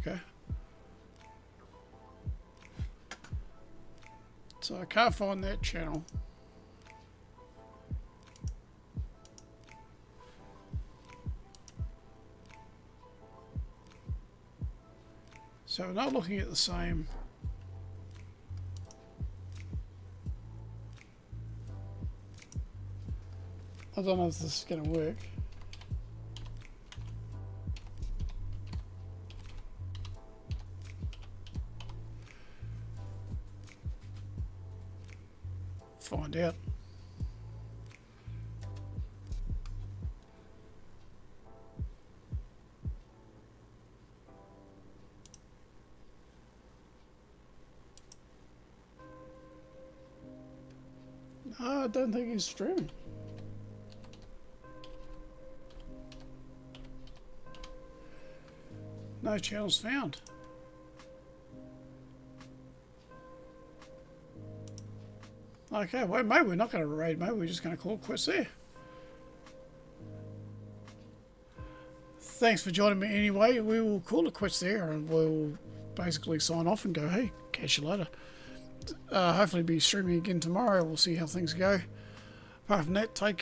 Okay. So I can't find that channel. So we're not looking at the same. I don't know if this is going to work. Find out. No, I don't think he's streaming. No channels found. Okay, well, maybe we're not going to raid, maybe we're just going to call it quits there. Thanks for joining me anyway. We will call it quits there and we'll basically sign off and go, hey, catch you later. Hopefully be streaming again tomorrow. We'll see how things go. Apart from that, take care.